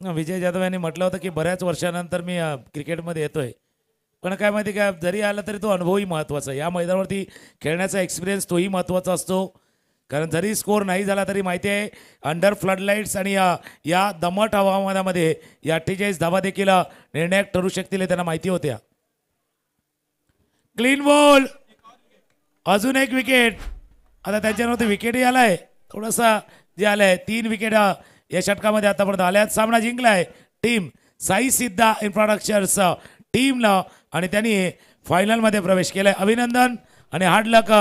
[SPEAKER 2] विजय जाधव यांनी म्हटलं होतं की बऱ्याच वर्षानंतर मी क्रिकेटमध्ये येतोय, पण काय माहिती काय, जरी आला तरी तो अनुभवही महत्त्वाचा. या मैदानावरती खेळण्याचा एक्सपिरियन्स तोही महत्त्वाचा असतो. कारण जरी स्कोर नाही झाला तरी माहिती आहे अंडर फ्लडलाईट्स आणि या दमट हवामानामध्ये या 48 धावा देखील निर्णायक ठरू शकतील हे त्यांना माहिती होत्या. क्लीन बॉल, अजून एक विकेट. आता त्यांच्यावरती विकेटही आलाय, थोडासा जे आलंय 3 विकेट या षटकामध्ये आतापर्यंत आल्यात. सामना जिंकलाय टीम साई सिद्धा इन्फ्रास्ट्रक्चर्स टीमला आणि त्यांनी फायनलमध्ये प्रवेश केलाय. अभिनंदन आणि हार्ड लक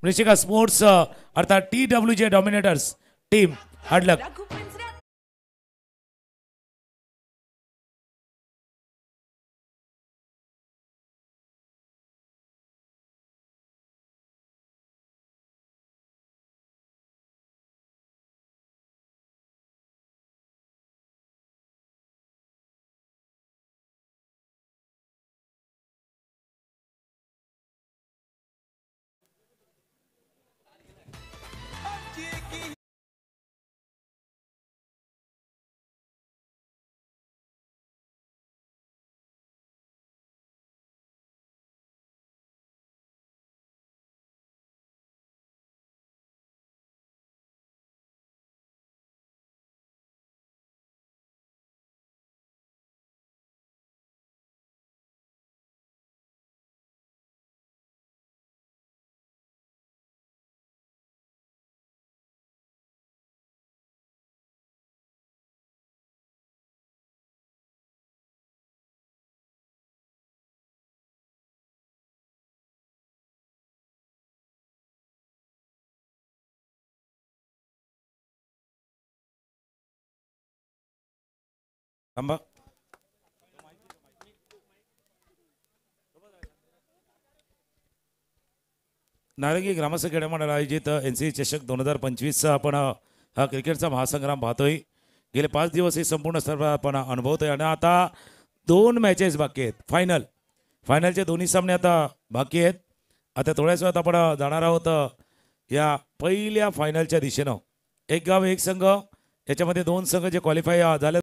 [SPEAKER 2] मृषिका स्पोर्ट्स अर्थात TWJ डॉमिनेटर्स टीम, हार्ड लक. थांबा. नारंगी ग्रामस्थ क्रीडा मंडळ आयोजित NCC चषक 2025चा आपण हा क्रिकेटचा महासंग्राम पाहतोय. गेले 5 दिवस ही संपूर्ण सर्व आपण अनुभवतोय आणि आता 2 मॅचेस बाकी आहेत. फायनलचे दोन्ही सामने आता बाकी आहेत. आता थोड्याच वेळात आपण जाणार आहोत या पहिल्या फायनलच्या दिशेनं. एक गाव एक संघ, याच्यामध्ये 2 संघ जे क्वालिफाय झाले